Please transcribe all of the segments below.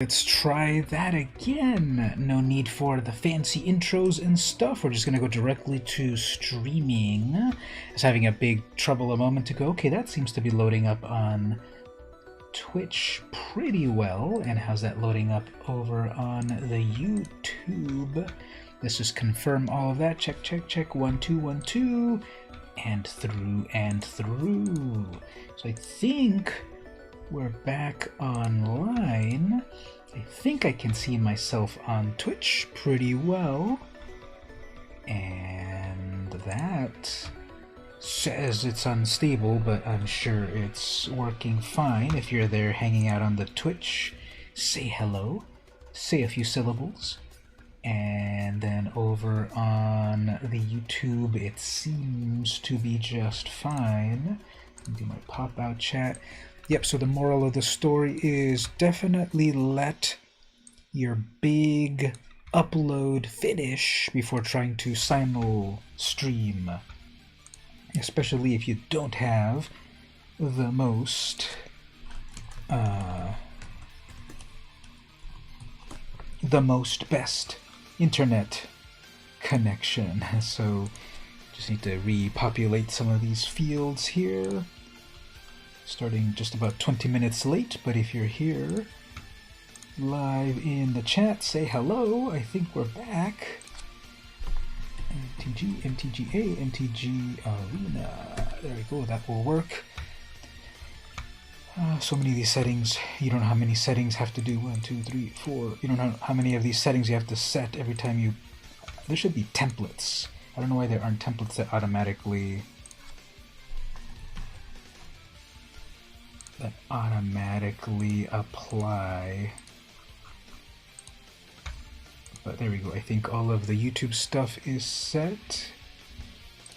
Let's try that again. No need for the fancy intros and stuff. We're just gonna go directly to streaming. I was having a big trouble a moment ago. Okay, that seems to be loading up on Twitch pretty well. And how's that loading up over on the YouTube? Let's just confirm all of that. Check, check, check. 1, 2, 1, 2. And through and through. So I think we're back online. I think I can see myself on Twitch pretty well. And that says it's unstable, but I'm sure it's working fine. If you're there hanging out on the Twitch, say hello, say a few syllables. And then over on the YouTube, it seems to be just fine. Do my pop-out chat. Yep, so the moral of the story is definitely let your big upload finish before trying to simul-stream. Especially if you don't have the most best internet connection. So just need to repopulate some of these fields here. Starting just about 20 minutes late, but if you're here live in the chat, say hello. I think we're back. MtG, MtGA, MtG Arena. There we go, that will work. So many of these settings, you don't know how many settings have to do. 1, 2, 3, 4. You don't know how many of these settings you have to set every time you... There should be templates. I don't know why there aren't templates that automatically apply. But there we go. I think all of the YouTube stuff is set.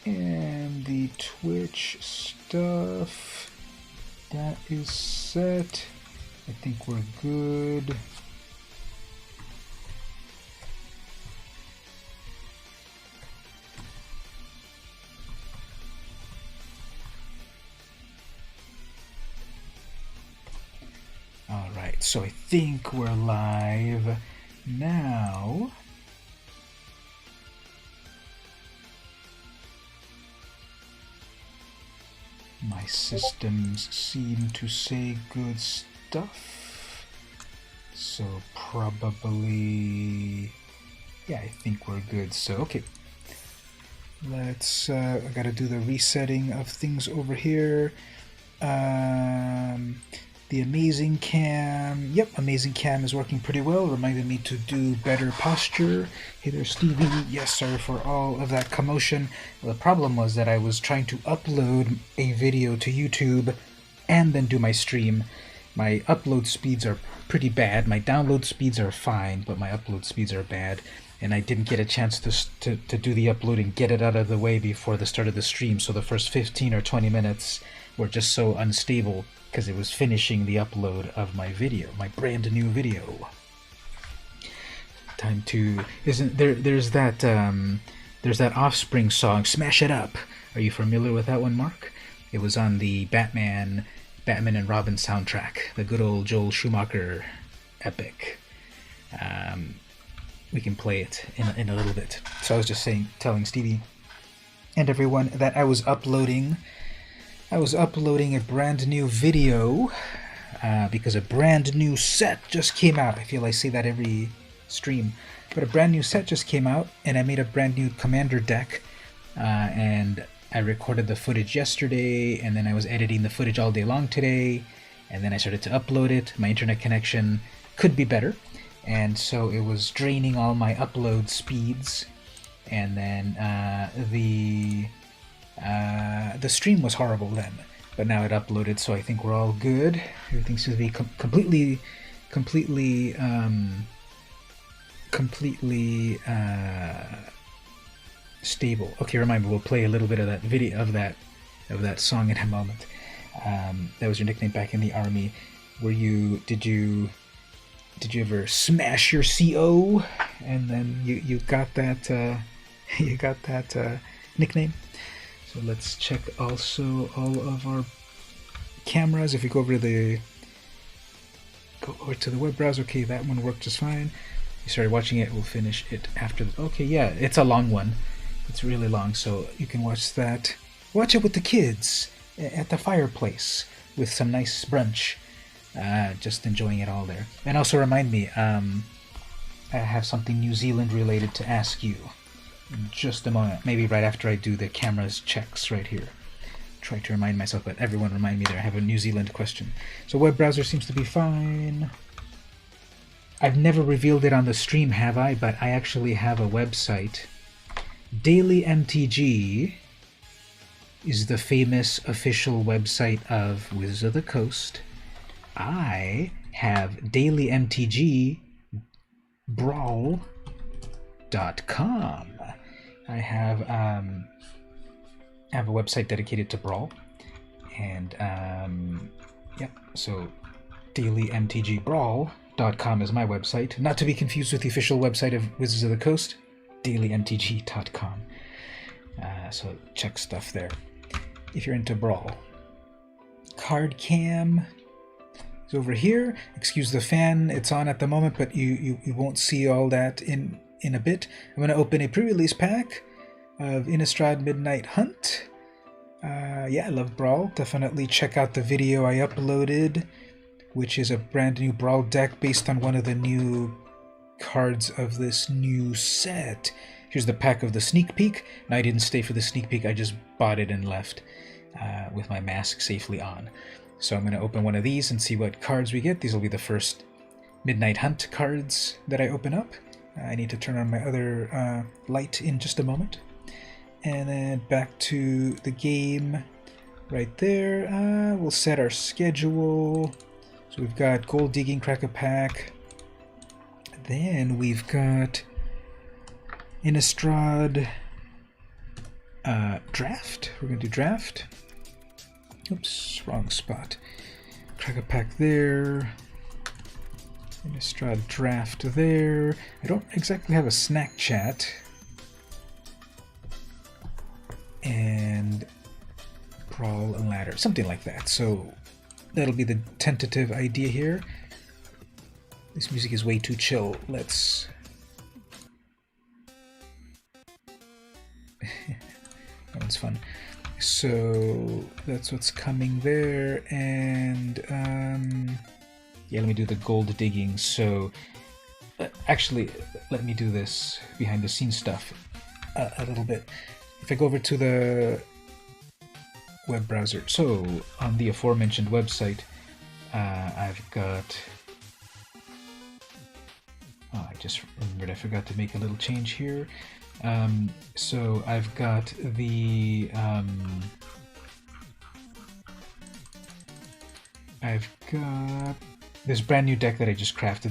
And the Twitch stuff, that is set. I think we're good. Alright, so I think we're live now. My systems seem to say good stuff. So probably... yeah, I think we're good. So, okay. Let's... I gotta do the resetting of things over here. The Amazing Cam, yep, Amazing Cam is working pretty well, reminded me to do better posture. Hey there, Stevie. Yes, sorry for all of that commotion. The problem was that I was trying to upload a video to YouTube and then do my stream. My upload speeds are pretty bad. My download speeds are fine, but my upload speeds are bad. And I didn't get a chance to do the uploading, get it out of the way before the start of the stream, so the first 15 or 20 minutes were just so unstable because it was finishing the upload of my video, my brand new video. Time to... isn't there... there's that Offspring song, Smash It Up. Are you familiar with that one, Mark? It was on the Batman and Robin soundtrack, the good old Joel Schumacher epic. We can play it in a little bit. So I was just telling Stevie and everyone that I was uploading a brand new video because a brand new set just came out. I feel I say that every stream, but a brand new set just came out, and I made a brand new commander deck, and I recorded the footage yesterday, and then I was editing the footage all day long today, and then I started to upload it. My internet connection could be better, and so it was draining all my upload speeds, and then the stream was horrible then, but now it uploaded, so I think we're all good. Everything seems to be completely stable. Okay, remember, we'll play a little bit of that video of that song in a moment. That was your nickname back in the army. Did you ever smash your CO and then you got that nickname? So let's check also all of our cameras. If we go over to the go over to the web browser. Okay, that one worked just fine. You started watching it, we'll finish it after the, okay, yeah, it's a long one. It's really long, so you can watch that. Watch it with the kids at the fireplace with some nice brunch. Just enjoying it all there. And also remind me, I have something New Zealand related to ask you in just a moment. Maybe right after I do the camera's checks right here. Try to remind myself, but everyone remind me there. I have a New Zealand question. So web browser seems to be fine. I've never revealed it on the stream, have I? But I actually have a website. Daily MtG is the famous official website of Wizards of the Coast. I have Daily MtG Brawl.com. I have a website dedicated to Brawl, and yep. So Daily MtG Brawl.com is my website, not to be confused with the official website of Wizards of the Coast, dailymtg.com. So check stuff there if you're into Brawl. Card Cam is over here. Excuse the fan, it's on at the moment, but you won't see all that in a bit. I'm going to open a pre-release pack of Innistrad Midnight Hunt. Yeah, I love Brawl. Definitely check out the video I uploaded, which is a brand new Brawl deck based on one of the new cards of this new set. Here's the pack of the sneak peek. Now, I didn't stay for the sneak peek, I just bought it and left with my mask safely on. So I'm going to open one of these and see what cards we get. These will be the first Midnight Hunt cards that I open up. I need to turn on my other light in just a moment. And then back to the game right there. We'll set our schedule. So we've got Gold Digging, Crack a Pack. Then we've got Innistrad Draft. We're going to do Draft. Oops, wrong spot. Crack a Pack there. Innistrad Draft there. I don't exactly have a snack chat. And Brawl and Ladder, something like that. So that'll be the tentative idea here. This music is way too chill. Let's... that one's fun. So that's what's coming there. And yeah, let me do the gold digging. So actually, let me do this behind the scenes stuff a little bit. If I go over to the web browser, so on the aforementioned website, I've got... oh, I just remembered I forgot to make a little change here. So I've got the... I've got this brand new deck that I just crafted.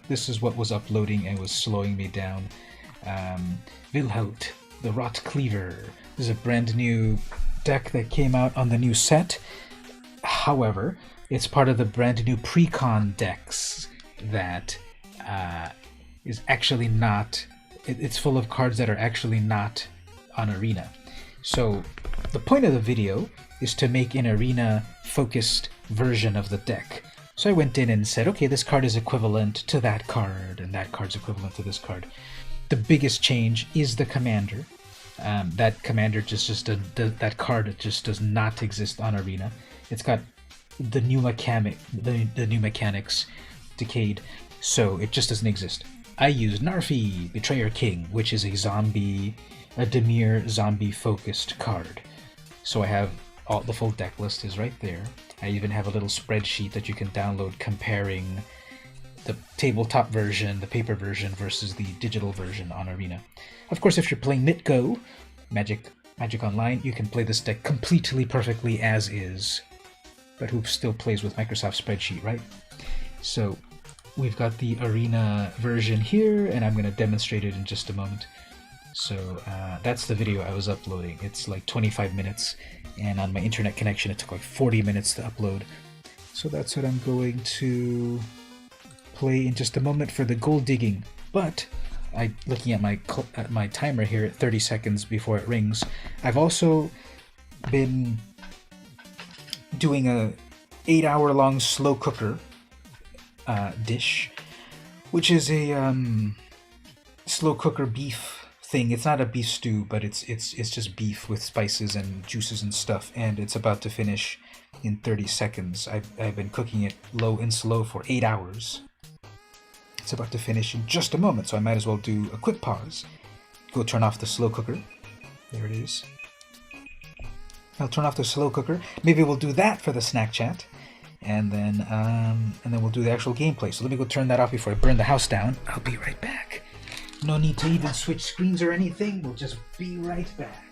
This is what was uploading and was slowing me down. Vilhelt, the Rot Cleaver. This is a brand new deck that came out on the new set. However, it's part of the brand new pre-con decks that is actually not... it's full of cards that are actually not on Arena. So the point of the video is to make an Arena-focused version of the deck. So I went in and said, okay, this card is equivalent to that card, and that card's equivalent to this card. The biggest change is the commander. That commander that card just does not exist on Arena. It's got the new the new mechanics decayed, so it just doesn't exist. I use Narfi, Betrayer King, which is a Dimir zombie-focused card. So I have the full deck list is right there. I even have a little spreadsheet that you can download comparing the tabletop version, the paper version, versus the digital version on Arena. Of course, if you're playing MtGo, Magic Online, you can play this deck completely perfectly as is. But who still plays with Microsoft Spreadsheet, right? So we've got the Arena version here, and I'm going to demonstrate it in just a moment. So that's the video I was uploading. It's like 25 minutes, and on my internet connection it took like 40 minutes to upload. So that's what I'm going to play in just a moment for the gold digging. But looking at my timer here at 30 seconds before it rings, I've also been doing a 8-hour-long slow cooker dish, which is a slow cooker beef thing. It's not a beef stew, but it's just beef with spices and juices and stuff, and it's about to finish in 30 seconds. I've been cooking it low and slow for 8 hours. It's about to finish in just a moment, so I might as well do a quick pause. Go turn off the slow cooker. There it is. I'll turn off the slow cooker. Maybe we'll do that for the snack chat, and then we'll do the actual gameplay. So let me go turn that off before I burn the house down. I'll be right back. No need to even switch screens or anything. We'll just be right back.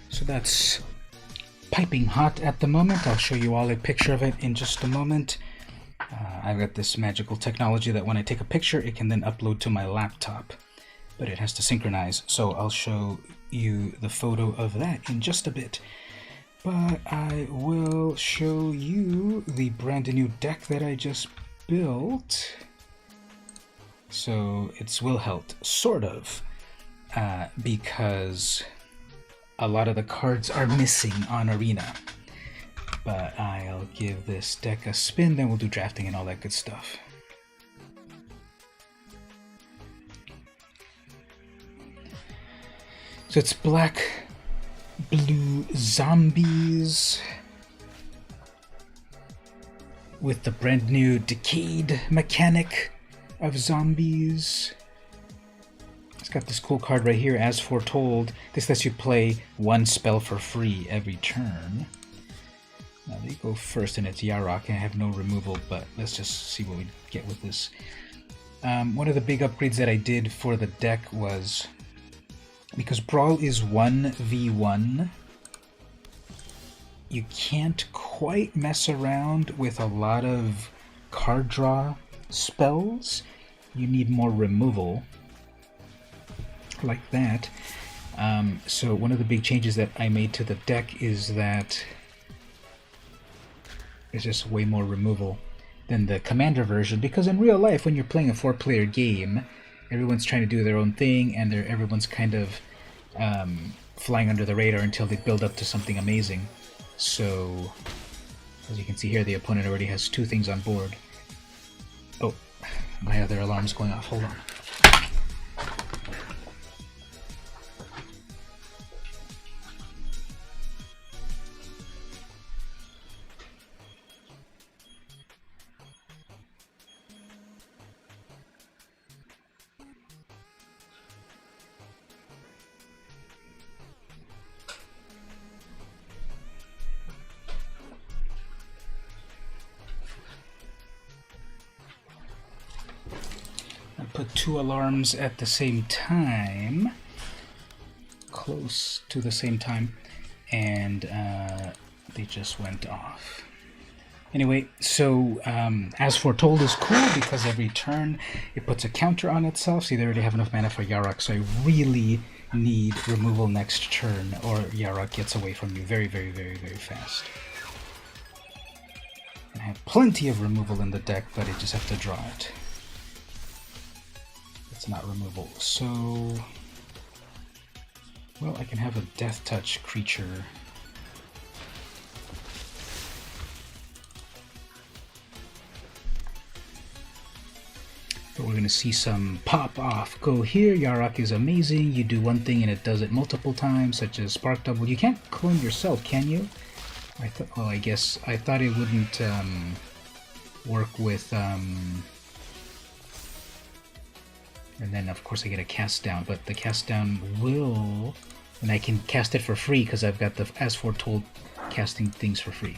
So that's piping hot at the moment. I'll show you all a picture of it in just a moment. I've got this magical technology that when I take a picture, it can then upload to my laptop, but it has to synchronize. So I'll show you the photo of that in just a bit. But I will show you the brand new deck that I just built. So it's Wilhelt, sort of, because a lot of the cards are missing on Arena. But I'll give this deck a spin, then we'll do drafting and all that good stuff. So it's black, blue zombies with the brand new decayed mechanic of zombies. It's got this cool card right here, As Foretold. This lets you play one spell for free every turn. Now they go first and it's Yarok, and I have no removal, but let's just see what we get with this. One of the big upgrades that I did for the deck was, because Brawl is 1v1, you can't quite mess around with a lot of card draw spells. You need more removal, like that. So one of the big changes that I made to the deck is that there's just way more removal than the Commander version, because in real life, when you're playing a 4-player game, everyone's trying to do their own thing, and everyone's kind of flying under the radar until they build up to something amazing. So, as you can see here, the opponent already has 2 things on board. Oh, my other alarm's going off. Hold on. Put 2 alarms at the same time, close to the same time, and they just went off. Anyway, so As Foretold is cool because every turn it puts a counter on itself. See, they already have enough mana for Yarok, so I really need removal next turn, or Yarok gets away from you very, very, very, very fast. And I have plenty of removal in the deck, but I just have to draw it. It's not removal. So, well, I can have a death touch creature. But we're going to see some pop off. Go here. Yarok is amazing. You do one thing and it does it multiple times, such as Spark Double. You can't clone yourself, can you? I thought. Well, I guess I thought it wouldn't work with. And then of course I get a cast down, but the cast down will, and I can cast it for free because I've got the as foretold casting things for free.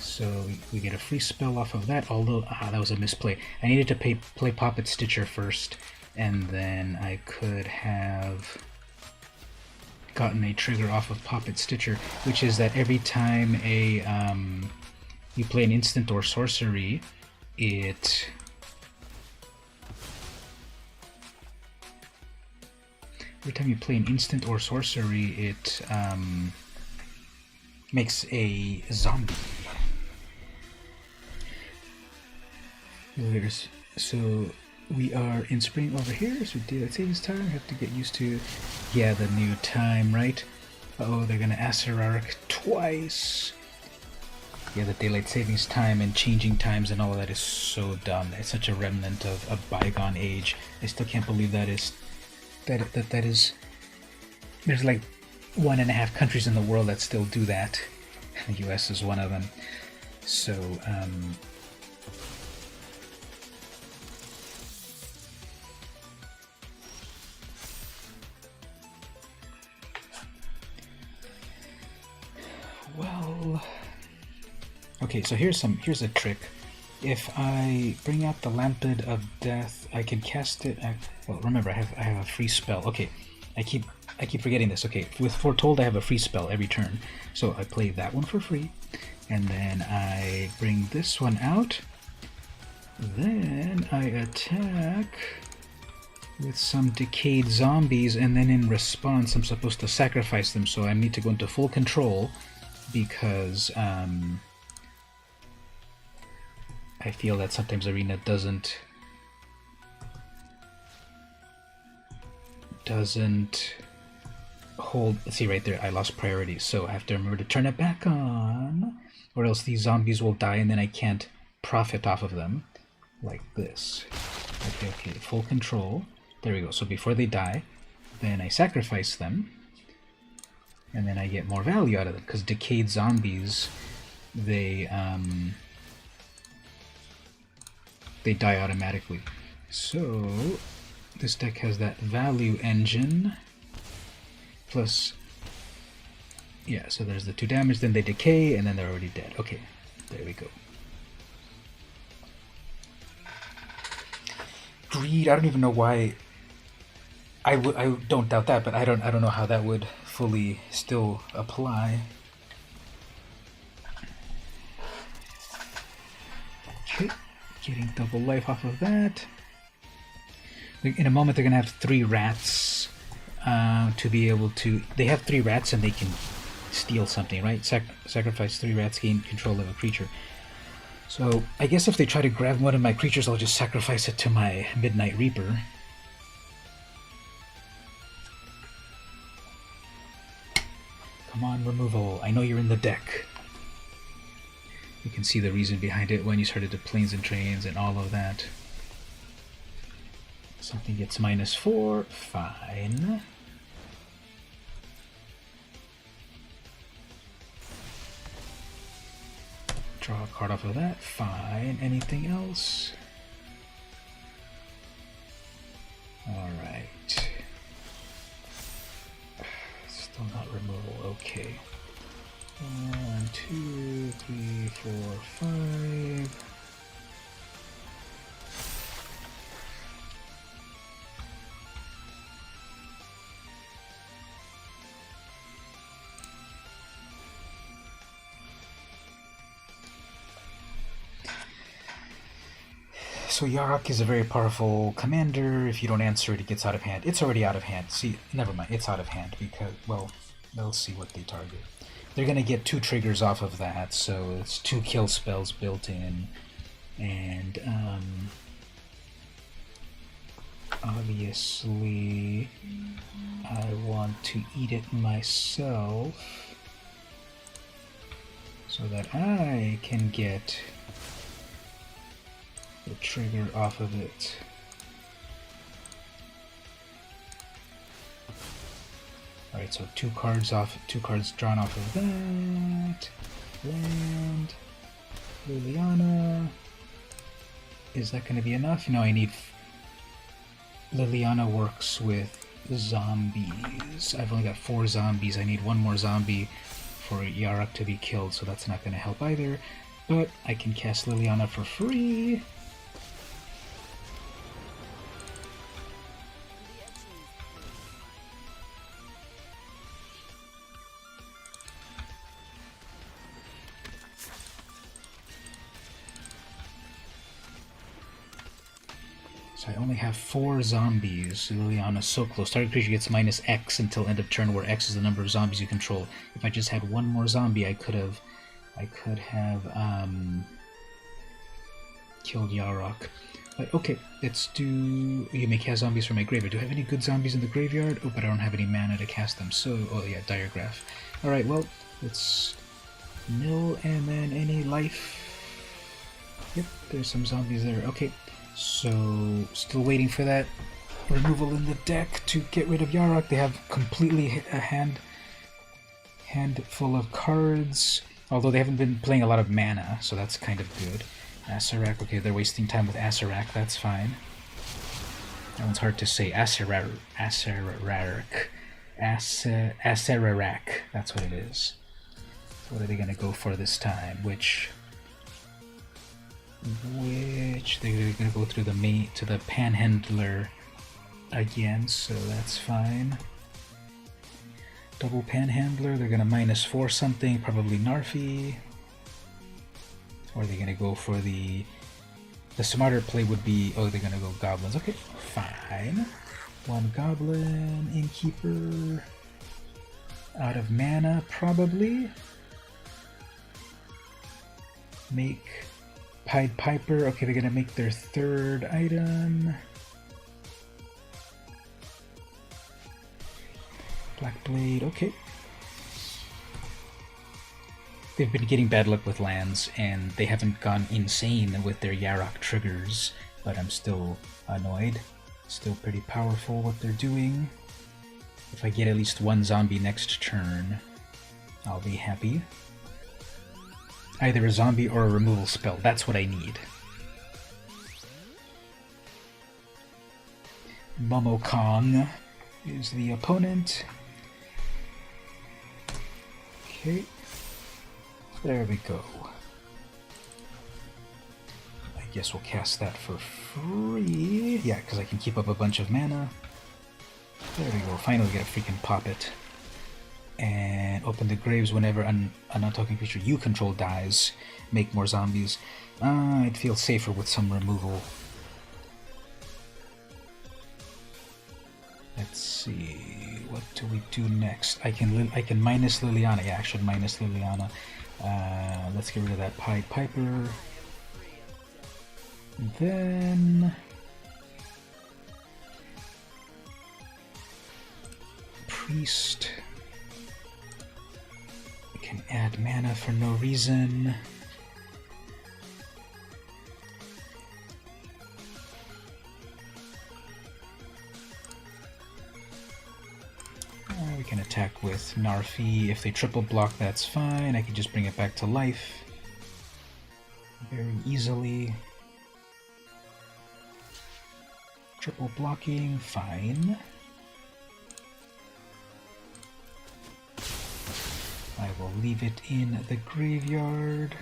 So we get a free spell off of that, although, that was a misplay. I needed to play Poppet Stitcher first, and then I could have gotten a trigger off of Poppet Stitcher, which is that every time you play an instant or sorcery, every time you play an instant or sorcery, it makes a zombie. So we are in spring over here, so daylight savings time. Have to get used to, yeah, the new time, right? Oh, they're gonna Acerarch twice. Yeah, the daylight savings time and changing times and all of that is so dumb. It's such a remnant of a bygone age. I still can't believe that is. There's like 1.5 countries in the world that still do that. The U.S. is one of them. So, well, okay. So here's a trick. If I bring out the Lampid of Death, I can cast it. Well, remember, I have a free spell. Okay, I keep forgetting this. Okay, with Foretold, I have a free spell every turn, so I play that one for free, and then I bring this one out. Then I attack with some decayed zombies, and then in response, I'm supposed to sacrifice them. So I need to go into full control because I feel that sometimes Arena doesn't hold. See right there, I lost priority, so I have to remember to turn it back on, or else these zombies will die and then I can't profit off of them, like this. Okay, full control. There we go. So before they die, then I sacrifice them, and then I get more value out of them, because decayed zombies, they die automatically. So this deck has that value engine plus, yeah, so there's the 2 damage, then they decay, and then they're already dead. Okay, there we go. Greed, I don't even know why. I don't doubt that, but I don't know how that would fully still apply. Okay, getting double life off of that. In a moment they're gonna have 3 rats to be able to. They have 3 rats and they can steal something, right? Sacrifice 3 rats, gain control of a creature. So I guess if they try to grab one of my creatures, I'll just sacrifice it to my Midnight Reaper. Come on, removal. I know you're in the deck. You can see the reason behind it when you started to planes and trains and all of that. Something gets -4. Fine. Draw a card off of that. Fine. Anything else? Alright. Still not removal. Okay. 1, 2, 3, 4, 5. So Yarok is a very powerful commander. If you don't answer it, it gets out of hand. It's already out of hand. See, never mind. It's out of hand because, well, they'll see what they target. They're going to get 2 triggers off of that, so it's 2 kill spells built in. And, Obviously, I want to eat it myself so that I can get the trigger off of it. Alright, so two cards drawn off of that. Land. Liliana. Is that going to be enough? No, I need... Liliana works with zombies. I've only got 4 zombies. I need one more zombie for Yarak to be killed, so that's not going to help either. But I can cast Liliana for free. So I only have 4 zombies. Liliana's so close. Target creature gets minus X until end of turn, where X is the number of zombies you control. If I just had one more zombie, I could have killed Yarok. But okay, let's do... You may cast zombies from my graveyard. Do I have any good zombies in the graveyard? Oh, but I don't have any mana to cast them. So, oh yeah, Diregraph. Alright, well, let's mill and then any life. Yep, there's some zombies there. Okay. So, still waiting for that removal in the deck to get rid of Yarok. They have completely a hand full of cards, although they haven't been playing a lot of mana, so that's kind of good. Asarak, okay, they're wasting time with Asarak, that's fine. That one's hard to say. Asararak, that's what it is. So what are they going to go for this time? Which they're gonna go through to the Panhandler again, so that's fine. Double Panhandler, they're gonna -4 something, probably Narfi. Or are they gonna go for the smarter play would be, oh, they're gonna go goblins. Okay, fine. 1 goblin, innkeeper, out of mana probably. Make Pied Piper, okay, they're gonna make their 3rd item. Black Blade, okay. They've been getting bad luck with lands, and they haven't gone insane with their Yarok triggers, but I'm still annoyed. Still pretty powerful what they're doing. If I get at least 1 zombie next turn, I'll be happy. Either a zombie or a removal spell. That's what I need. Momo Kong is the opponent. Okay. There we go. I guess we'll cast that for free. Yeah, because I can keep up a bunch of mana. There we go. Finally get a freaking Poppet. And open the graves whenever a non-talking creature you control dies. Make more zombies. I'd feel safer with some removal. Let's see, what do we do next? I can minus Liliana. Yeah, I should minus Liliana. Let's get rid of that Pied Piper. Then Priest. Can add mana for no reason. We can attack with Narfi. If they triple block, that's fine. I can just bring it back to life very easily. Triple blocking, fine. I will leave it in the graveyard.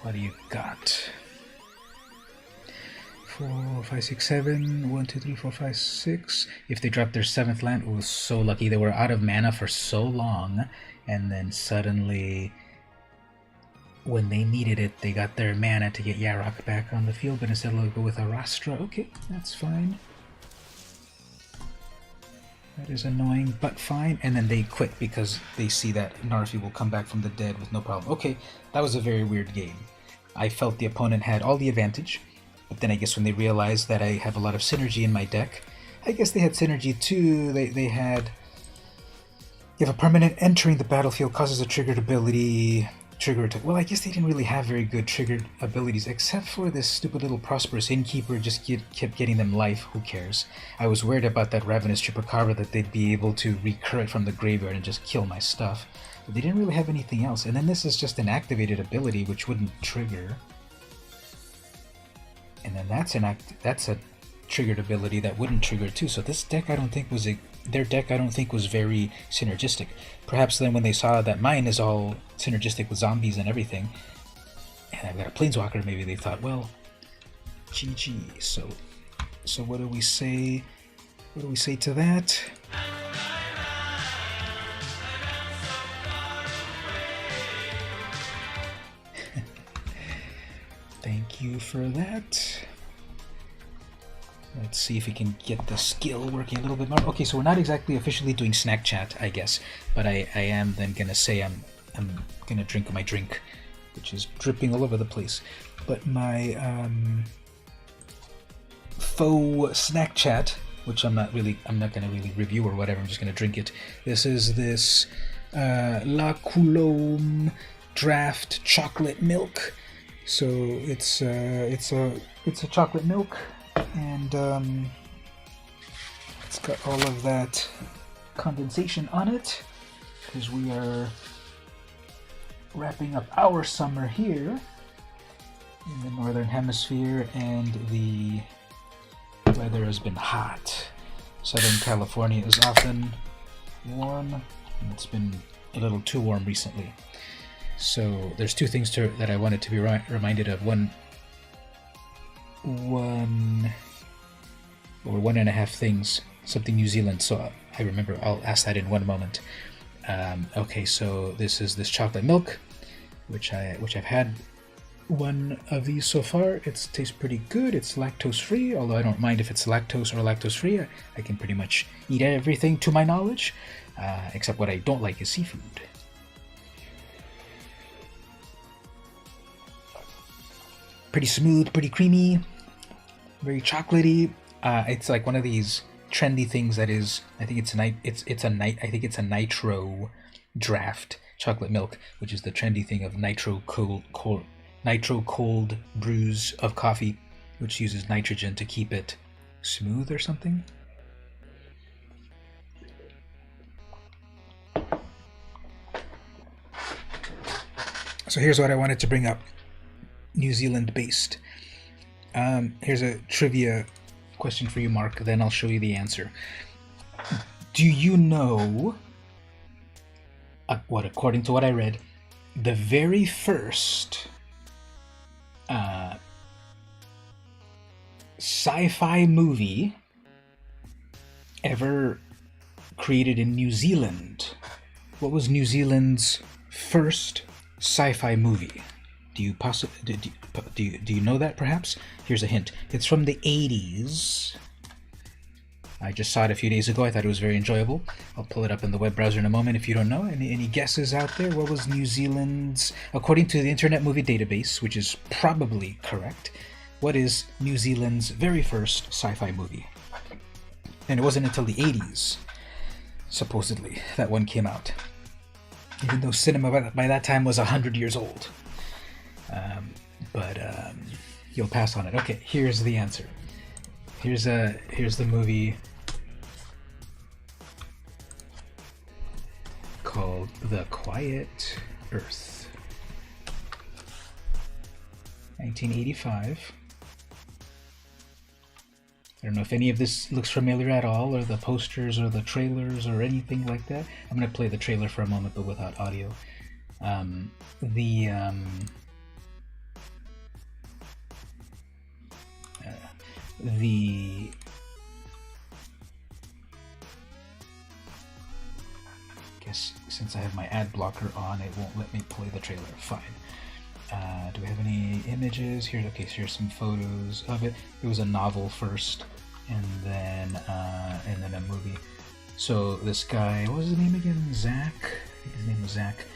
What do you got? 4, 5, 6, 7. 1, 2, 3, 4, 5, 6. If they drop their 7th land, it was so lucky. They were out of mana for so long, and then suddenly, when they needed it, they got their mana to get Yarok back on the field, but instead they'll go with Arastra. Okay, that's fine. That is annoying, but fine. And then they quit because they see that Narfi will come back from the dead with no problem. Okay, that was a very weird game. I felt the opponent had all the advantage. But then I guess when they realized that I have a lot of synergy in my deck, I guess they had synergy too. They had... If a permanent entering the battlefield causes a triggered ability... Trigger attack. Well, I guess they didn't really have very good triggered abilities, except for this stupid little Prosperous Innkeeper just kept getting them life. Who cares? I was worried about that Ravenous Chupacabra, that they'd be able to recur it from the graveyard and just kill my stuff. But they didn't really have anything else. And then this is just an activated ability, which wouldn't trigger. And then that's a triggered ability that wouldn't trigger too. So this deck, I don't think was their deck. I don't think was very synergistic. Perhaps then when they saw that mine is all synergistic with zombies and everything, and I've got a planeswalker, maybe they thought, well, GG. So what do we say? What do we say to that? Thank you for that. Let's see if we can get the skill working a little bit more. Okay, so we're not exactly officially doing snack chat, I guess, but I am then gonna say I'm gonna drink my drink, which is dripping all over the place. But my faux snack chat, which I'm not gonna really review or whatever. I'm just gonna drink it. This is this La Coulombe draft chocolate milk. So it's a chocolate milk. And it's got all of that condensation on it because we are wrapping up our summer here in the northern hemisphere, and the weather has been hot. Southern California is often warm, and it's been a little too warm recently. So there's two things that I wanted to be reminded of. One and a half things, something New Zealand, so I remember. I'll ask that in one moment. Okay, so this is this chocolate milk, which I've had one of these so far. It tastes pretty good. It's lactose free, although I don't mind if it's lactose or lactose free. I can pretty much eat everything to my knowledge, except what I don't like is seafood. Pretty smooth, pretty creamy, very chocolatey. It's like one of these trendy things that is. I think it's a nitro draft chocolate milk, which is the trendy thing of nitro cold brews of coffee, which uses nitrogen to keep it smooth or something. So here's what I wanted to bring up. New Zealand based. Here's a trivia question for you, Mark, then I'll show you the answer. Do you know what, according to what I read, the very first sci-fi movie ever created in New Zealand? What was New Zealand's first sci-fi movie? Do you know that, perhaps? Here's a hint. It's from the 80s. I just saw it a few days ago. I thought it was very enjoyable. I'll pull it up in the web browser in a moment if you don't know. Any guesses out there? What was New Zealand's, according to the Internet Movie Database, which is probably correct, what is New Zealand's very first sci-fi movie? And it wasn't until the 80s, supposedly, that one came out. Even though cinema by that time was 100 years old. But you'll pass on it. Okay, here's the answer. Here's the movie called The Quiet Earth, 1985. I don't know if any of this looks familiar at all, or the posters or the trailers or anything like that. I'm going to play the trailer for a moment, but without audio. I guess since I have my ad blocker on, it won't let me play the trailer. Fine. Do we have any images here? Okay, so here's some photos of it. It was a novel first, and then a movie. So this guy, what was his name again? Zach? I think his name was Zach.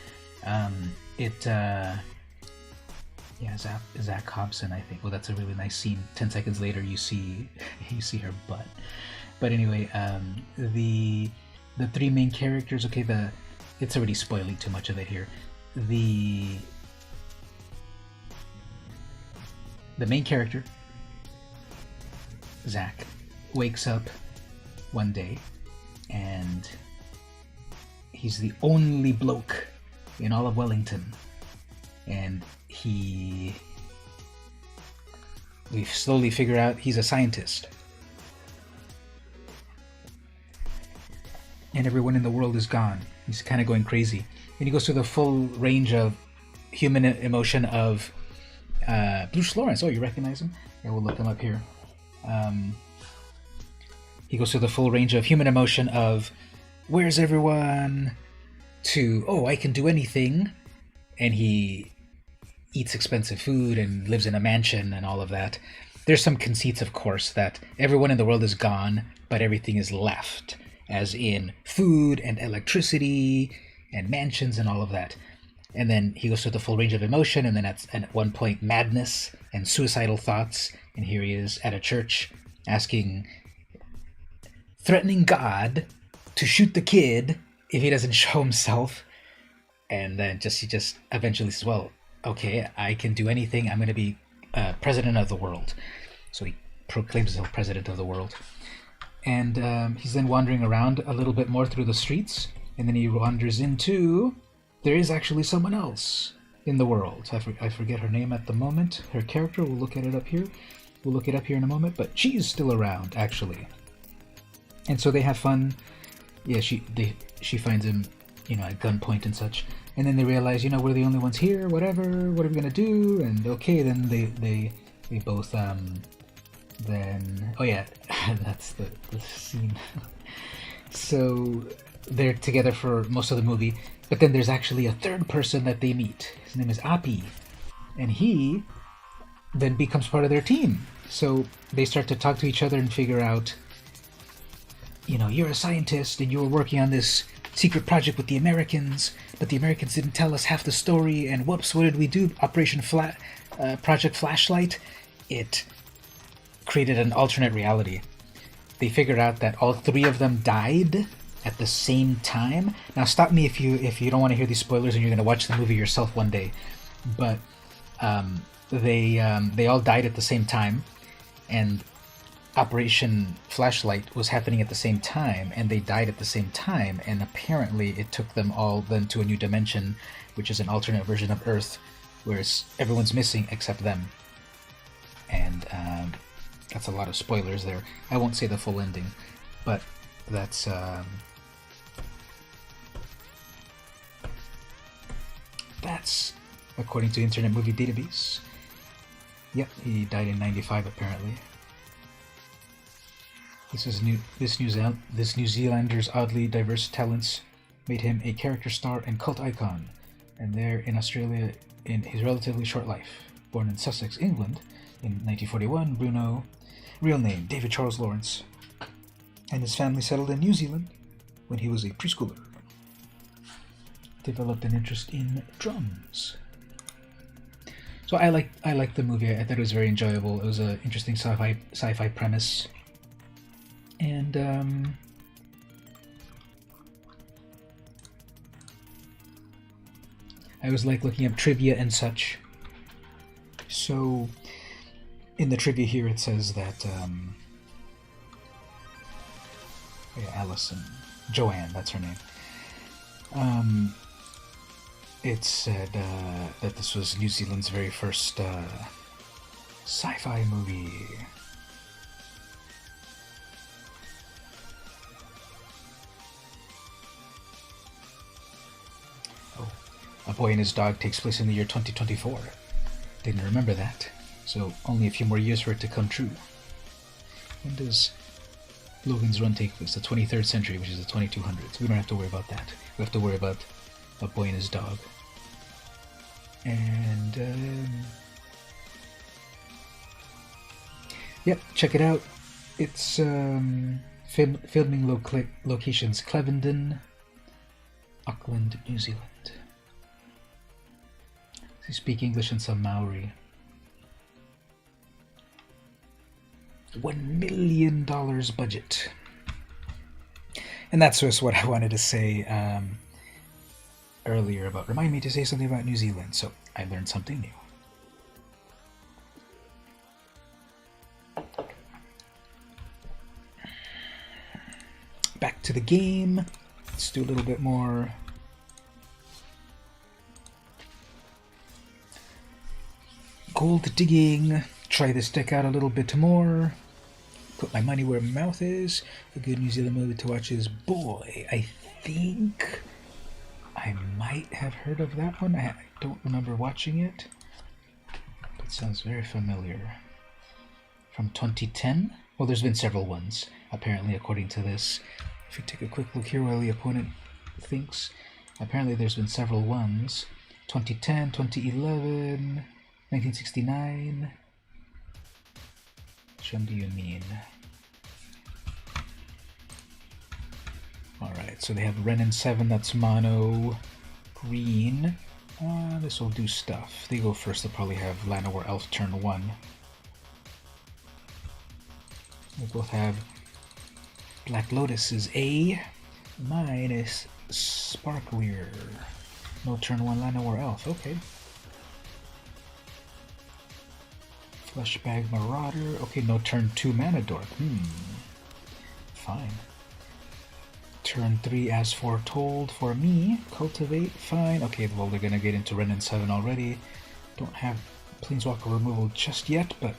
Yeah, Zach Hobson, I think. Well, that's a really nice scene. 10 seconds later, you see you see her butt. But anyway, the three main characters. Okay, it's already spoiling too much of it here. The main character, Zach, wakes up one day, and he's the only bloke in all of Wellington, and we slowly figure out he's a scientist, and everyone in the world is gone. He's kind of going crazy, and he goes through the full range of human emotion of Bruce Lawrence. Oh, you recognize him? Yeah, we'll look him up here. He goes through the full range of human emotion of where's everyone, to oh, I can do anything, and he eats expensive food and lives in a mansion and all of that. There's some conceits, of course, that everyone in the world is gone, but everything is left, as in food and electricity and mansions and all of that. And then he goes through the full range of emotion, and then at one point, madness and suicidal thoughts. And here he is at a church threatening God to shoot the kid if he doesn't show himself. And then he just eventually says, well, okay, I can do anything. I'm going to be president of the world. So he proclaims himself president of the world. And he's then wandering around a little bit more through the streets. And then he wanders into... there is actually someone else in the world. I forget her name at the moment. Her character, we'll look at it up here. We'll look it up here in a moment. But she's still around, actually. And so they have fun. Yeah, she finds him, at gunpoint and such. And then they realize, we're the only ones here, whatever, what are we going to do? And okay, then they both, then, oh yeah, that's the scene. So they're together for most of the movie, but then there's actually a third person that they meet. His name is Api, and he then becomes part of their team. So they start to talk to each other and figure out, you're a scientist and you were working on this secret project with the Americans, but the Americans didn't tell us half the story, and whoops, what did we do? Project Flashlight, it created an alternate reality. They figured out that all three of them died at the same time. Now stop me if you don't want to hear these spoilers and you're going to watch the movie yourself one day, but they all died at the same time, and Operation Flashlight was happening at the same time, and they died at the same time, and apparently it took them all then to a new dimension, which is an alternate version of Earth, where everyone's missing except them. And that's a lot of spoilers there. I won't say the full ending, but that's according to Internet Movie Database. Yep, he died in '95 apparently. This New Zealander's oddly diverse talents made him a character star and cult icon, and there in Australia in his relatively short life. Born in Sussex, England, in 1941, Bruno, real name David Charles Lawrence, and his family settled in New Zealand when he was a preschooler. Developed an interest in drums. So I liked the movie. I thought it was very enjoyable. It was an interesting sci-fi premise. And I was looking up trivia and such. So in the trivia here it says that Allison, Joanne, that's her name. It said that this was New Zealand's very first sci-fi movie. A Boy and His Dog takes place in the year 2024. Didn't remember that. So only a few more years for it to come true. When does Logan's Run take place? The 23rd century, which is the 2200s. We don't have to worry about that. We have to worry about A Boy and His Dog. And yep, check it out. It's filming locations: Clevenden, Auckland, New Zealand. Does he speak English and some Maori? $1 million budget. And that's just what I wanted to say earlier about, remind me to say something about New Zealand, so I learned something new. Back to the game. Let's do a little bit more. Gold digging. Try this deck out a little bit more. Put my money where my mouth is. A good New Zealand movie to watch is Boy. I think I might have heard of that one. I don't remember watching it. But it sounds very familiar. From 2010? Well, there's been several ones, apparently, according to this. If we take a quick look here while the opponent thinks, apparently there's been several ones. 2010, 2011, 1969. Which one do you mean? Alright, so they have Ren and 7, that's mono, green. This will do stuff. They go first, they'll probably have Llanowar Elf turn 1. They both have Black Lotus is A. Mine is Sparklier. No turn 1 Llanowar Elf, okay. Fleshbag Marauder, okay, no turn 2 Mana Dork, fine. Turn 3 as foretold for me. Cultivate, fine. Okay, well, they're gonna get into Ren and 7 already. Don't have Planeswalker removal just yet, but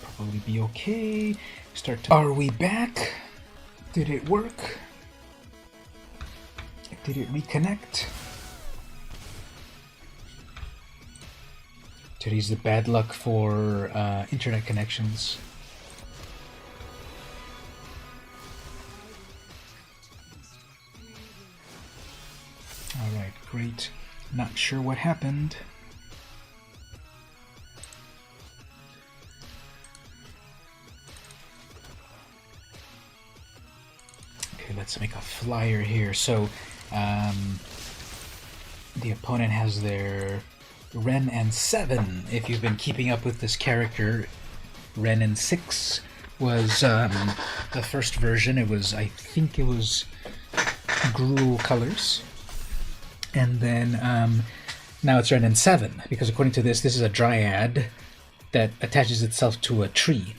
probably be okay. Start to... Are we back? Did it work? Did it reconnect? Today's the bad luck for internet connections. Alright, great. Not sure what happened. Okay, let's make a flyer here. So, the opponent has their Ren and 7. If you've been keeping up with this character, Ren and 6 was the first version. It was, I think it was Gruul colors. And then now it's Ren and 7, because according to this is a Dryad that attaches itself to a tree,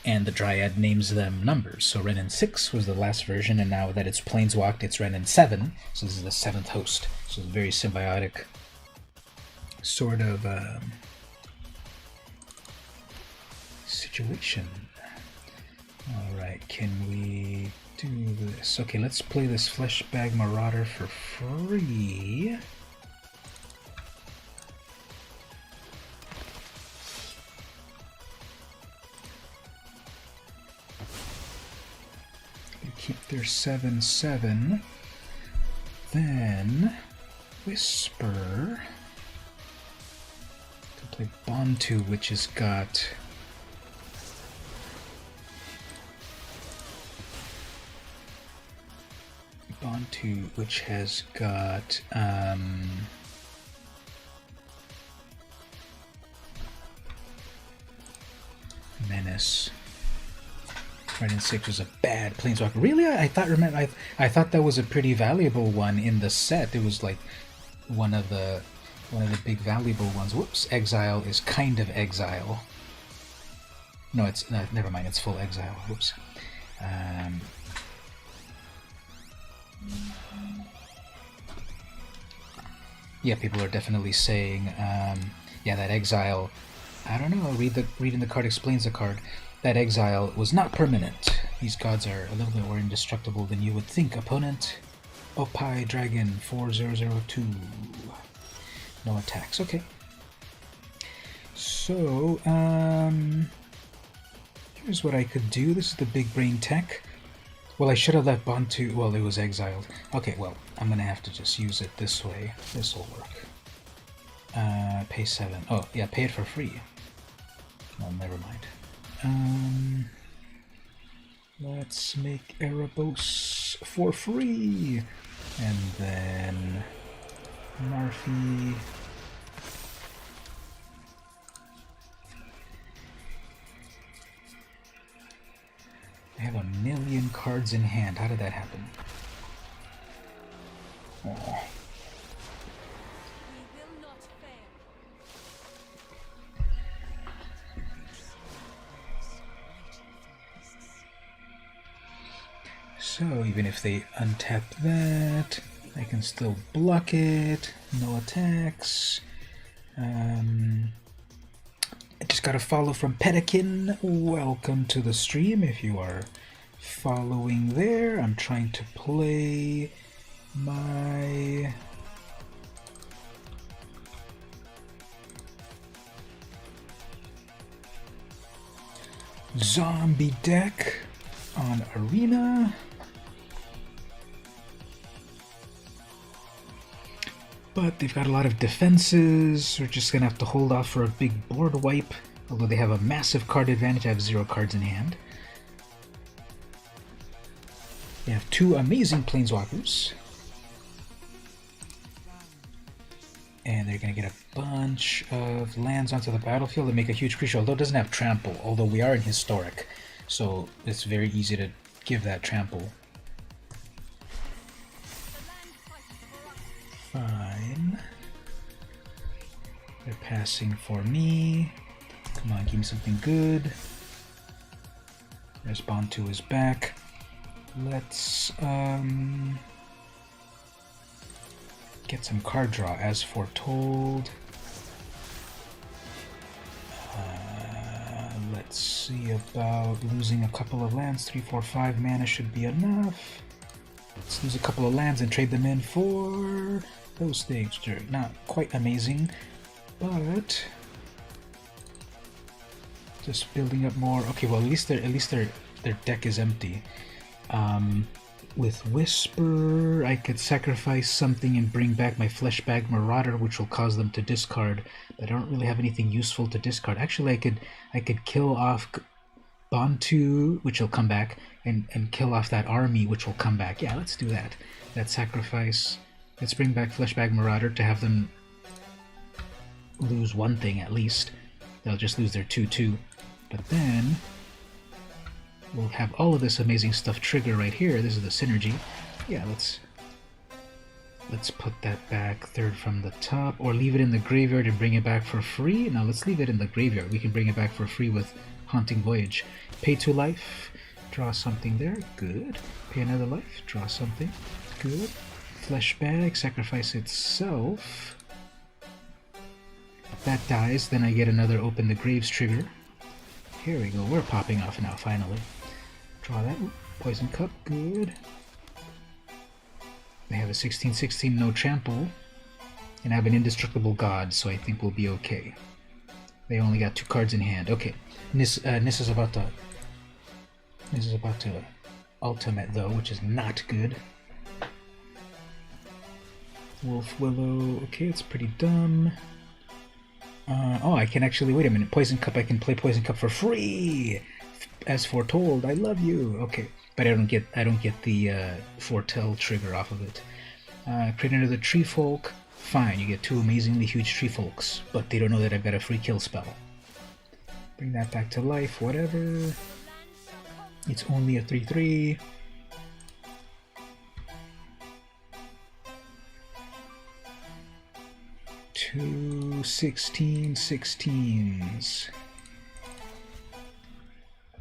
and the Dryad names them numbers. So Ren and 6 was the last version, and now that it's planeswalked, it's Ren and 7. So this is the 7th host. So it's a very symbiotic sort of situation. Alright, can we do this? Okay, let's play this Fleshbag Marauder for free. They keep their 7/7. Then Whisper. To play Bantu, which has got Bantu, which has got Menace. Ren and 6 was a bad planeswalker. Really? I thought that was a pretty valuable one in the set. It was like one of the big valuable ones. Whoops! Exile is kind of exile. No, it's never mind. It's full exile. Whoops. Yeah, people are definitely saying, yeah, that exile. I don't know. Reading the card explains the card. That exile was not permanent. These gods are a little bit more indestructible than you would think. Opponent, Opai Dragon 4002. No attacks. Okay. So, here's what I could do. This is the big brain tech. Well, I should have left Bantu. Well, it was exiled. Okay, well, I'm gonna have to just use it this way. This will work. Pay 7. Oh, yeah, pay it for free. Well, never mind. Let's make Erebos for free. And then Marfi. I have a million cards in hand. How did that happen? Oh. So even if they untap that, I can still block it. No attacks. I just got a follow from Pedikin. Welcome to the stream if you are following there. I'm trying to play my zombie deck on Arena. But they've got a lot of defenses. We're just gonna have to hold off for a big board wipe. Although they have a massive card advantage, I have 0 cards in hand. They have 2 amazing planeswalkers. And they're gonna get a bunch of lands onto the battlefield and make a huge creature, although it doesn't have trample, although we are in historic. So it's very easy to give that trample. Fine. They're passing for me. Come on, give me something good. There's Bantu is back. Let's get some card draw as foretold. Let's see about losing a couple of lands. 3, 4, 5 mana should be enough. Let's lose a couple of lands and trade them in for those things. They're not quite amazing, but just building up more. Okay, well at least their deck is empty. With Whisper, I could sacrifice something and bring back my Fleshbag Marauder, which will cause them to discard. But I don't really have anything useful to discard. Actually, I could kill off Bantu, which will come back, and kill off that army, which will come back. Yeah, let's do that. That sacrifice. Let's bring back Fleshbag Marauder to have them lose one thing at least. They'll just lose their 2/2. But then we'll have all of this amazing stuff trigger right here. This is the synergy. Yeah, let's put that back third from the top, or leave it in the graveyard and bring it back for free. Now let's leave it in the graveyard. We can bring it back for free with Haunting Voyage. Pay 2 life, draw something there, good. Pay another life, draw something, good. Fleshbag, sacrifice itself. If that dies, then I get another Open the Graves trigger. Here we go, we're popping off now, finally. Draw that. Poison Cup, good. They have a 16/16, no trample. And I have an Indestructible God, so I think we'll be okay. They only got 2 cards in hand. Okay. Nis is about to ultimate though, which is not good. Wolf Willow, okay, it's pretty dumb. Oh, I can actually, wait a minute, Poison Cup, I can play Poison Cup for free! As foretold, I love you. Okay, but I don't get the foretell trigger off of it. Create another Tree Folk. Fine, you get 2 amazingly huge Tree Folks, but they don't know that I've got a free kill spell. Bring that back to life, whatever. It's only a 3/3. Two 16/16s.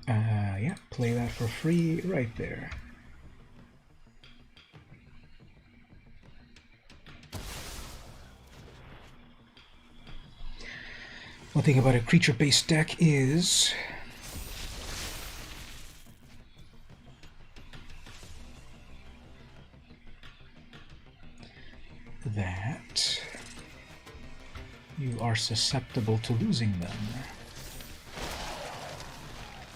Yeah, play that for free right there. One thing about a creature-based deck is that you are susceptible to losing them.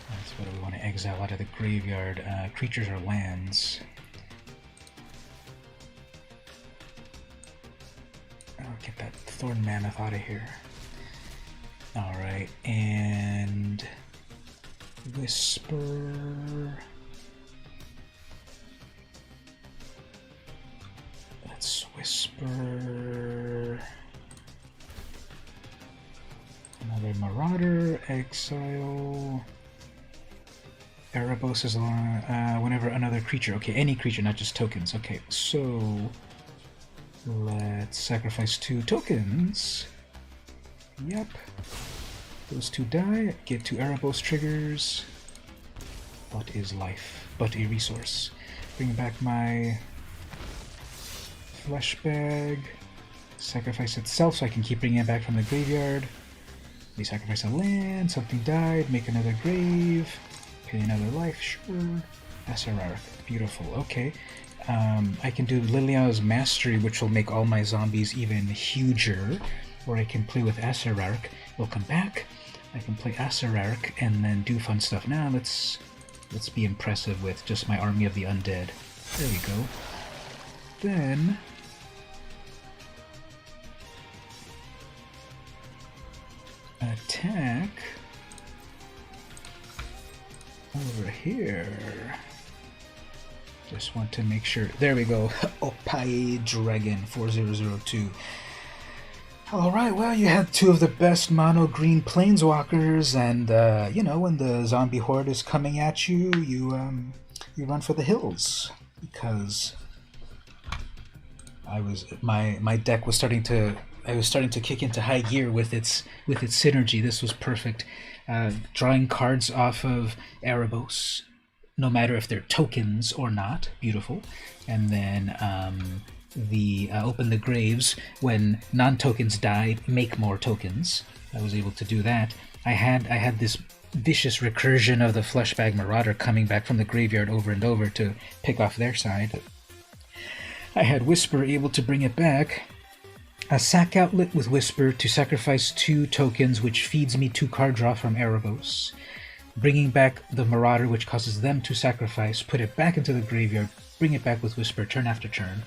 That's what we want to exile out of the graveyard. Creatures are lands. I'll get that Thorn Mammoth out of here. Alright, and Whisper. Let's Whisper. Another Marauder, exile. Erebos is whenever another creature. Okay, any creature, not just tokens. Okay, so let's sacrifice 2 tokens. Yep. Those 2 die. Get 2 Erebos triggers. What is life but a resource? Bring back my flesh bag. Sacrifice itself so I can keep bringing it back from the graveyard. We sacrifice a land, something died, make another grave, pay another life, sure. SRR, beautiful, okay. I can do Liliana's Mastery, which will make all my zombies even huger, or I can play with SRR. We'll come back, I can play SRR and then do fun stuff. Now let's be impressive with just my Army of the Undead. There we go. Then attack over here. Just want to make sure. There we go. Opae Dragon 4002. Alright, well, you had 2 of the best mono green planeswalkers, and you know, when the zombie horde is coming at you, you run for the hills, because my deck was starting to kick into high gear with its synergy. This was perfect. Drawing cards off of Erebos, no matter if they're tokens or not, beautiful. And then open the graves when non-tokens die, make more tokens. I was able to do that. I had this vicious recursion of the Fleshbag Marauder coming back from the graveyard over and over to pick off their side. I had Whisper able to bring it back. A sack outlet with Whisper to sacrifice 2 tokens, which feeds me 2 card draw from Erebos. Bringing back the Marauder, which causes them to sacrifice, put it back into the graveyard, bring it back with Whisper turn after turn.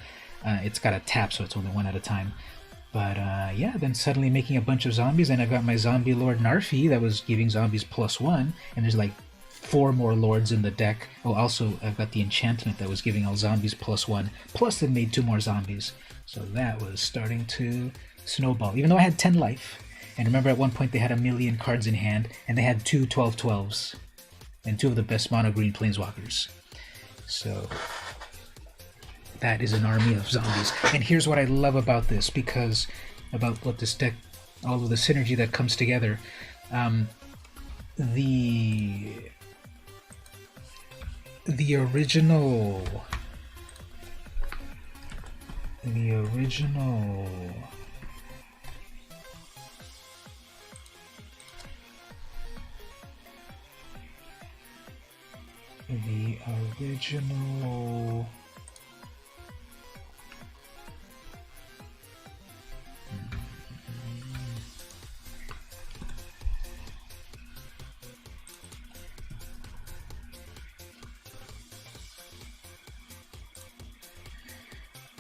It's got a tap, so it's only 1 at a time. But yeah, then suddenly making a bunch of zombies, and I've got my Zombie Lord Narfi that was giving zombies +1, and there's like 4 more lords in the deck. Oh, also I've got the enchantment that was giving all zombies +1, plus it made 2 more zombies. So that was starting to snowball, even though I had 10 life. And remember, at one point they had 1,000,000 cards in hand, and they had 2 12/12s, and 2 of the best mono green planeswalkers. So that is an army of zombies. And here's what I love about this, because about what this deck, all of the synergy that comes together. The original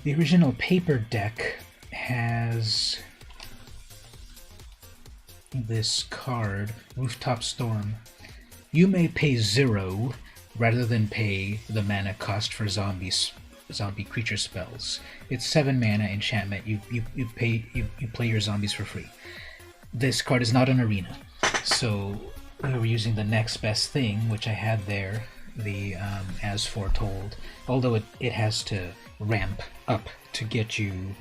the original paper deck has this card, Rooftop Storm. You may pay 0 rather than pay the mana cost for zombie creature spells. It's 7 mana enchantment. You play your zombies for free. This card is not an arena, so we were using the next best thing, which I had there, the As Foretold. Although it has to ramp up to get you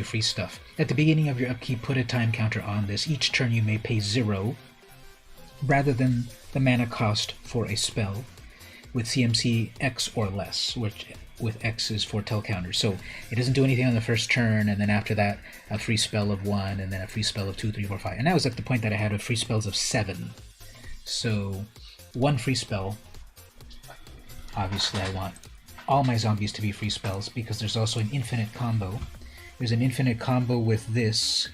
free stuff. At the beginning of your upkeep, put a time counter on this. Each turn you may pay 0 rather than the mana cost for a spell with CMC X or less, which with X is foretell counter. So it doesn't do anything on the first turn, and then after that a free spell of 1, and then a free spell of 2, 3, 4, 5. And that was at the point that I had a free spells of 7. So 1 free spell. Obviously I want all my zombies to be free spells, because there's also an infinite combo. There's an infinite combo with this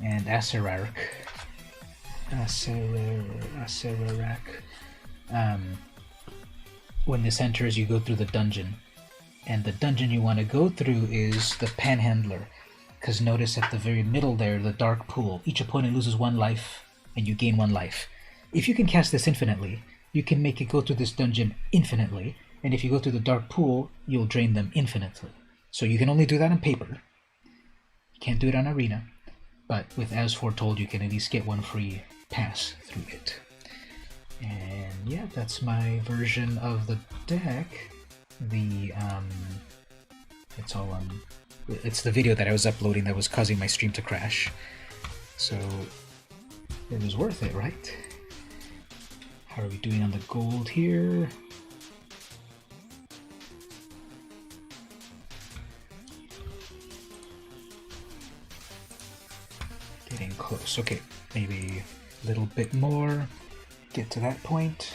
and Acererak. When this enters, you go through the dungeon, and the dungeon you want to go through is the Panhandler, because notice at the very middle there, the Dark Pool. Each opponent loses 1 life, and you gain 1 life. If you can cast this infinitely, you can make it go through this dungeon infinitely, and if you go through the Dark Pool, you'll drain them infinitely. So you can only do that on paper. You can't do it on Arena. but with As Foretold you can at least get one free pass through it. And yeah, that's my version of the deck. It's the video that I was uploading that was causing my stream to crash. So it was worth it, right? How are we doing on the gold here? Getting close. Okay, maybe a little bit more. Get to that point.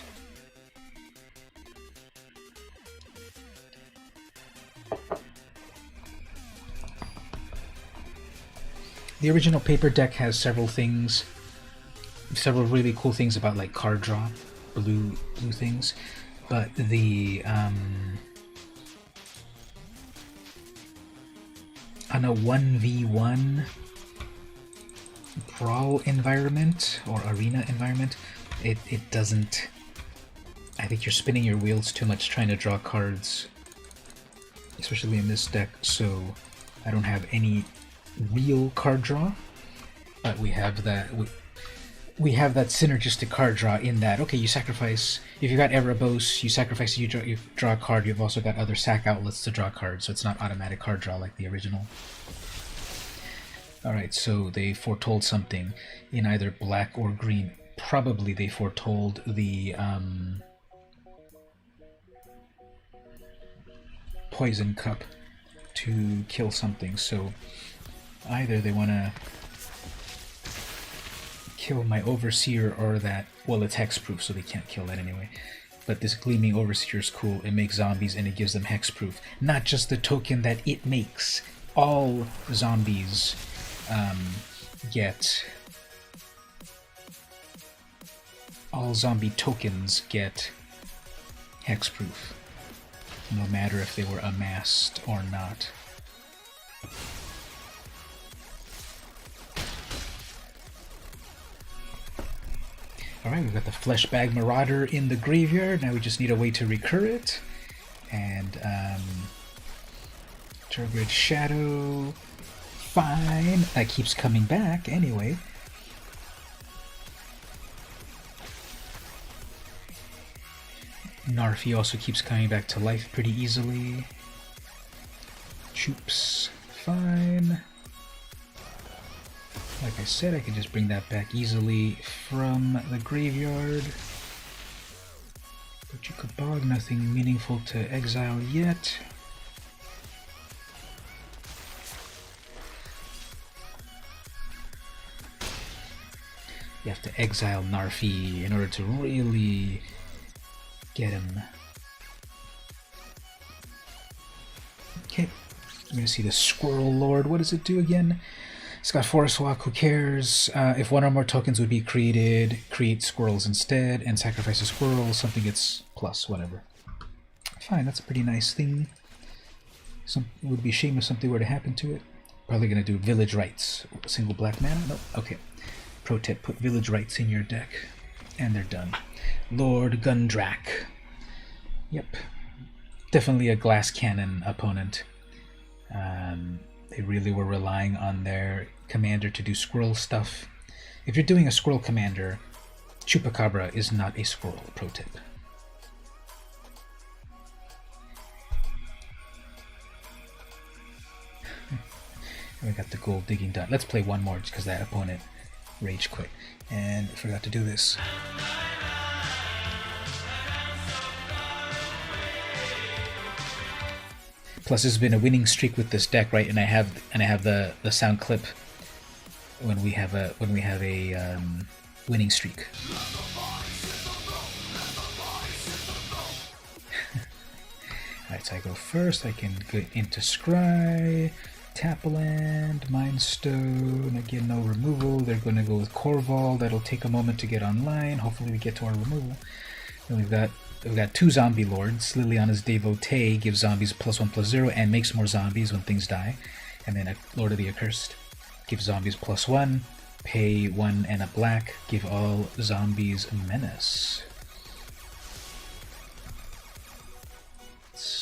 The original paper deck has several really cool things about like card draw, blue things, but the on a 1v1 brawl environment or arena environment, it doesn't. I think you're spinning your wheels too much trying to draw cards, especially in this deck. So I don't have any real card draw, but we have that. We have that synergistic card draw in that, okay, you sacrifice, if you've got Erebos, you sacrifice, you draw a card, you've also got other sack outlets to draw cards, so it's not automatic card draw like the original. Alright, so they foretold something in either black or green. Probably they foretold the poison cup to kill something, so either they want to kill my Overseer or that, well, it's hexproof, so they can't kill that anyway. But this Gleaming Overseer is cool. It makes zombies and it gives them hexproof. Not just the token that it makes. All zombies all zombie tokens get hexproof, no matter if they were amassed or not. Alright, we've got the Fleshbag Marauder in the graveyard. Now we just need a way to recur it. And Turgid Shadow, fine. That keeps coming back anyway. Narfi also keeps coming back to life pretty easily. Choops, fine. Like I said, I can just bring that back easily from the graveyard. But you could bog, nothing meaningful to exile yet. You have to exile Narfi in order to really get him. Okay, I'm gonna see the Squirrel Lord. What does it do again? It's got Forest Walk, who cares? If one or more tokens would be created, create squirrels instead, and sacrifice a squirrel, something gets plus, whatever. Fine, that's a pretty nice thing. It would be a shame if something were to happen to it. Probably gonna do Village Rites. Single black mana? Nope. Okay. Pro tip, put Village Rites in your deck. And they're done. Lord Gundrak. Yep. Definitely a glass cannon opponent. They really were relying on their commander to do squirrel stuff. If you're doing a squirrel commander, Chupacabra is not a squirrel, pro tip. We got the gold digging done. Let's play one more just because that opponent rage quit. And I forgot to do this. Plus, there's been a winning streak with this deck, right? And I have the sound clip when we have a winning streak. Alright, so I go first. I can go into Scry, tap land, Mind Stone. Again, no removal. They're going to go with Corval. That'll take a moment to get online. Hopefully, we get to our removal. Then we've got two zombie lords. Liliana's Devotee gives zombies +1/+0 and makes more zombies when things die. And then a Lord of the Accursed gives zombies +1, pay 1 and a black, give all zombies menace.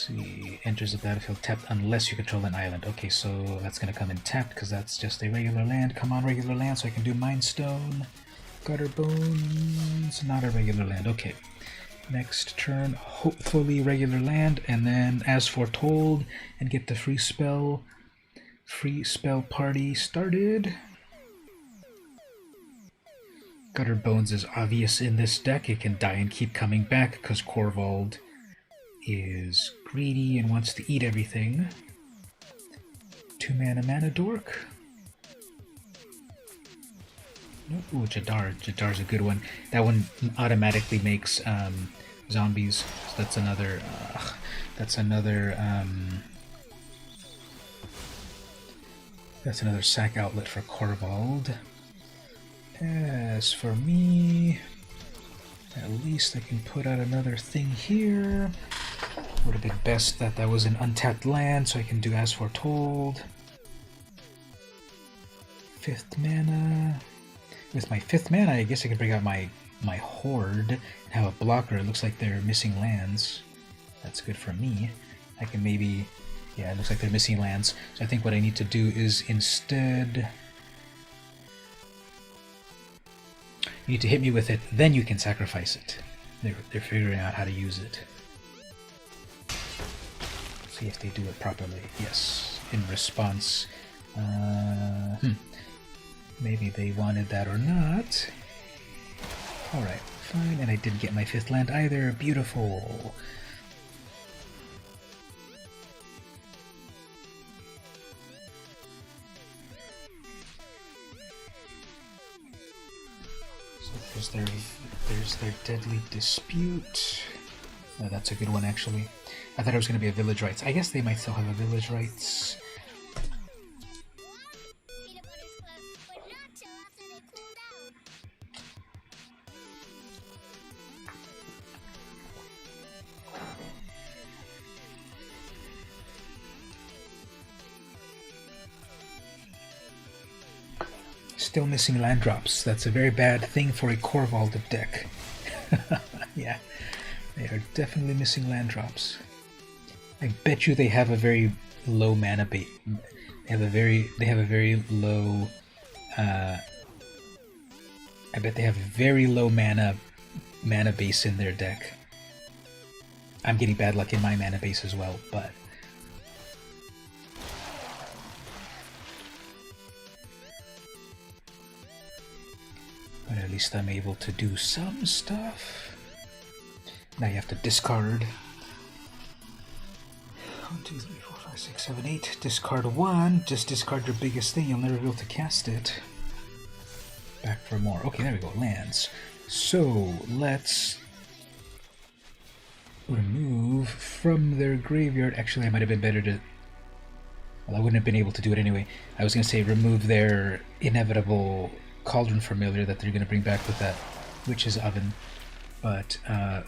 see. Enters the battlefield tapped unless you control an island. Okay, so that's gonna come in tapped because that's just a regular land. Come on, regular land, so I can do Mind Stone. Gutter Bones, not a regular land. Okay. Next turn, hopefully regular land, and then as foretold, and get the free spell party started. Gutter Bones is obvious in this deck. It can die and keep coming back because Corvald is greedy and wants to eat everything. 2 mana dork. Ooh, Jadar. Jadar's a good one. That one automatically makes zombies. So that's another. That's another sack outlet for Corvald. As for me, at least I can put out another thing here. Would have been best that was an untapped land, so I can do as foretold. 5th mana. With my 5th mana, I guess I can bring out my Horde and have a blocker. It looks like they're missing lands. That's good for me. I can maybe... Yeah, it looks like they're missing lands. So I think what I need to do is instead... You need to hit me with it, then you can sacrifice it. They're figuring out how to use it. See if they do it properly. Yes, in response. Maybe they wanted that or not. Alright, fine, and I didn't get my 5th land either. Beautiful. So there's their Deadly Dispute. Oh, that's a good one, actually. I thought it was going to be a Village Rites. I guess they might still have a Village Rites. Still missing land drops. That's a very bad thing for a Corvald deck. Yeah, they are definitely missing land drops. I bet you they have a very low mana base. They have a very low. I bet they have a very low mana base in their deck. I'm getting bad luck in my mana base as well, but. But at least I'm able to do some stuff. Now you have to discard. 1, 2, 3, 4, 5, 6, 7, 8. Discard 1. Just discard your biggest thing. You'll never be able to cast it. Back for more. Okay, there we go. Lands. So let's remove from their graveyard. Actually, I might have been better to. Well, I wouldn't have been able to do it anyway. I was going to say remove their inevitable Cauldron Familiar that they're going to bring back with that Witch's Oven. But,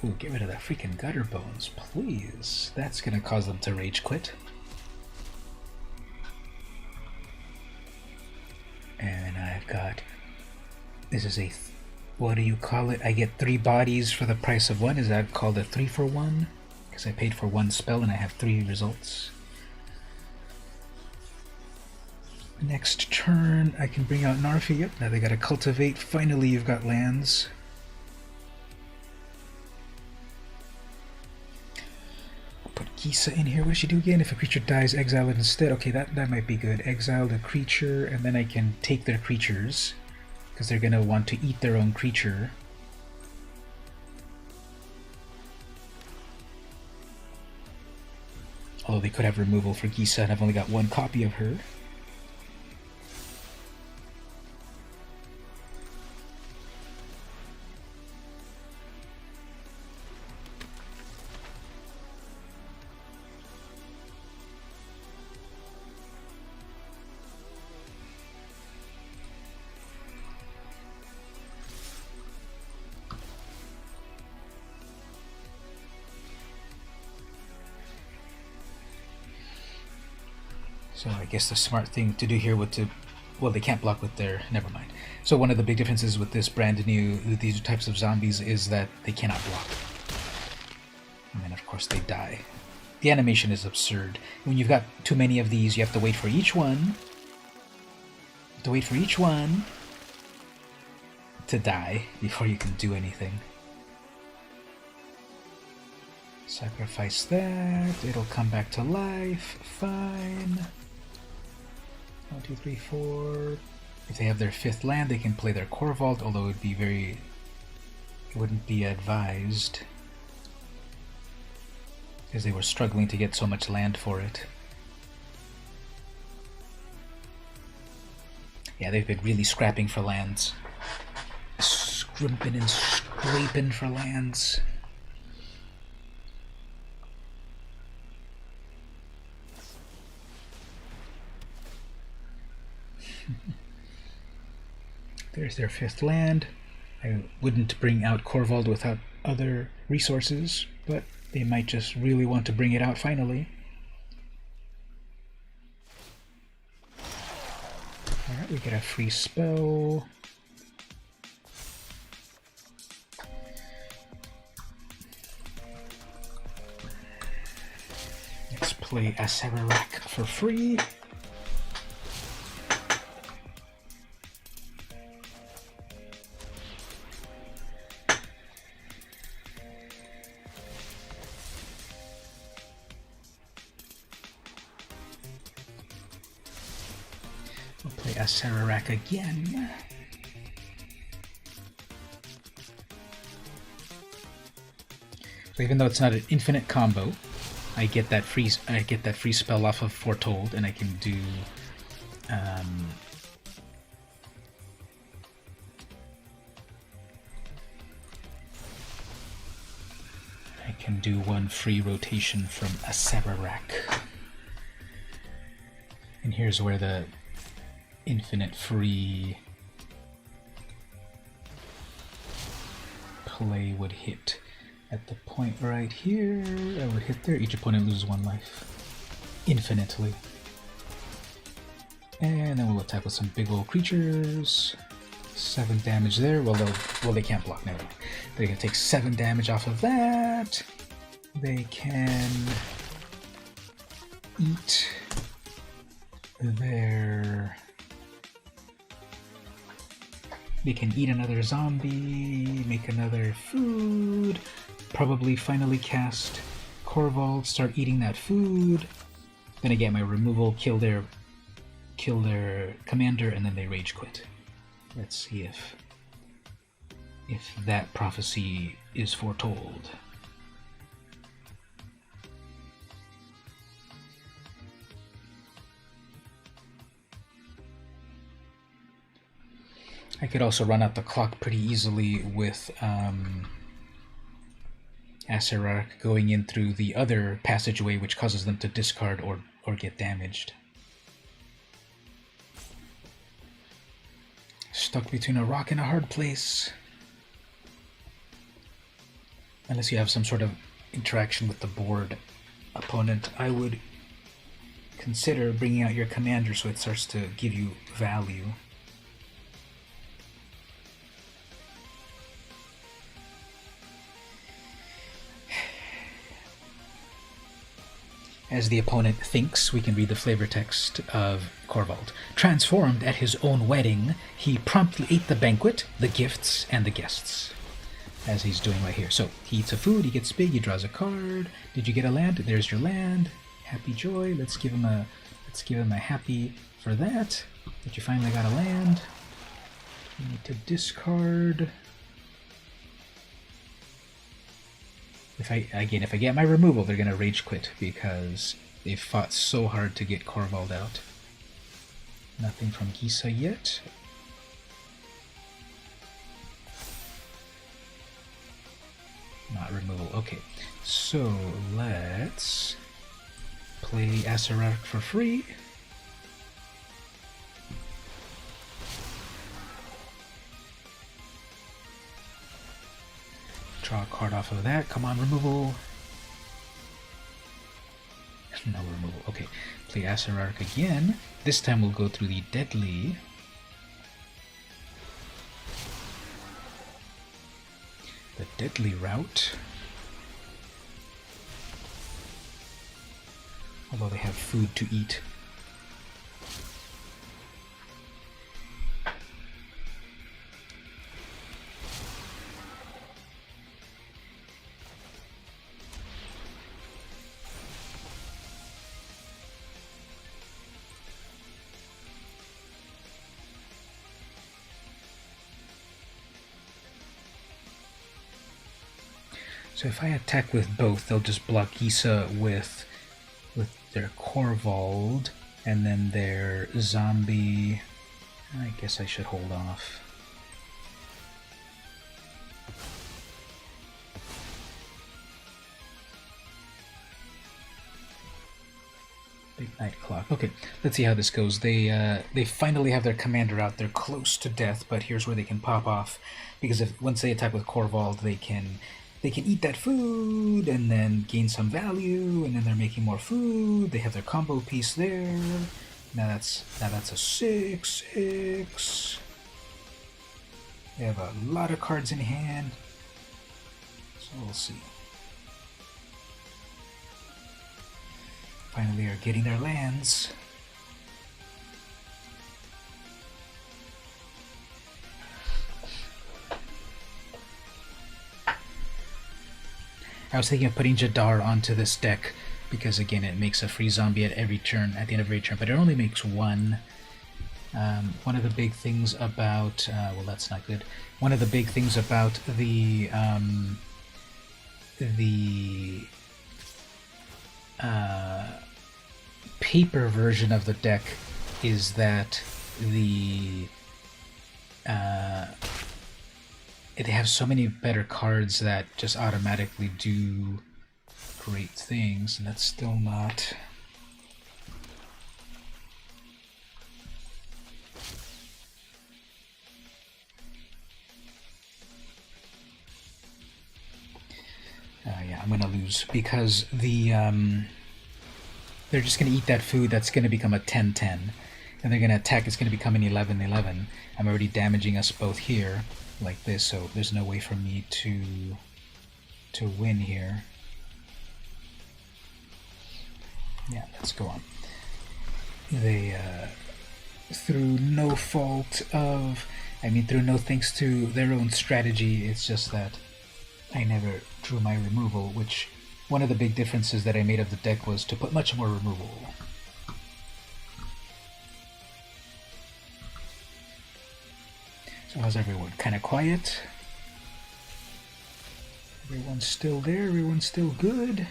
ooh, get rid of that freaking Gutter Bones, please. That's going to cause them to rage quit. And I've got... This is a... What do you call it? I get 3 bodies for the price of 1. Is that called a 3-for-1? Because I paid for 1 spell and I have 3 results. Next turn, I can bring out Narfi. Yep, now they gotta cultivate. Finally, you've got lands. I'll put Gisa in here. What does she do again? If a creature dies, exile it instead. Okay, that might be good. Exile the creature, and then I can take their creatures, because they're gonna want to eat their own creature. Although they could have removal for Gisa, and I've only got 1 copy of her. So I guess the smart thing to do here would to, well, they can't block with their, never mind. So one of the big differences with this brand new, these types of zombies is that they cannot block. And then of course they die The animation is absurd. When you've got too many of these, you have to wait for each one. To die before you can do anything. Sacrifice that. It'll come back to life. Fine. 1, 2, 3, 4. If they have their 5th land, they can play their Core Vault, although it wouldn't be advised, because they were struggling to get so much land for it. Yeah, they've been really scrapping for lands. Scrimping and scraping for lands. There's their 5th land. I wouldn't bring out Corvold without other resources, but they might just really want to bring it out finally. Alright, we get a free spell. Let's play Acererak for free. Acererak again. So even though it's not an infinite combo, I get that free spell off of Foretold, and I can do one free rotation from Acererak. And here's where the infinite free play would hit. At the point right here, I would hit there. Each opponent loses 1 life. Infinitely. And then we'll attack with some big old creatures. 7 damage there. Well, they can't block. Never mind. They're going to take 7 damage off of that. They can eat their... They can eat another zombie, make another food, probably finally cast Corvold, start eating that food. Then I get my removal, kill their commander, and then they rage quit. Let's see if that prophecy is foretold. I could also run out the clock pretty easily with Acererak going in through the other passageway, which causes them to discard or get damaged. Stuck between a rock and a hard place. Unless you have some sort of interaction with the board opponent, I would consider bringing out your commander so it starts to give you value. As the opponent thinks, we can read the flavor text of Corvold. Transformed at his own wedding, he promptly ate the banquet, the gifts, and the guests. As he's doing right here. So, he eats a food, he gets big, he draws a card. Did you get a land? There's your land. Happy joy. Let's give him a happy for that you finally got a land. You need to discard. If I get my removal, they're gonna rage quit because they've fought so hard to get Corvold out. Nothing from Gisa yet. Not removal. Okay, so let's play Acererak for free. Draw a card off of that. Come on, removal. No removal. Okay, play Acererak again. This time we'll go through the deadly. The deadly route. although they have food to eat. So if I attack with both, they'll just block Isa with their Corvold, and then their zombie. I guess I should hold off. Big Night Clock. Okay, let's see how this goes. They finally have their commander out. They're close to death, but here's where they can pop off, because if once they attack with Corvold, they can eat that food and then gain some value, and then they're making more food. They have their combo piece there. Now that's a 6/6. They have a lot of cards in hand, so we'll see. Finally are getting their lands. I was thinking of putting Jadar onto this deck because, again, it makes a free zombie at every turn, at the end of every turn, but it only makes one. One of the big things about well, that's not good. One of the big things about the paper version of the deck is that they have so many better cards that just automatically do great things, and that's still not. Yeah, I'm gonna lose because they're just gonna eat that food. That's gonna become a 10/10, and they're gonna attack. It's gonna become an 11/11. I'm already damaging us both here like this, so there's no way for me to win here. Yeah, let's go on. They through no fault of, through no thanks to their own strategy, it's just that I never drew my removal, which one of the big differences that I made of the deck was to put much more removal. So how's everyone? Kind of quiet? Everyone's still there? Everyone's still good?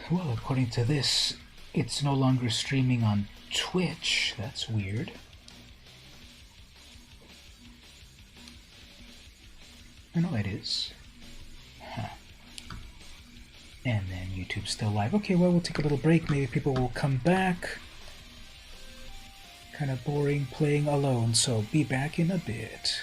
Well, according to this, it's no longer streaming on Twitch. That's weird. I know that is. Huh. And then YouTube's still live. Okay, well, we'll take a little break. Maybe people will come back. Kind of boring playing alone, so be back in a bit.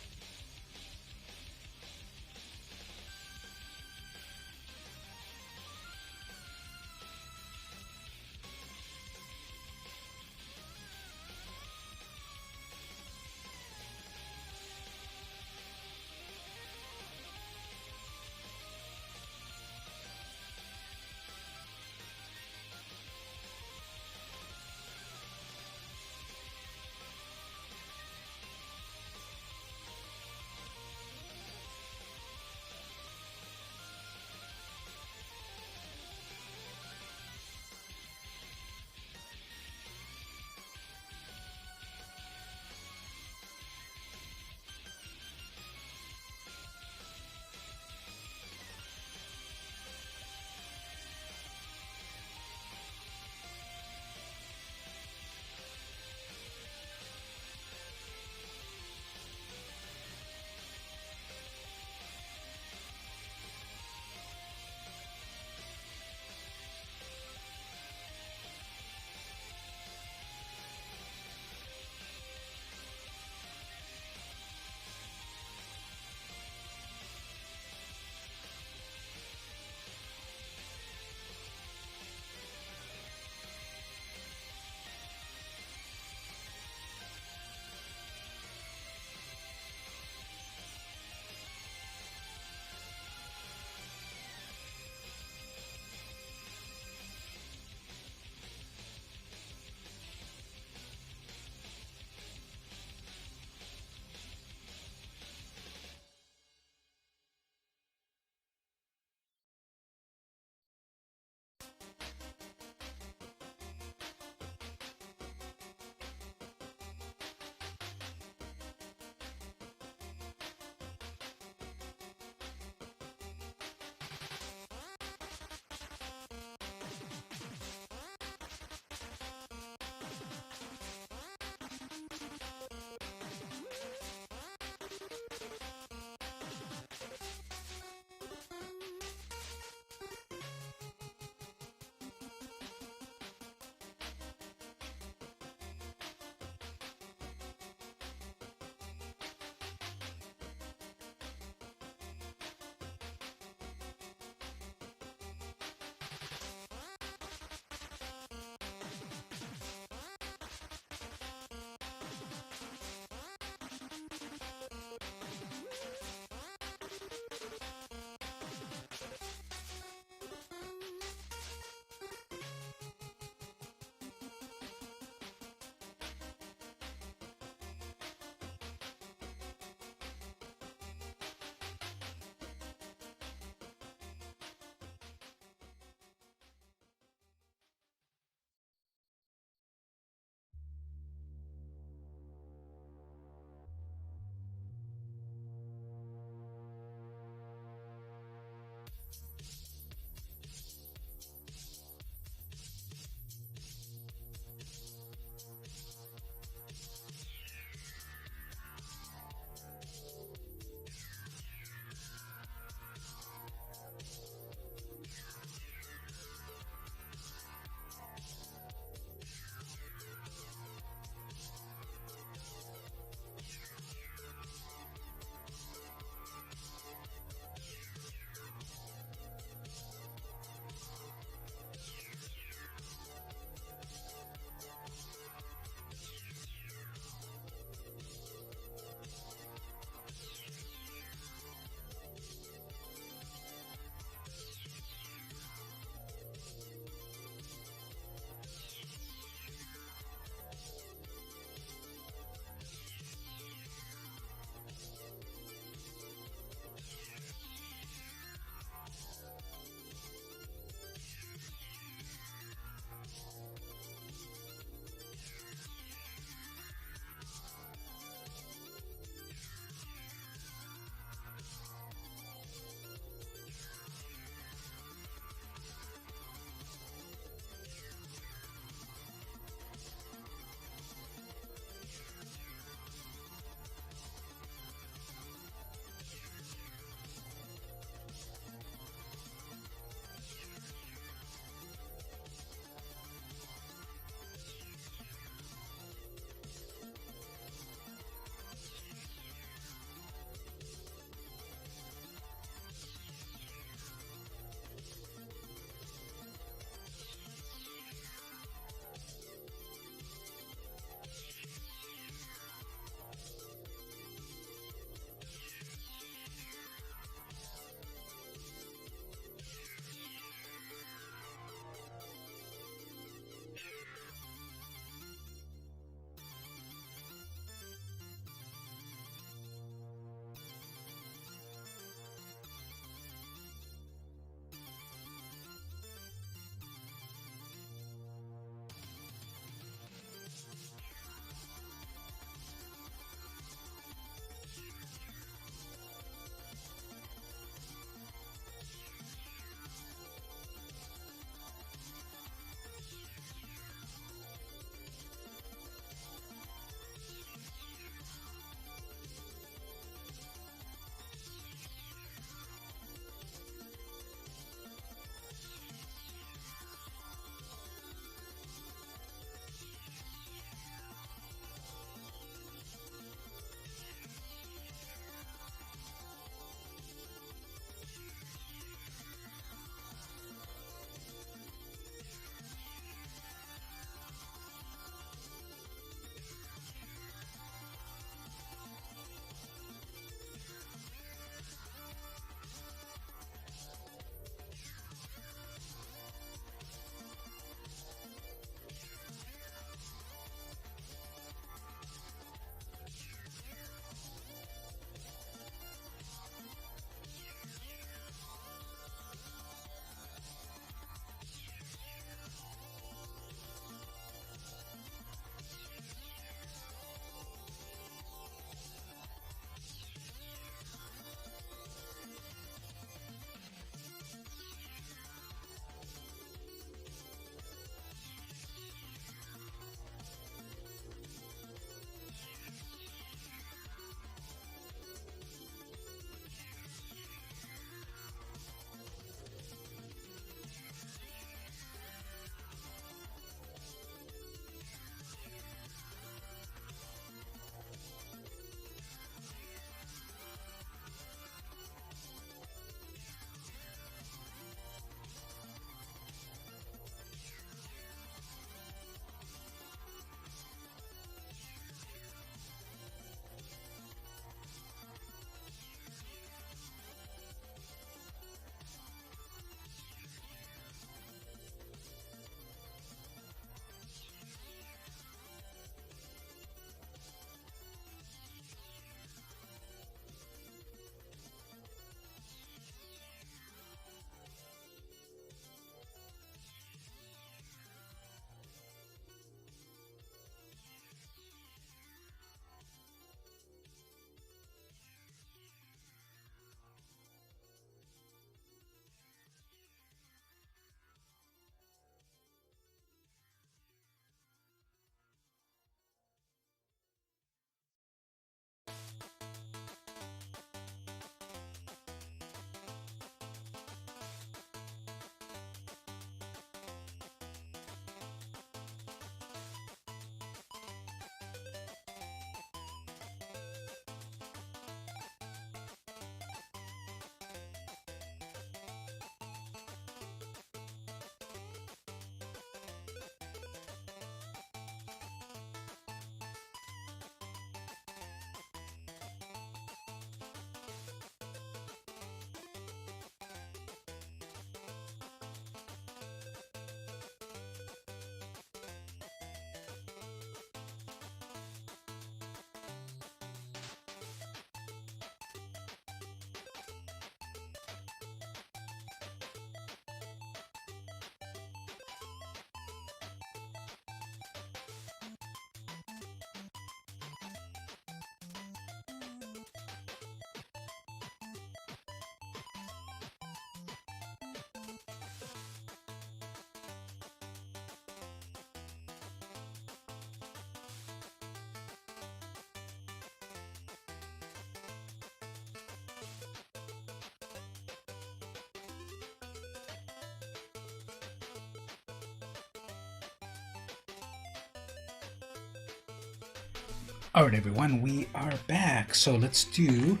Alright everyone, we are back. So let's do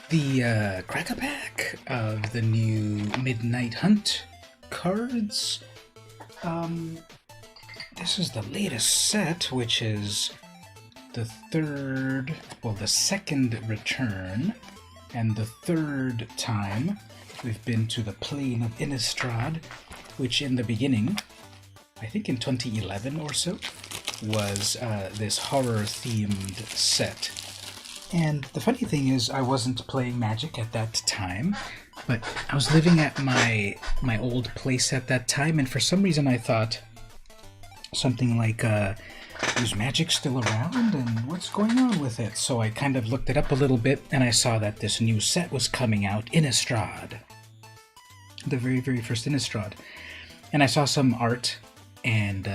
the cracker pack of the new Midnight Hunt cards. This is the latest set, which is the second return, and the third time we've been to the plane of Innistrad, which in the beginning, I think in 2011 or so, was this horror-themed set. And the funny thing is, I wasn't playing Magic at that time, but I was living at my old place at that time, and for some reason I thought something like, is Magic still around, and what's going on with it? So I kind of looked it up a little bit, and I saw that this new set was coming out, Innistrad. The very, very first Innistrad. And I saw some art, and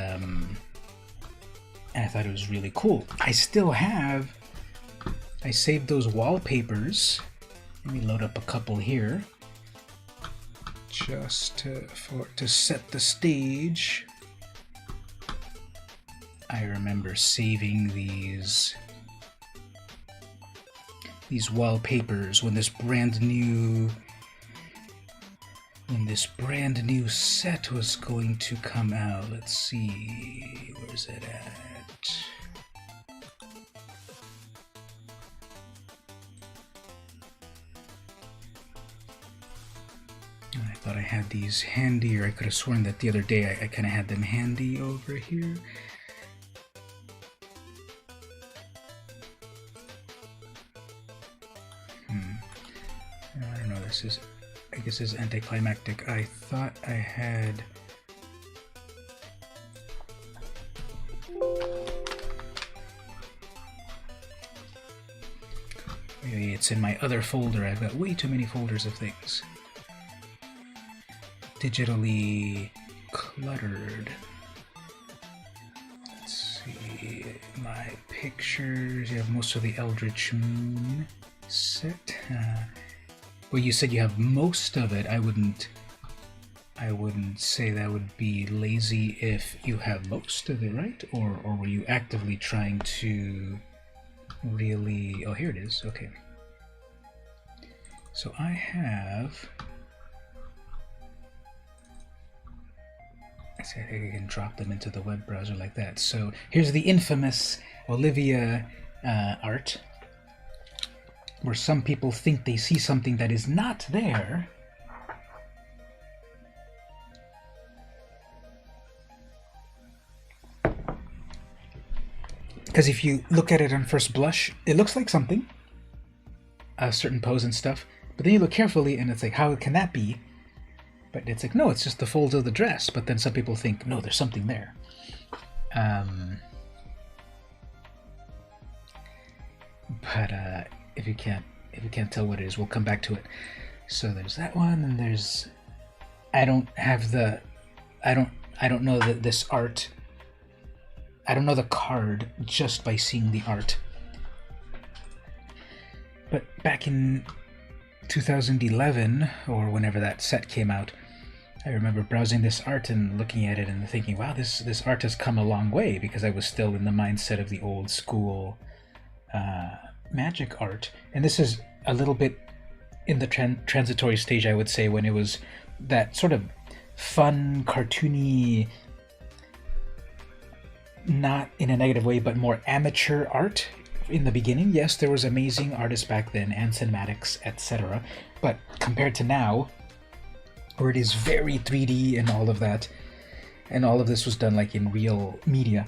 I thought it was really cool. I saved those wallpapers. Let me load up a couple here, just to set the stage. I remember saving these wallpapers when this brand new set was going to come out. Let's see, where's it at? I thought I had these handy, or I could have sworn that the other day I kind of had them handy over here. I don't know, I guess this is anticlimactic. I thought I had... Maybe it's in my other folder. I've got way too many folders of things. Digitally cluttered. Let's see, my pictures. You have most of the Eldritch Moon set. Well, you said you have most of it. I wouldn't say that would be lazy if you have most of it, right? Or were you actively trying to really... Oh, here it is. Okay. So I have... I think I can drop them into the web browser like that. So here's the infamous Olivia art, where some people think they see something that is not there. Because if you look at it on first blush, it looks like something, a certain pose and stuff, but then you look carefully and it's like, how can that be? But it's like, no, it's just the folds of the dress. But then some people think, no, there's something there. But if you can't tell what it is, we'll come back to it. So there's that one, and there's... I don't know that this art... I don't know the card just by seeing the art. But back in 2011, or whenever that set came out, I remember browsing this art and looking at it and thinking, wow, this art has come a long way, because I was still in the mindset of the old school Magic art. And this is a little bit in the transitory stage, I would say, when it was that sort of fun, cartoony, not in a negative way, but more amateur art in the beginning. Yes, there was amazing artists back then and cinematics, etc. But compared to now, where it is very 3D and all of that, and all of this was done like in real media,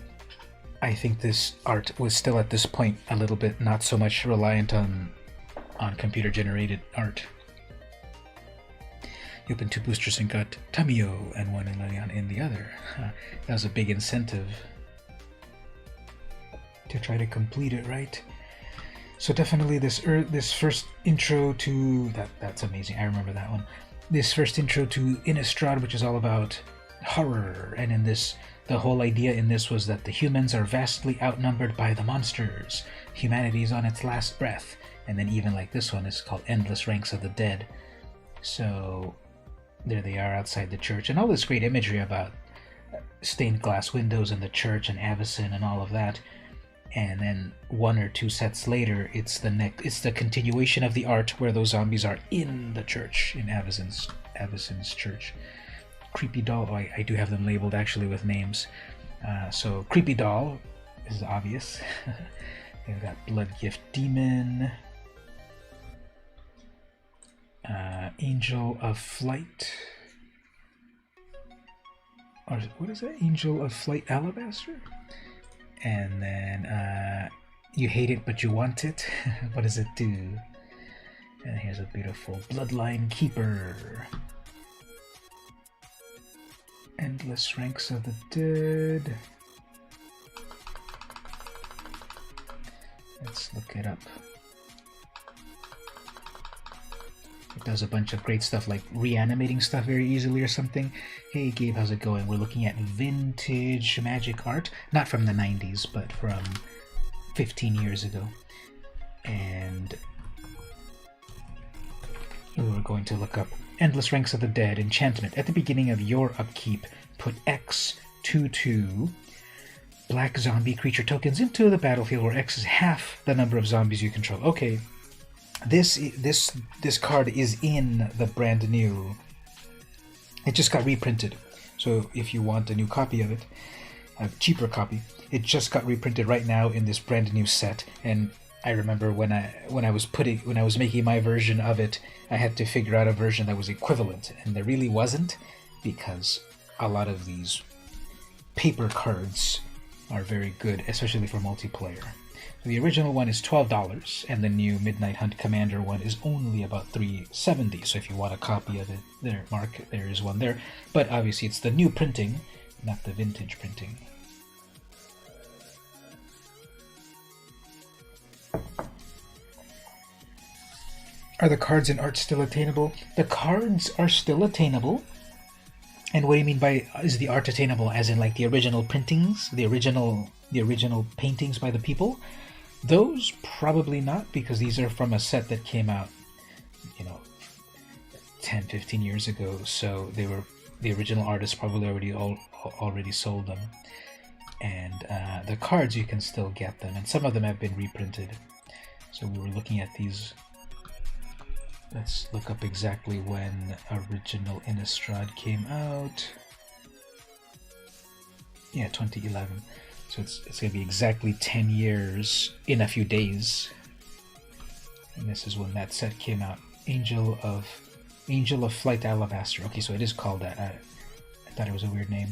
I think this art was still at this point a little bit not so much reliant on computer-generated art. You opened 2 boosters and got Tamio and 1 in the other. That was a big incentive to try to complete it, right? So definitely this first intro to... That's amazing, I remember that one. This first intro to Innistrad, which is all about horror, and in this, the whole idea in this was that the humans are vastly outnumbered by the monsters. Humanity is on its last breath. And then even like this one is called Endless Ranks of the Dead. So there they are outside the church, and all this great imagery about stained glass windows in the church and Avacyn and all of that. and then 1 or 2 sets later, it's the continuation of the art where those zombies are in the church, in Avacyn's church. Creepy doll. Oh, I do have them labeled actually with names. So creepy doll is obvious. They've got blood gift demon, angel of flight. Or what is that? Angel of flight alabaster. And then you hate it but you want it. What does it do? And here's a beautiful bloodline keeper. Endless ranks of the dead. Let's look it up. It does a bunch of great stuff like reanimating stuff very easily or something. Hey Gabe, how's it going? We're looking at vintage magic art, not from the 90s, but from 15 years ago. And we were going to look up Endless Ranks of the Dead enchantment. At the beginning of your upkeep, put X22 black zombie creature tokens into the battlefield, where X is half the number of zombies you control. Okay, this card is in the brand new. It just got reprinted, so if you want a new copy of it, a cheaper copy, it just got reprinted right now in this brand new set. And I remember when I was making my version of it, I had to figure out a version that was equivalent, and there really wasn't, because a lot of these paper cards are very good, especially for multiplayer. The original one is $12, and the new Midnight Hunt Commander one is only about $3.70. So if you want a copy of it, there, Mark, there is one there. But obviously it's the new printing, not the vintage printing. Are the cards in art still attainable? The cards are still attainable. And what do you mean by, is the art attainable? As in like the original printings, the original paintings by the people? Those probably not, because these are from a set that came out, 10, 15 years ago. So the original artists probably already sold them. And the cards, you can still get them, and some of them have been reprinted. So we were looking at these. Let's look up exactly when original Innistrad came out. Yeah, 2011. So it's going to be exactly 10 years in a few days. And this is when that set came out. Angel of Flight Alabaster. Okay, so it is called that. I thought it was a weird name.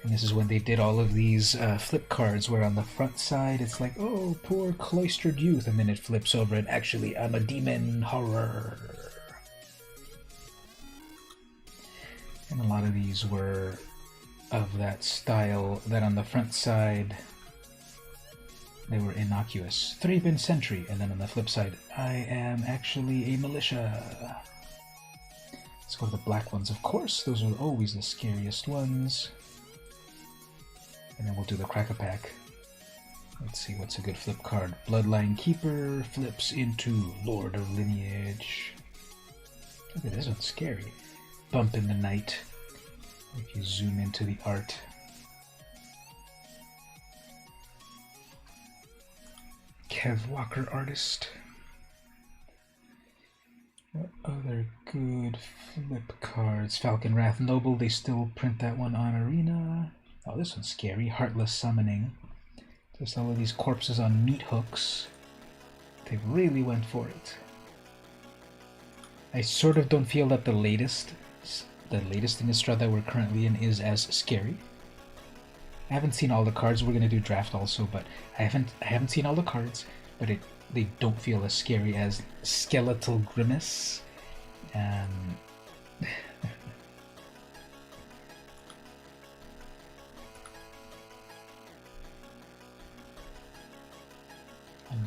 And this is when they did all of these flip cards, where on the front side it's like, oh, poor cloistered youth, and then it flips over and actually, I'm a demon horror. And a lot of these were of that style, that on the front side they were innocuous. Thraben Sentry, and then on the flip side, I am actually a militia. Let's go to the black ones, of course. Those are always the scariest ones. And then we'll do the Crack-a-Pack. Let's see, what's a good flip card? Bloodline Keeper flips into Lord of Lineage. Look at this one, scary. Bump in the Night. If you zoom into the art. Kev Walker Artist. What other good flip cards? Falcon Wrath Noble, they still print that one on Arena. Oh, this one's scary. Heartless Summoning. Just all of these corpses on meat hooks. They really went for it. I sort of don't feel that the latest Innistrad that we're currently in is as scary. I haven't seen all the cards. We're gonna do draft also, but I haven't seen all the cards, but they don't feel as scary as Skeletal Grimace. And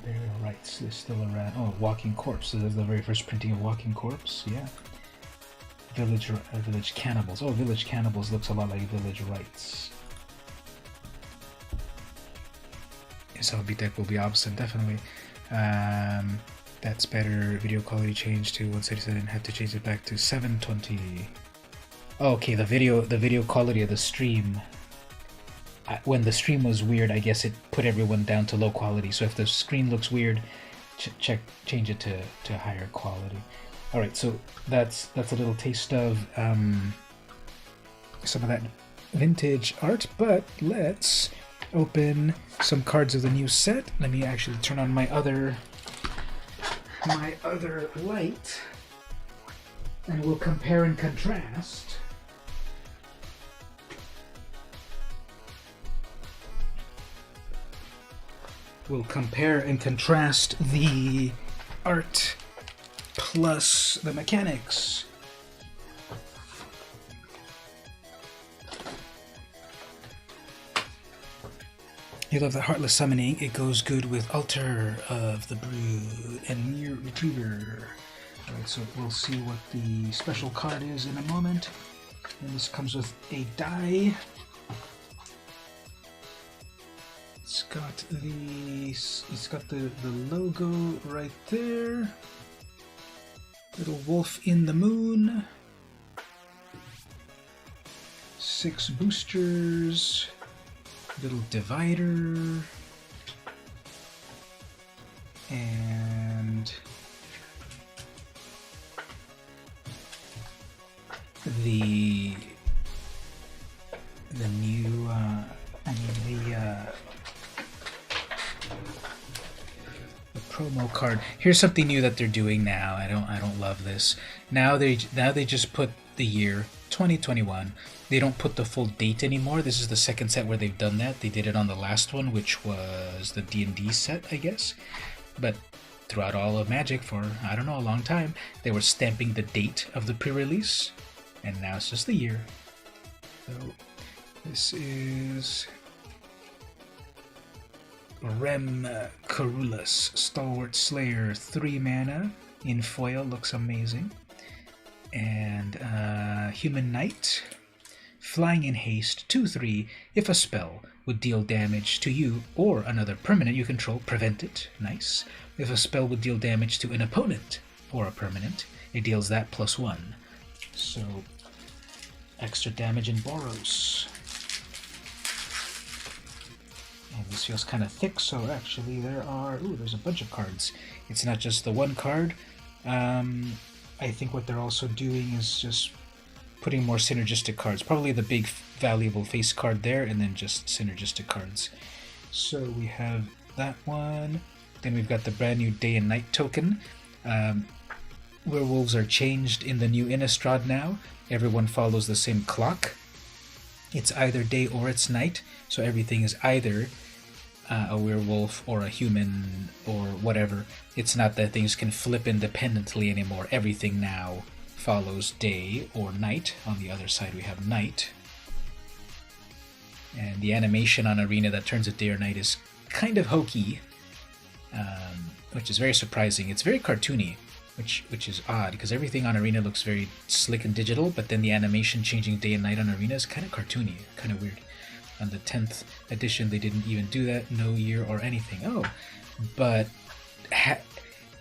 Burial Rites is still around. Oh, Walking Corpse. So that's the very first printing of Walking Corpse. Yeah. Village Cannibals. Oh, Village Cannibals looks a lot like Village Rites. Zombie deck will be obstinate, definitely. That's better. Video quality change to 177. Have to change it back to 720. Oh, okay, the video quality of the stream. when the stream was weird, I guess it put everyone down to low quality. So if the screen looks weird, change it to higher quality. All right, so that's a little taste of some of that vintage art. But let's open some cards of the new set. Let me actually turn on my other light, and we'll compare and contrast. We'll compare and contrast the art plus the mechanics. You love the Heartless Summoning. It goes good with Altar of the Brood and Near Retriever. Alright, so we'll see what the special card is in a moment. And this comes with a die. It's got the logo right there. Little wolf in the moon. 6 boosters. Little divider. And the new the promo card. Here's something new that they're doing now. I don't love this. Now they just put the year 2021. They don't put the full date anymore. This is the second set where they've done that. They did it on the last one, which was the D&D set, I guess. But throughout all of Magic for, I don't know, a long time, they were stamping the date of the pre-release, and now it's just the year. So this is Rem Carulus, Stalwart Slayer, 3 mana in foil, looks amazing. And Human Knight, Flying in Haste, 2/3. If a spell would deal damage to you or another permanent you control, prevent it. Nice. If a spell would deal damage to an opponent or a permanent, it deals that +1. So, extra damage in Boros. And this feels kind of thick, so actually there's a bunch of cards. It's not just the one card. I think what they're also doing is just putting more synergistic cards. Probably the big valuable face card there, and then just synergistic cards. So we have that one. Then we've got the brand new Day and Night token. Werewolves are changed in the new Innistrad now. Everyone follows the same clock. It's either day or it's night, so everything is either a werewolf or a human or whatever. It's not that things can flip independently anymore. Everything now follows day or night. On the other side we have night. And the animation on Arena that turns it day or night is kind of hokey, which is very surprising. It's very cartoony, which is odd, because everything on Arena looks very slick and digital, but then the animation changing day and night on Arena is kind of cartoony, kind of weird. On the 10th edition, they didn't even do that, no year or anything. Oh, but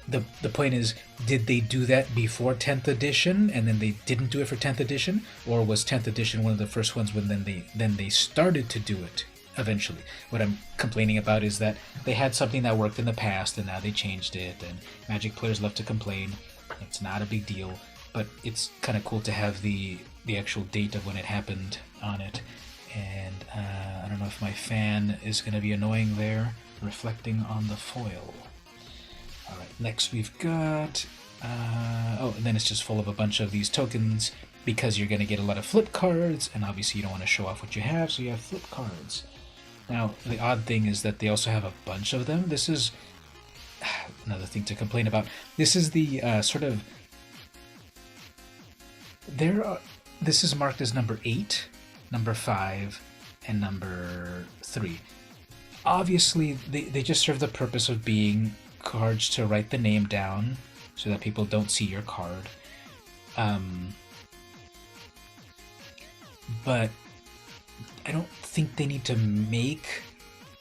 the point is, did they do that before 10th edition, and then they didn't do it for 10th edition, or was 10th edition one of the first ones when then they started to do it eventually? What I'm complaining about is that they had something that worked in the past, and now they changed it, and Magic players love to complain. It's not a big deal, but it's kind of cool to have the actual date of when it happened on it. And I don't know if my fan is going to be annoying there, reflecting on the foil. Alright, next we've got... and then it's just full of a bunch of these tokens, because you're going to get a lot of flip cards, and obviously you don't want to show off what you have, so you have flip cards. Now, the odd thing is that they also have a bunch of them. This is another thing to complain about. This is the sort of... This is marked as number 8, number 5, and number 3. Obviously, they just serve the purpose of being cards to write the name down so that people don't see your card. But I don't think they need to make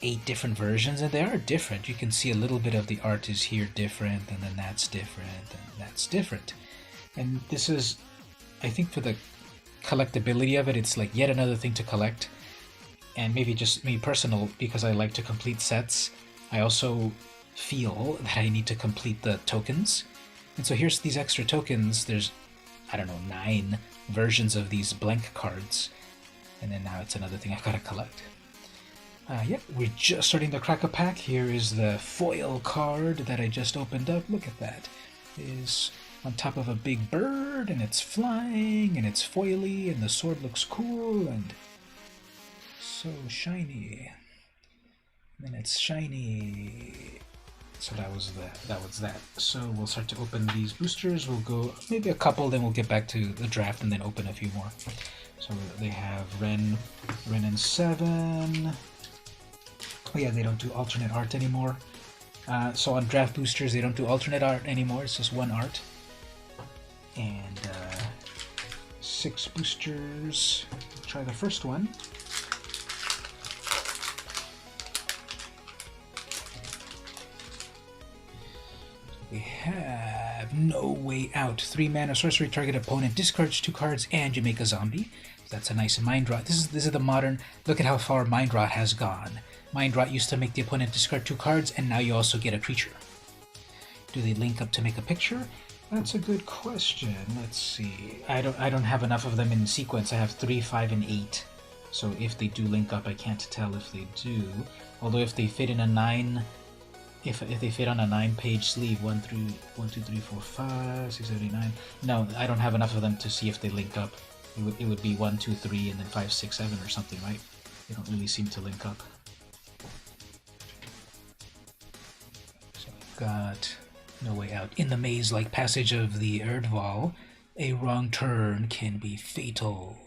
8 different versions, and they are different. You can see a little bit of the art is here different, and then that's different, and that's different. And this is, I think, for the collectability of it, it's like yet another thing to collect. and maybe just me personal, because I like to complete sets, I also feel that I need to complete the tokens. And so here's these extra tokens. There's, I don't know, 9 versions of these blank cards. And then now it's another thing I've got to collect. Yep, we're just starting to crack a pack. Here is the foil card that I just opened up. Look at that. It is on top of a big bird, and it's flying, and it's foily, and the sword looks cool, and so shiny. And then it's shiny. So that was that. So we'll start to open these boosters. We'll go maybe a couple, then we'll get back to the draft and then open a few more. So they have Ren and 7. Oh yeah, they don't do alternate art anymore. So on draft boosters, they don't do alternate art anymore. It's just one art. And 6 boosters. Try the first one. We have No Way Out. 3 mana sorcery, target opponent discards 2 cards and you make a zombie. That's a nice mind rot. This is the modern. Look at how far mind rot has gone. Mind rot used to make the opponent discard 2 cards, and now you also get a creature. Do they link up to make a picture? That's a good question. Let's see. I don't have enough of them in sequence. I have 3, 5, and 8. So if they do link up, I can't tell if they do. Although if they fit in a 9. If they fit on a 9-page sleeve, 1, 2, 3, 4, 5, 6, 7, 8, 9. No, I don't have enough of them to see if they link up. It would be 1, 2, 3, and then 5, 6, 7 or something, right? They don't really seem to link up. So we've got No Way Out. In the maze-like passage of the Erdval, a wrong turn can be fatal.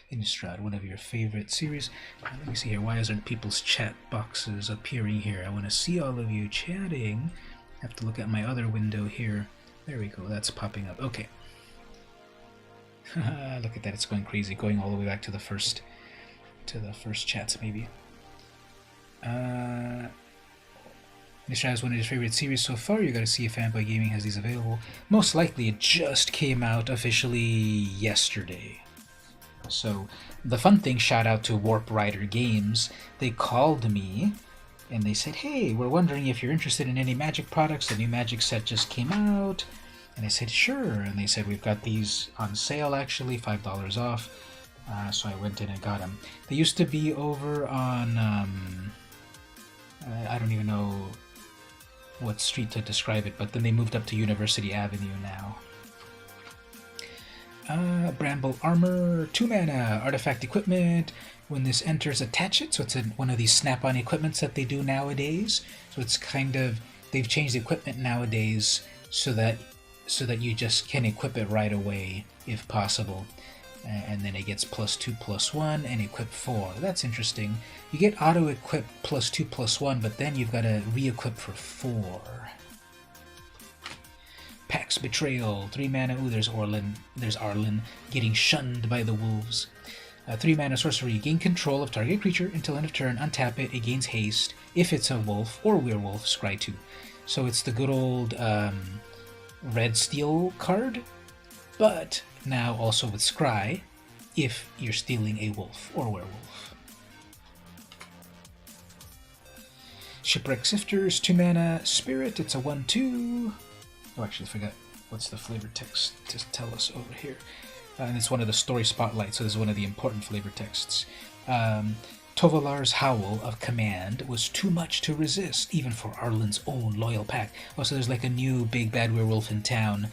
Innistrad, one of your favorite series. Let me see here. Why isn't people's chat boxes appearing here? I want to see all of you chatting. I have to look at my other window here. There we go. That's popping up. Okay. Look at that. It's going crazy. Going all the way back to the first chats, maybe. Innistrad is one of his favorite series so far. You got to see if Fanboy Gaming has these available. Most likely, it just came out officially yesterday. So the fun thing, shout out to Warp Rider Games, they called me and they said, hey, we're wondering if you're interested in any Magic products. The new Magic set just came out. And I said, sure. And they said, we've got these on sale actually, $5 off. So I went in and got them. They used to be over on, I don't even know what street to describe it, but then they moved up to University Avenue now. Bramble Armor, 2 mana, artifact equipment. When this enters, attach it. So it's one of these snap-on equipments that they do nowadays. So it's kind of, they've changed the equipment nowadays so that you just can equip it right away if possible. And then it gets +2/+1 and equip 4. That's interesting. You get auto-equip +2/+1, but then you've got to re-equip for 4. Pax Betrayal, 3 mana. Ooh, there's Arlen getting shunned by the wolves. 3 mana sorcery, gain control of target creature until end of turn, untap it, it gains haste. If it's a wolf or werewolf, scry 2. So it's the good old red steel card, but now also with scry if you're stealing a wolf or werewolf. Shipwreck Sifters, 2 mana, Spirit, it's a 1/2. Oh, actually, I forgot what's the flavor text to tell us over here. And it's one of the story spotlights, so this is one of the important flavor texts. Tovalar's Howl of Command was too much to resist, even for Arlen's own loyal pack. Oh, so there's like a new big bad werewolf in town,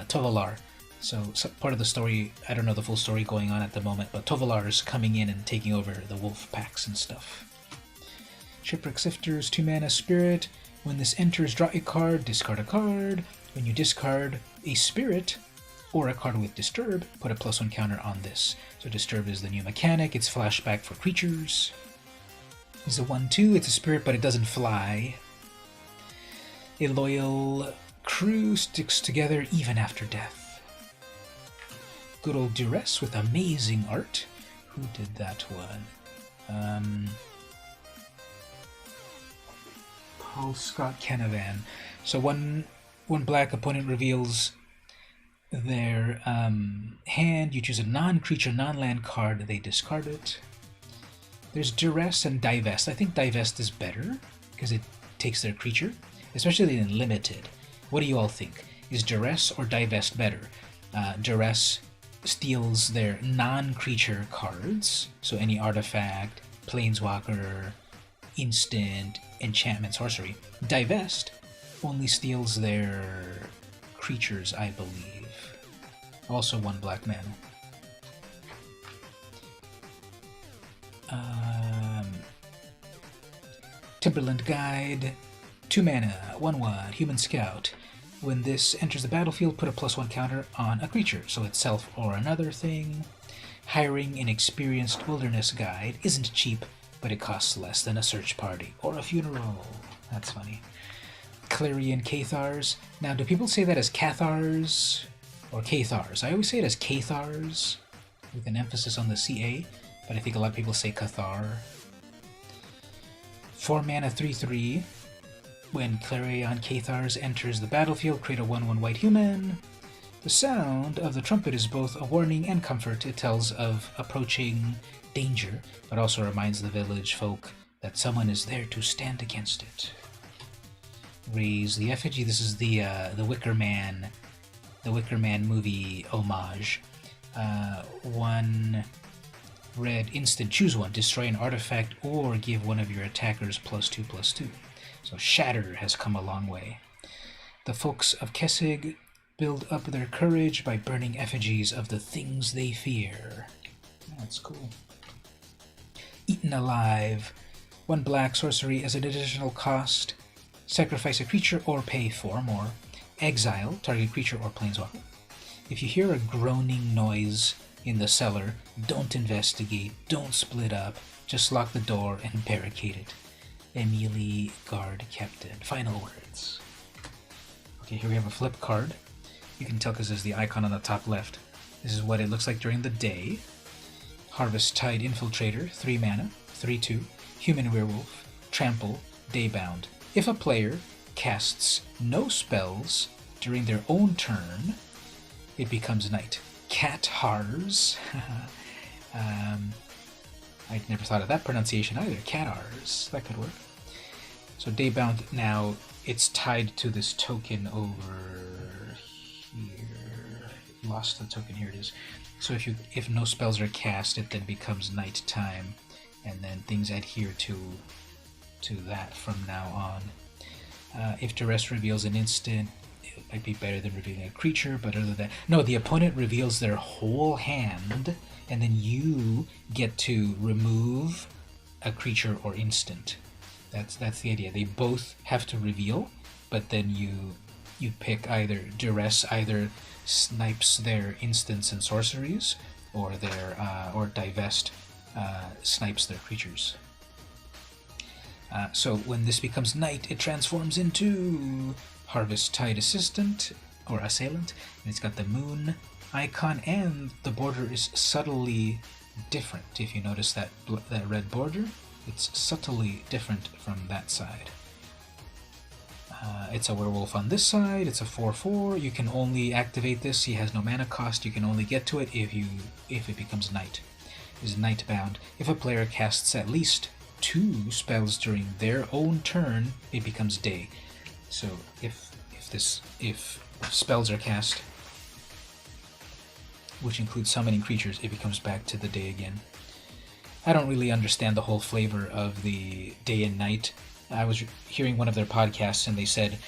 Tovalar. So part of the story, I don't know the full story going on at the moment, but Tovalar is coming in and taking over the wolf packs and stuff. Shipwreck Sifters, 2 mana, Spirit. When this enters, draw a card, discard a card. When you discard a Spirit or a card with Disturb, put a +1 counter on this. So Disturb is the new mechanic. It's flashback for creatures. It's a 1/2. It's a Spirit, but it doesn't fly. A loyal crew sticks together even after death. Good old Duress with amazing art. Who did that one? Paul Scott Canavan. So one black opponent reveals their hand. You choose a non-creature, non-land card. They discard it. There's Duress and Divest. I think Divest is better because it takes their creature, especially in Limited. What do you all think? Is Duress or Divest better? Duress steals their non-creature cards, so any artifact, planeswalker, instant, enchantment, sorcery. Divest only steals their creatures, I believe. Also 1 black mana. Timberland Guide, 2 mana, 1/1, Human Scout. When this enters the battlefield, put a +1 counter on a creature, so itself or another thing. Hiring an experienced wilderness guide isn't cheap, but it costs less than a search party or a funeral. That's funny. Clarion Cathars. Now, do people say that as Cathars or Cathars? I always say it as Cathars, with an emphasis on the CA, but I think a lot of people say Cathar. 4 mana, 3/3. When Clarion Cathars enters the battlefield, create a 1/1 white human. The sound of the trumpet is both a warning and comfort. It tells of approaching danger, but also reminds the village folk that someone is there to stand against it. Raise the effigy. This is the Wicker Man movie homage. 1 red instant. Choose one. Destroy an artifact or give one of your attackers +2/+2. So Shatter has come a long way. The folks of Kessig build up their courage by burning effigies of the things they fear. That's cool. Eaten Alive. 1 black sorcery as an additional cost. Sacrifice a creature or pay 4 more. Exile target creature or planeswalker. If you hear a groaning noise in the cellar, don't investigate, don't split up, just lock the door and barricade it. Emily Guard Captain. Final words. Okay, here we have a flip card. You can tell because there's the icon on the top left. This is what it looks like during the day. Harvest Tide Infiltrator, 3 mana, 3/2, Human Werewolf, Trample, Daybound. If a player casts no spells during their own turn, it becomes night. Catars. I'd never thought of that pronunciation either. Catars. That could work. So Daybound now, it's tied to this token over here. Lost the token, here it is. So if no spells are cast, it then becomes nighttime, and then things adhere to that from now on. If Duress reveals an instant, it might be better than revealing a creature, but other than that, no, the opponent reveals their whole hand, and then you get to remove a creature or instant. That's the idea. They both have to reveal, but then you pick either Duress either snipes their instants and sorceries, or Divest snipes their creatures. So when this becomes night, it transforms into Harvest Tide Assistant or Assailant, and it's got the moon icon, and the border is subtly different. If you notice that red border, it's subtly different from that side. It's a werewolf on this side. It's a 4/4. You can only activate this. He has no mana cost. You can only get to it if it becomes night. It is Nightbound. If a player casts at least 2 spells during their own turn, it becomes day. So if spells are cast, which includes summoning creatures, it becomes back to the day again. I don't really understand the whole flavor of the day and night. I was hearing one of their podcasts and they said,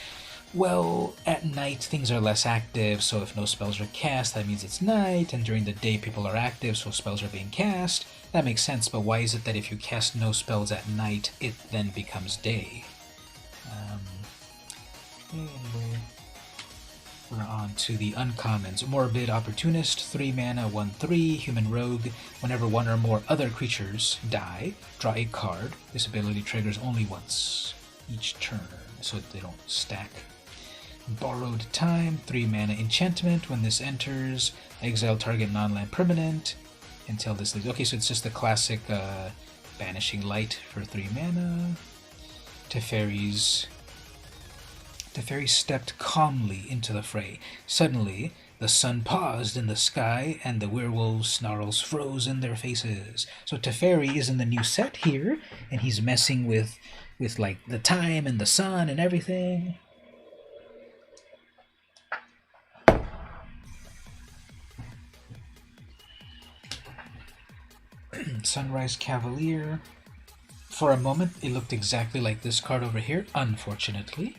well, at night things are less active, so if no spells are cast, that means it's night, and during the day people are active, so spells are being cast. That makes sense, but why is it that if you cast no spells at night, it then becomes day? Anyway, we're on to the uncommons. Morbid Opportunist, 3 mana, 1/3, Human Rogue. Whenever 1 or more other creatures die, draw a card. This ability triggers only once each turn, so they don't stack. Borrowed Time, 3 mana enchantment. When this enters, exile target non-land permanent until this leaves. Okay, so it's just the classic Banishing Light for 3 mana. Teferi stepped calmly into the fray. Suddenly, The sun paused in the sky, and the werewolves' snarls froze in their faces. So Teferi is in the new set here, and he's messing with like the time and the sun and everything. Sunrise Cavalier. For a moment, it looked exactly like this card over here, unfortunately.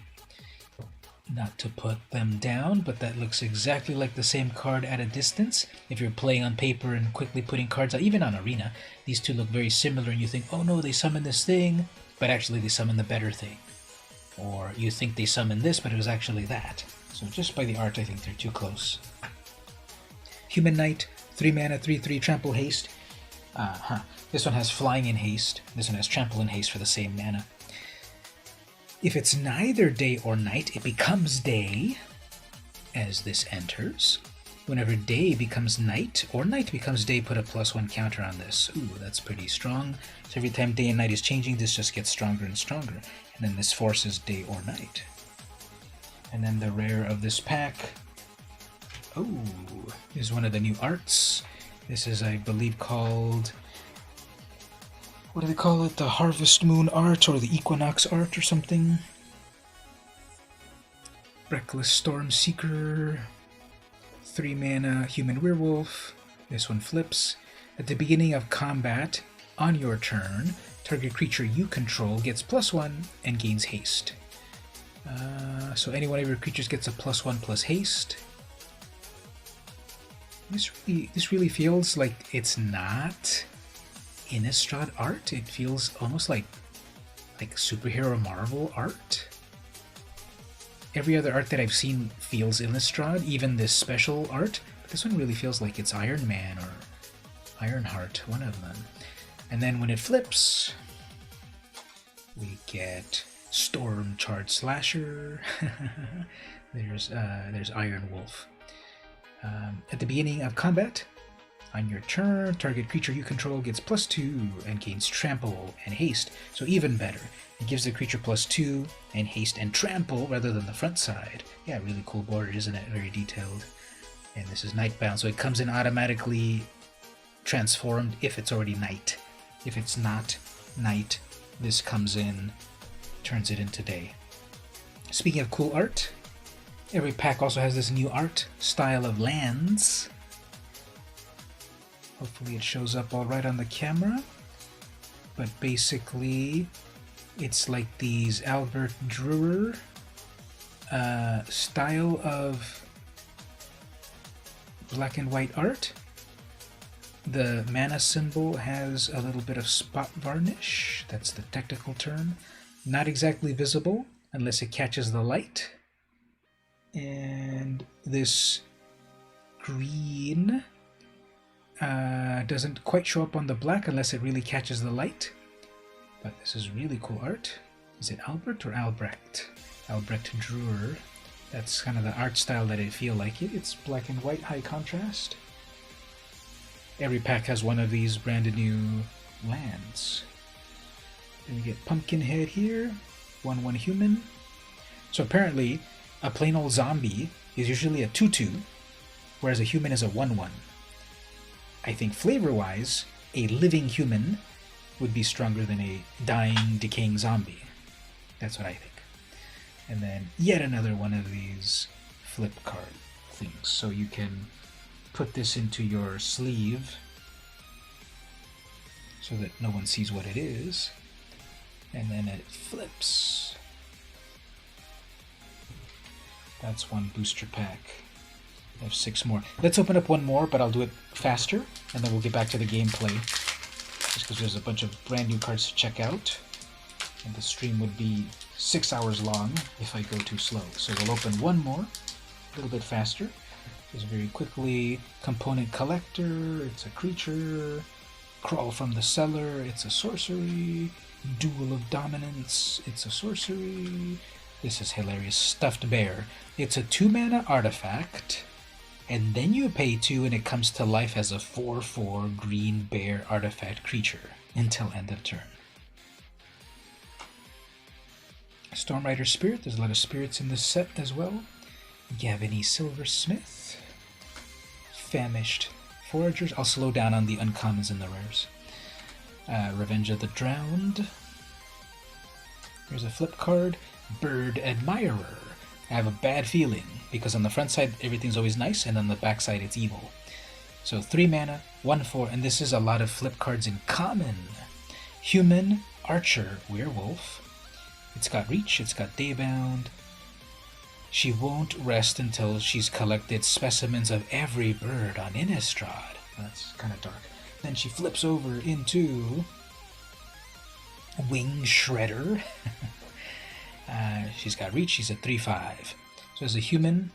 Not to put them down, but that looks exactly like the same card at a distance. If you're playing on paper and quickly putting cards out, even on Arena, these two look very similar, and you think, oh no, they summoned this thing, but actually they summoned the better thing. Or you think they summoned this, but it was actually that. So just by the art, I think they're too close. Human Knight, 3 mana, 3/3, trample haste. This one has flying and haste. This one has trample and haste for the same mana. If it's neither day or night, it becomes day as this enters. Whenever day becomes night or night becomes day, put a +1 counter on this. Ooh, that's pretty strong. So every time day and night is changing, this just gets stronger and stronger. And then this forces day or night. And then the rare of this pack, oh, is one of the new arts. This is, I believe, called, what do they call it? The Harvest Moon art or the Equinox art or something. Reckless Storm Seeker, 3 mana human werewolf. This one flips. At the beginning of combat, on your turn, target creature you control gets +1 and gains haste. So any one of your creatures gets a +1 plus haste. This really feels like it's not Innistrad art. It feels almost like superhero Marvel art. Every other art that I've seen feels Innistrad, even this special art. But this one really feels like it's Iron Man or Ironheart, one of them. And then when it flips, we get Storm Charge Slasher. There's Iron Wolf. At the beginning of combat, on your turn, target creature you control gets +2 and gains trample and haste, so even better. It gives the creature +2 and haste and trample rather than the front side. Yeah, really cool border, isn't it? Very detailed. And this is Nightbound, so it comes in automatically transformed if it's already night. If it's not night, this comes in, turns it into day. Speaking of cool art, every pack also has this new art style of lands. Hopefully it shows up all right on the camera. But basically, it's like these Albert Drewer style of black and white art. The mana symbol has a little bit of spot varnish. That's the technical term. Not exactly visible unless it catches the light. And this green doesn't quite show up on the black unless it really catches the light. But this is really cool art. Is it Albert or Albrecht? Albrecht Drewer. That's kind of the art style that I feel like it. It's black and white, high contrast. Every pack has one of these brand new lands. Then we get Pumpkinhead here, 1/1 human. So apparently, a plain old zombie is usually a 2/2, whereas a human is a 1/1. I think flavor-wise, a living human would be stronger than a dying, decaying zombie. That's what I think. And then yet another one of these flip card things. So you can put this into your sleeve so that no one sees what it is. And then it flips. That's one booster pack. I have 6 more. Let's open up one more, but I'll do it faster, and then we'll get back to the gameplay. Just because there's a bunch of brand new cards to check out, and the stream would be 6 hours long if I go too slow. So we'll open one more, a little bit faster. Just very quickly, Component Collector, it's a creature. Crawl from the Cellar, it's a sorcery. Duel of Dominance, it's a sorcery. This is hilarious. Stuffed Bear. It's a 2-mana artifact, and then you pay 2 and it comes to life as a 4/4 green bear artifact creature until end of turn. Stormrider Spirit. There's a lot of spirits in this set as well. Gavany Silversmith. Famished Foragers. I'll slow down on the uncommons and the rares. Revenge of the Drowned. Here's a flip card. Bird Admirer. I have a bad feeling, because on the front side everything's always nice, and on the back side it's evil. So 3 mana, 1/4, and this is a lot of flip cards in common. Human, Archer, Werewolf. It's got Reach, it's got Daybound. She won't rest until she's collected specimens of every bird on Innistrad. That's kind of dark. Then she flips over into Wing Shredder. She's got Reach, she's a 3/5. So as a human,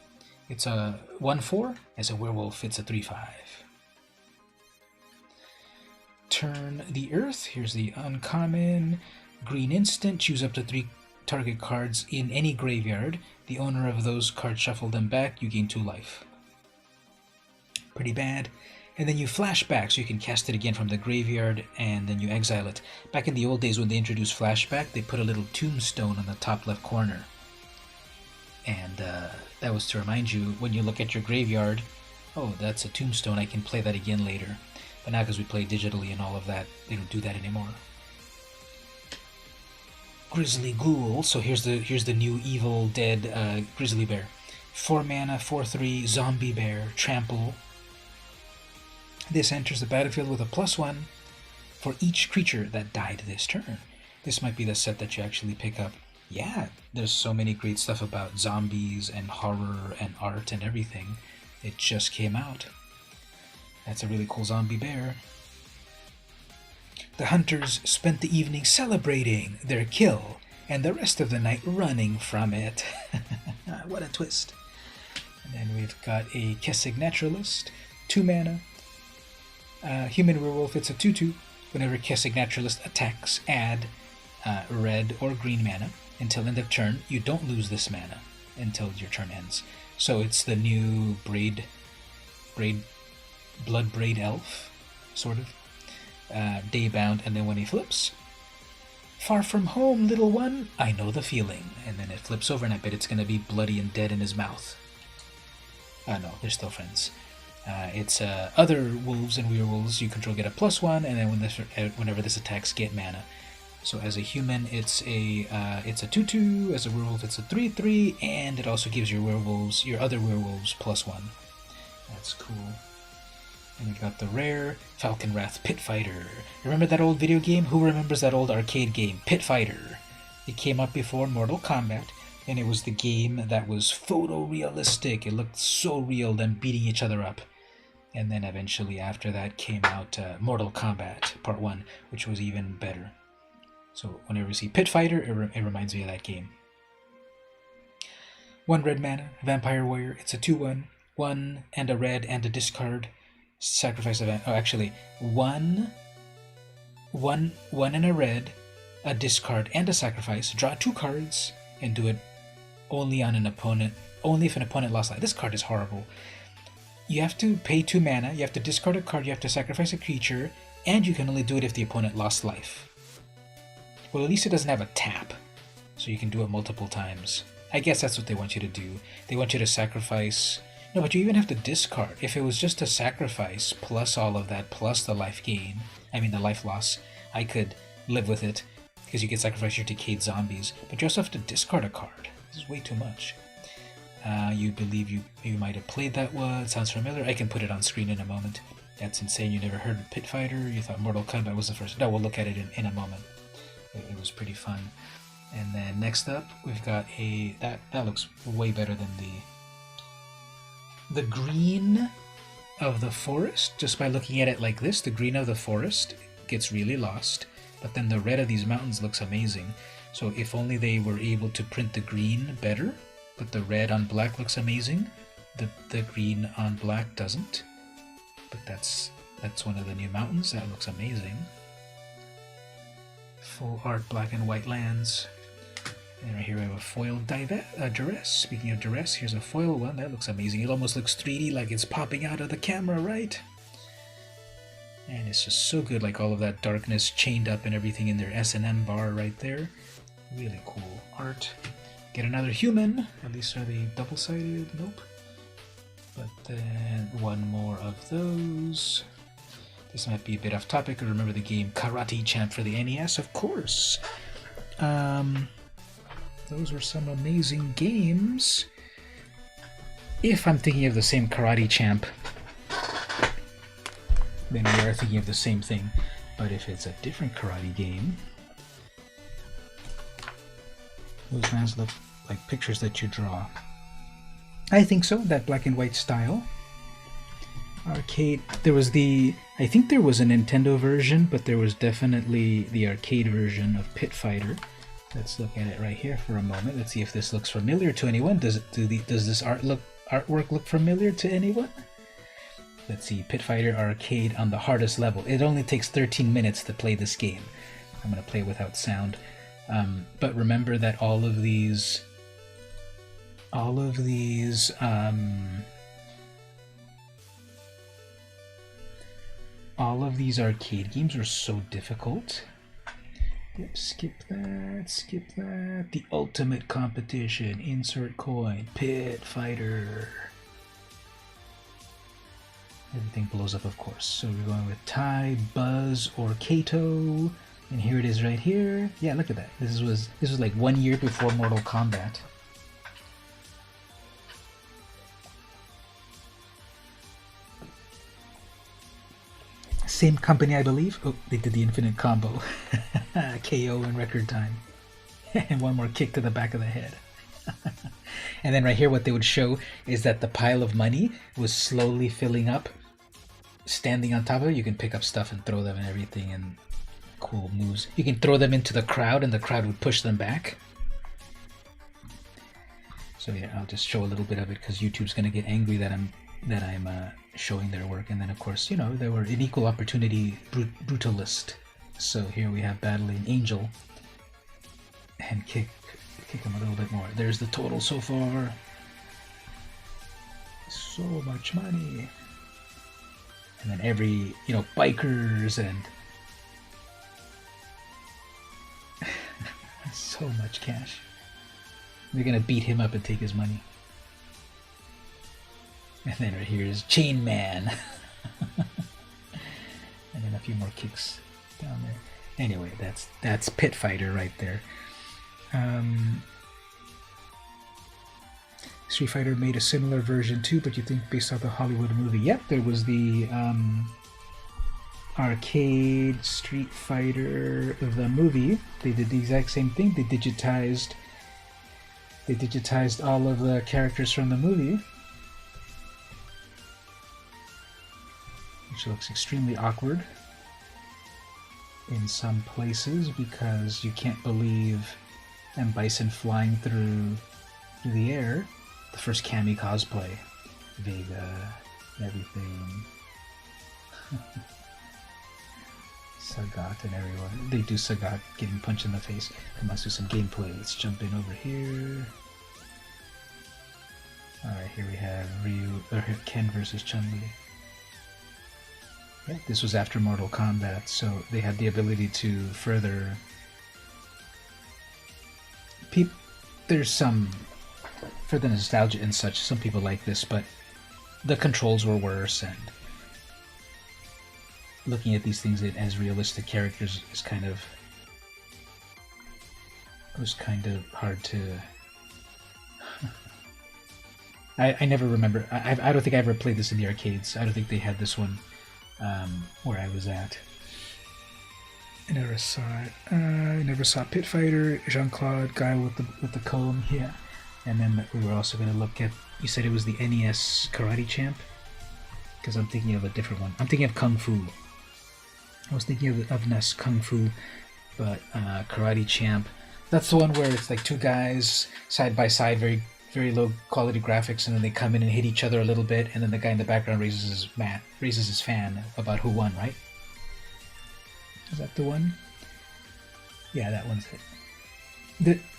it's a 1/4. As a werewolf, it's a 3/5. Turn the Earth. Here's the uncommon. Green instant. Choose up to 3 target cards in any graveyard. The owner of those cards shuffle them back. You gain 2 life. Pretty bad. And then you flashback, so you can cast it again from the graveyard, and then you exile it. Back in the old days when they introduced flashback, they put a little tombstone on the top left corner. And that was to remind you, when you look at your graveyard, oh, that's a tombstone, I can play that again later. But now because we play digitally and all of that, they don't do that anymore. Grizzly Ghoul, so here's the new Evil Dead Grizzly Bear. 4 mana, 4/3, Zombie Bear, Trample. This enters the battlefield with a +1 for each creature that died this turn. This might be the set that you actually pick up. Yeah, there's so many great stuff about zombies and horror and art and everything. It just came out. That's a really cool zombie bear. The hunters spent the evening celebrating their kill and the rest of the night running from it. What a twist. And then we've got a Kessig Naturalist, 2 mana. Human Werewolf, it's a 2/2. Whenever Kessig Naturalist attacks, add red or green mana. Until end of turn, you don't lose this mana until your turn ends. So it's the new Blood Braid Elf, sort of. Daybound, and then when he flips, far from home, little one, I know the feeling. And then it flips over, and I bet it's going to be bloody and dead in his mouth. No, they're still friends. It's other wolves and werewolves you control get a +1, and then whenever this attacks, get mana. So as a human, it's a 2/2. As a werewolf, it's a 3/3, and it also gives your other werewolves +1. That's cool. And we got the rare Falcon Wrath Pit Fighter. Remember that old video game? Who remembers that old arcade game, Pit Fighter? It came up before Mortal Kombat, and it was the game that was photorealistic. It looked so real, them beating each other up. And then eventually after that came out Mortal Kombat Part 1, which was even better. So whenever you see Pit Fighter, it reminds me of that game. 1 red mana, Vampire Warrior. It's a 2/1. 1 and a red and a discard. Sacrifice event. Oh, actually, one and a red, a discard, and a sacrifice. Draw 2 cards and do it only on an opponent. Only if an opponent lost life. This card is horrible. You have to pay 2 mana. You have to discard a card. You have to sacrifice a creature, and you can only do it if the opponent lost life. Well, at least it doesn't have a tap, so you can do it multiple times. I guess that's what they want you to do. They want you to sacrifice. No, but you even have to discard. If it was just a sacrifice plus all of that, plus the life gain, the life loss, I could live with it, because you can sacrifice your decayed zombies, but you also have to discard a card. This is way too much. You believe you might have played that one. It sounds familiar. I can put it on screen in a moment. That's insane. You never heard of Pit Fighter? You thought Mortal Kombat was the first? No, we'll look at it in a moment. It was pretty fun. And then next up, we've got that looks way better than the green of the forest. Just by looking at it like this, the green of the forest gets really lost, but then the red of these mountains looks amazing. So if only they were able to print the green better, but the red on black looks amazing. The green on black doesn't, but that's one of the new mountains. That looks amazing. Full art black and white lands. And right here we have a foil duress. Speaking of duress, here's a foil one. That looks amazing. It almost looks 3D, like it's popping out of the camera, right? And it's just so good, like all of that darkness chained up and everything in their S&M bar right there. Really cool art. Get another human. At least are they double-sided? Nope. But then one more of those. This might be a bit off topic. I remember the game Karate Champ for the NES, of course. Those were some amazing games. If I'm thinking of the same Karate Champ, then we are thinking of the same thing. But if it's a different karate game, those ones look like pictures that you draw. I think so, that black and white style. Arcade, I think there was a Nintendo version, but there was definitely the arcade version of Pit Fighter. Let's look at it right here for a moment. Let's see if this looks familiar to anyone. Does this artwork look familiar to anyone? Let's see, Pit Fighter Arcade on the hardest level. It only takes 13 minutes to play this game. I'm going to play without sound. But remember that all of these arcade games are so difficult. Yep, skip that. The ultimate competition, insert coin, Pit Fighter. Everything blows up, of course. So we're going with Tai, Buzz, or Kato. And here it is right here. Yeah, look at that. This was like 1 year before Mortal Kombat. Same company, I believe. Oh, they did the infinite combo. KO in record time. And one more kick to the back of the head. And then right here what they would show is that the pile of money was slowly filling up. Standing on top of it, you can pick up stuff and throw them and everything, and cool moves. You can throw them into the crowd and the crowd would push them back. So yeah, I'll just show a little bit of it because YouTube's gonna get angry that I'm showing their work. And then of course, you know, they were an equal opportunity brutalist. So here we have battling Angel and kick him a little bit more. There's the total so far. So much money. And then every, you know, bikers and so much cash. They're gonna beat him up and take his money. And then right here is Chain Man. And then a few more kicks down there. Anyway, that's Pit Fighter right there. Street Fighter made a similar version too, but you think based off the Hollywood movie? Yep, there was the arcade Street Fighter, the movie. They did the exact same thing. They digitized all of the characters from the movie, which looks extremely awkward in some places because you can't believe M. Bison flying through the air. The first Cammy cosplay, Vega, everything. Sagat and everyone. They do Sagat getting punched in the face. Come on, let's do some gameplay. Let's jump in over here. Alright, here we have Ken versus Chun-Li. Yeah, this was after Mortal Kombat, so they had the ability to further... There's some... For the nostalgia and such, some people like this, but the controls were worse, and looking at these things as realistic characters is kind of hard to. I never remember. I don't think I ever played this in the arcades. I don't think they had this one where I was at. I never saw it. I never saw Pit Fighter. Jean-Claude guy with the comb. Yeah. And then we were also going to look at, you said it was the NES Karate Champ? Because I'm thinking of a different one. I'm thinking of Kung Fu. I was thinking of NES Kung Fu, but Karate Champ. That's the one where it's like two guys side by side, very, very low quality graphics, and then they come in and hit each other a little bit, and then the guy in the background raises his fan about who won, right? Is that the one? Yeah, that one's it.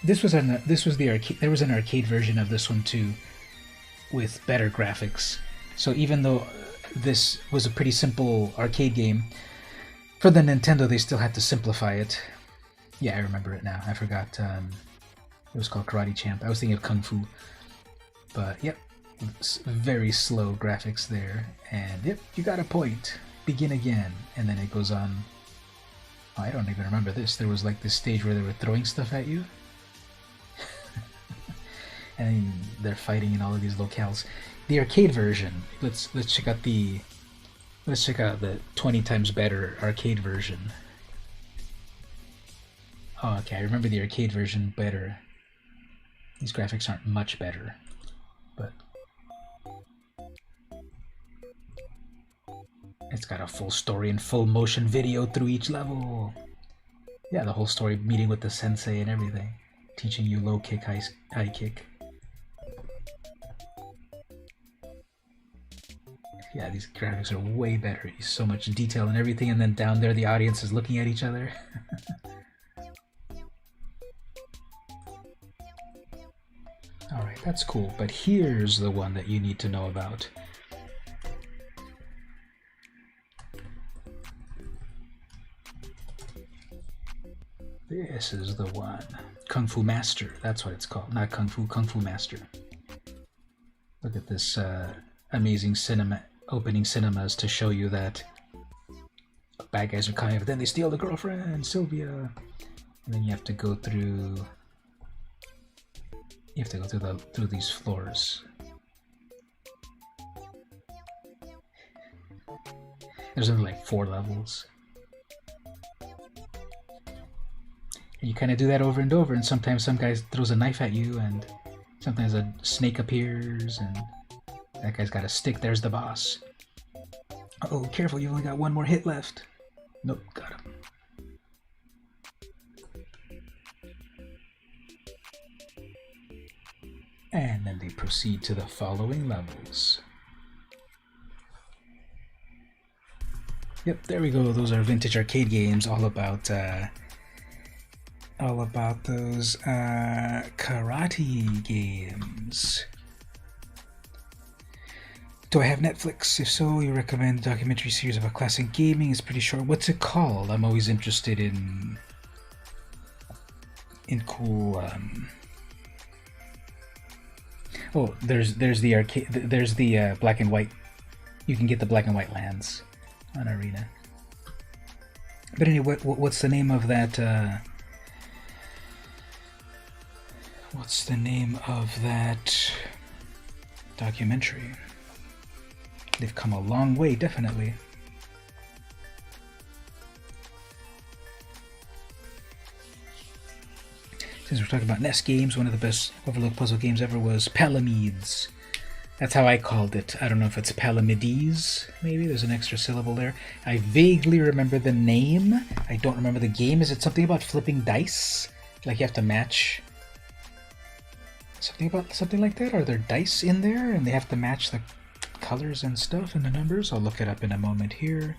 This was the arcade. There was an arcade version of this one too, with better graphics. So even though this was a pretty simple arcade game, for the Nintendo they still had to simplify it. Yeah, I remember it now. I forgot. It was called Karate Champ. I was thinking of Kung Fu. But yep, Very slow graphics there, and yep, you got a point. Begin again, and then it goes on. Oh, I don't even remember this. There was like this stage where they were throwing stuff at you, and they're fighting in all of these locales. The arcade version. Let's check out the 20 times better arcade version. Oh, okay, I remember the arcade version better. These graphics aren't much better, but it's got a full story and full motion video through each level. Yeah, the whole story, meeting with the sensei and everything, teaching you low kick, high kick. Yeah, these graphics are way better. So much detail and everything, and then down there the audience is looking at each other. Alright, that's cool, but here's the one that you need to know about. This is the one. Kung Fu Master, that's what it's called. Not Kung Fu, Kung Fu Master. Look at this amazing opening cinemas to show you that bad guys are coming, but then they steal the girlfriend, Sylvia. And then you have to go through... You have to go through these floors. There's only like 4 levels. And you kind of do that over and over, and sometimes some guy throws a knife at you, and sometimes a snake appears, and that guy's got a stick. There's the boss. Uh-oh, careful, you only got 1 more hit left. Nope, got him. And then they proceed to the following levels. Yep, there we go. Those are vintage arcade games, all about those karate games. Do I have Netflix? If so, you recommend a documentary series about classic gaming. It's pretty short. What's it called? I'm always interested in cool. Oh, there's the arcade. There's the black and white. You can get the black and white lands on Arena. But anyway, what's the name of that? What's the name of that documentary? They've come a long way, definitely. Since we're talking about NES games, one of the best overlooked puzzle games ever was Palamedes. That's how I called it. I don't know if it's Palamedes, maybe. There's an extra syllable there. I vaguely remember the name. I don't remember the game. Is it something about flipping dice? Like you have to match... Something like that? Are there dice in there and they have to match the colors and stuff and the numbers? I'll look it up in a moment here.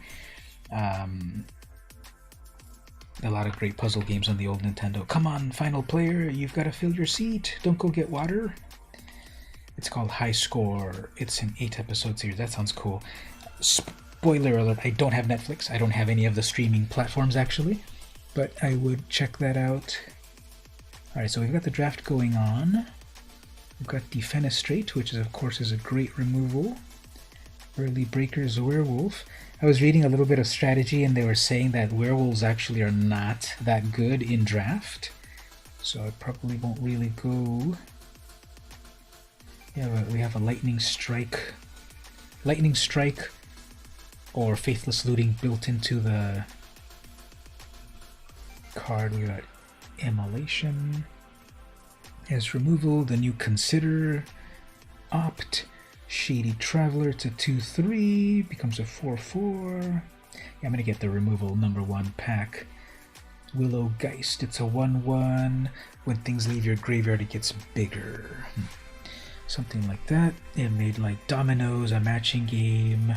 A lot of great puzzle games on the old Nintendo. Come on, final player, you've got to fill your seat. Don't go get water. It's called High Score. It's an 8-episode series. That sounds cool. Spoiler alert, I don't have Netflix. I don't have any of the streaming platforms, actually. But I would check that out. Alright, so we've got the draft going on. We've got Defenestrate, which is, of course, is a great removal. Early Breaker's Werewolf. I was reading a little bit of strategy, and they were saying that werewolves actually are not that good in draft. So I probably won't really go... Yeah, we have a Lightning Strike or Faithless Looting built into the card. We got Immolation as removal, the new Consider, Opt, Shady Traveler to 2/3, becomes a 4/4. Yeah, I'm gonna get the removal #1 pack. Willow Geist, it's a 1/1. When things leave your graveyard, it gets bigger. Something like that. It made like Dominoes, a matching game.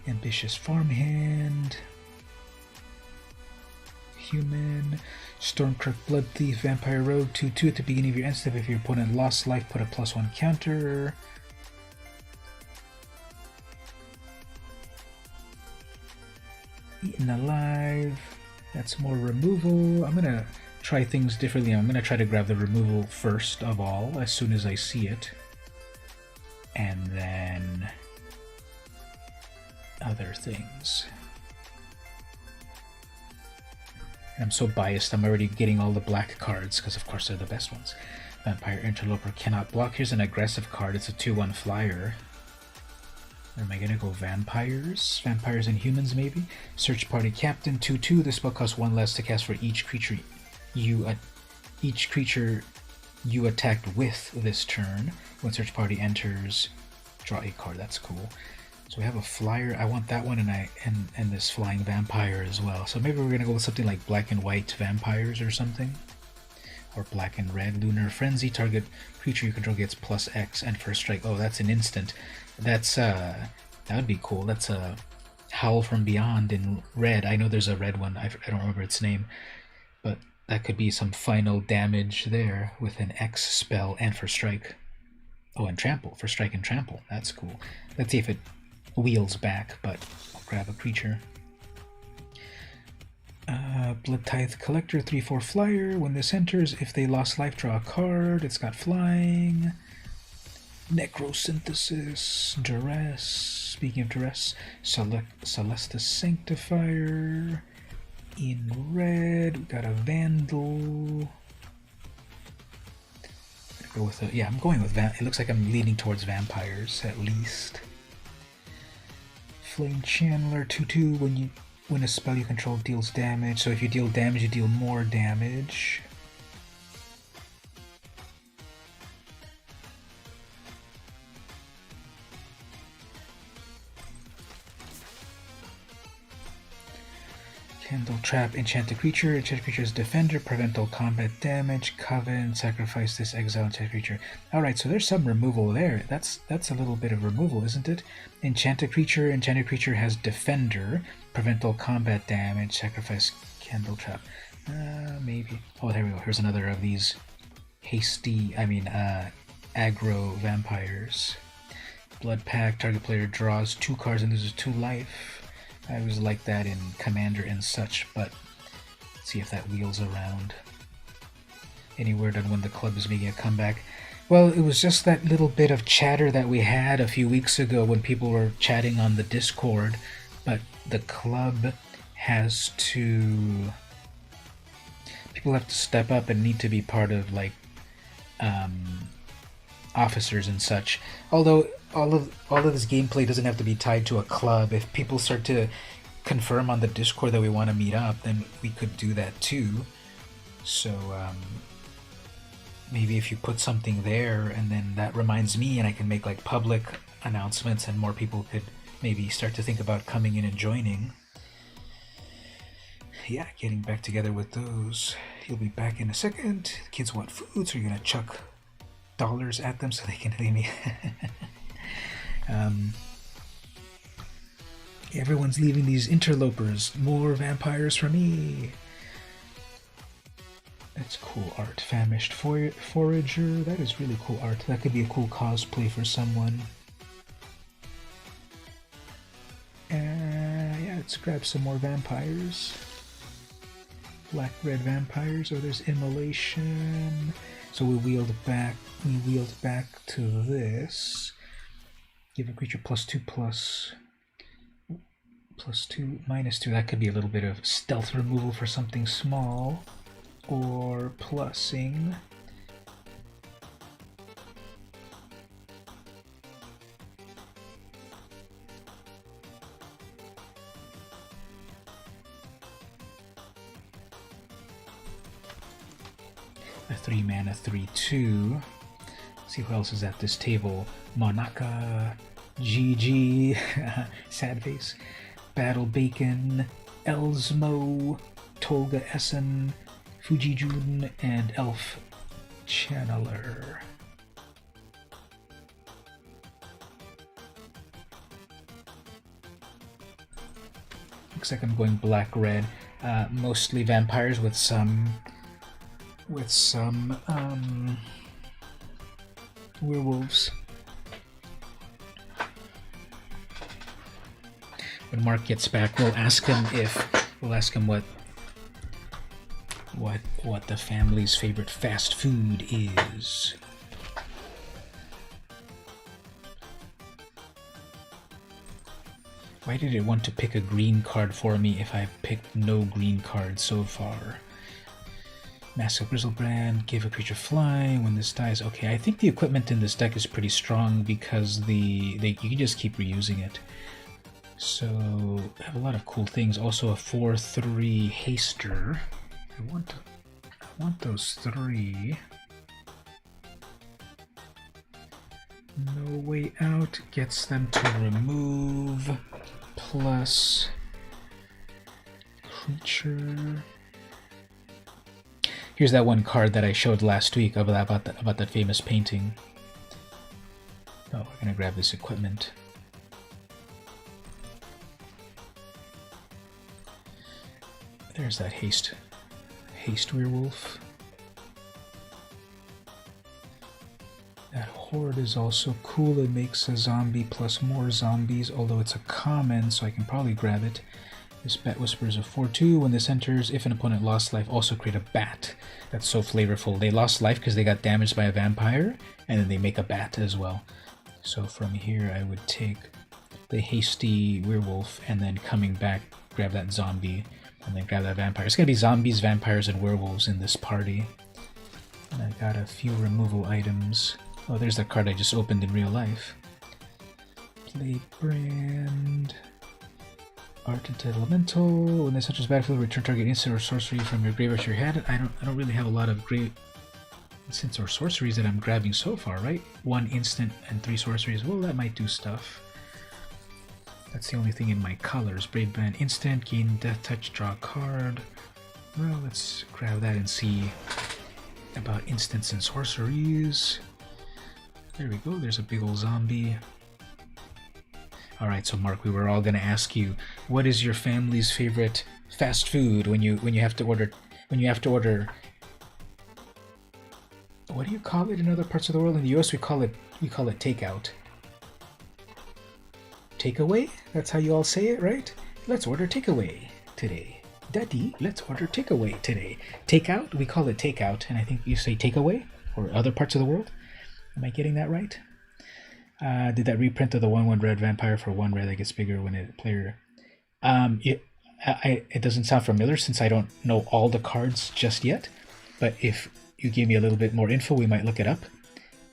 Ambitious Farmhand. Human. Stormcrook Blood Thief, Vampire Rogue, 2/2 at the beginning of your end step. If your opponent lost life, put a +1 counter. Eaten Alive. That's more removal. I'm gonna try things differently. I'm gonna try to grab the removal first of all, as soon as I see it. And then other things. I'm so biased, I'm already getting all the black cards, because of course they're the best ones. Vampire Interloper cannot block. Here's an aggressive card, it's a 2/1 flyer. Am I gonna go vampires? Vampires and humans, maybe? Search Party Captain, 2/2. This spell costs 1 less to cast for each creature you attacked with this turn. When Search Party enters, draw a card. That's cool. So we have a flyer. I want that one, and this flying vampire as well. So maybe we're gonna go with something like black and white vampires or something, or black and red. Lunar Frenzy. Target creature you control gets +X and first strike. Oh, that's an instant. That's that would be cool. That's a Howl from Beyond in red. I know there's a red one. I don't remember its name, but that could be some final damage there with an X spell and first strike. Oh, and trample for strike and trample. That's cool. Let's see if it wheels back, but I'll grab a creature. Blood Tithe Collector, 3/4 flyer. When this enters, if they lost life, draw a card. It's got flying. Necrosynthesis, Duress. Speaking of Duress, Celestus Sanctifier. In red, we got a Vandal. Go with a, yeah, I'm going with it looks like I'm leaning towards vampires at least. Flame Channeler, 2/2. When a spell you control deals damage, so if you deal damage, you deal more damage. Candle Trap, enchant a creature. Enchant a creature's defender, prevent all combat damage. Coven, sacrifice this, exile enchant creature. Alright, so there's some removal there. That's a little bit of removal, isn't it? Enchant a creature. Enchanted creature has defender, prevent all combat damage, sacrifice Candle Trap. Maybe. Oh, there we go. Here's another of these aggro vampires. Blood Pact, target player draws 2 cards and loses 2 life. I always like that in Commander and such, but let's see if that wheels around. Any word on when the club is making a comeback? Well, it was just that little bit of chatter that we had a few weeks ago when people were chatting on the Discord, but the club has to... People have to step up and need to be part of, like, officers and such. Although all of this gameplay doesn't have to be tied to a club. If people start to confirm on the Discord that we want to meet up, then we could do that too. So maybe if you put something there, and then that reminds me, and I can make like public announcements, and more people could maybe start to think about coming in and joining. Yeah, getting back together with those. He'll be back in a second. Kids want food, so you're gonna chuck dollars at them so they can pay me. Everyone's leaving these interlopers. More vampires for me. That's cool art. Famished Forager. That is really cool art. That could be a cool cosplay for someone. Yeah, let's grab some more vampires. Black-red vampires. Oh, there's Immolation. So we wheeled back to this. Give a creature +2 +2 -2. That could be a little bit of stealth removal for something small. Or plussing. A 3-mana 3/2. See who else is at this table. Monaka, GG, Sad Face, Battle Bacon, Elsmo, Tolga Essen, Fujijun, and Elf Channeler. Looks like I'm going black-red. Mostly vampires with some werewolves. When Mark gets back, we'll ask him what the family's favorite fast food is. Why did it want to pick a green card for me if I've picked no green cards so far? Massive Grizzlebrand, give a creature flying when this dies. Okay, I think the equipment in this deck is pretty strong because you can just keep reusing it. So I have a lot of cool things. Also a 4/3 haster. I want those 3. No Way Out gets them to remove plus creature. Here's that one card that I showed last week about that famous painting. Oh, we're gonna grab this equipment. There's that haste werewolf. That horde is also cool. It makes a zombie plus more zombies, although it's a common, so I can probably grab it. This Bat Whisper is a 4/2. When this enters, if an opponent lost life, also create a bat. That's so flavorful. They lost life because they got damaged by a vampire, and then they make a bat as well. So from here, I would take the hasty werewolf, and then coming back, grab that zombie, and then grab that vampire. It's gonna be zombies, vampires, and werewolves in this party. And I got a few removal items. Oh, there's that card I just opened in real life. Plague Brand. Ardent Elemental. When this enters battlefield, return target instant or sorcery from your graveyard to your hand. I don't really have a lot of great instants or sorceries that I'm grabbing so far, right? 1 instant and 3 sorceries. Well, that might do stuff. That's the only thing in my colors. Brave Band instant, gain Death Touch, draw a card. Well, let's grab that and see about instants and sorceries. There we go. There's a big old zombie. All right, so Mark, we were all going to ask you, what is your family's favorite fast food when you have to order what do you call it in other parts of the world? In the US we call it takeout. Takeaway? That's how you all say it, right? Let's order takeaway today. Daddy, let's order takeaway today. Takeout? We call it takeout, and I think you say takeaway or other parts of the world. Am I getting that right? Did that reprint of the 1/1 red vampire for 1 red that gets bigger when a player... It doesn't sound familiar since I don't know all the cards just yet, but if you give me a little bit more info, we might look it up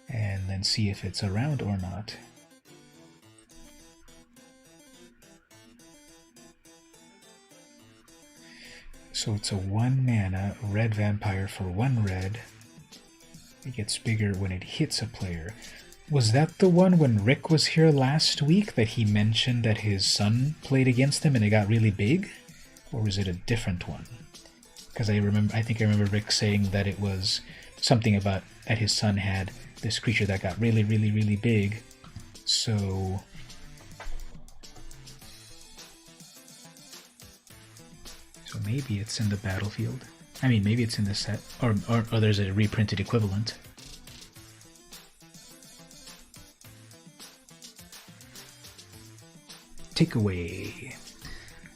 and then see if it's around or not. So it's a 1 mana red vampire for 1 red. It gets bigger when it hits a player. Was that the one when Rick was here last week that he mentioned that his son played against him and it got really big? Or was it a different one? Because I think I remember Rick saying that it was something about that his son had this creature that got really, really, really big. So maybe it's in the battlefield. I mean, maybe it's in the set, or there's a reprinted equivalent. Takeaway.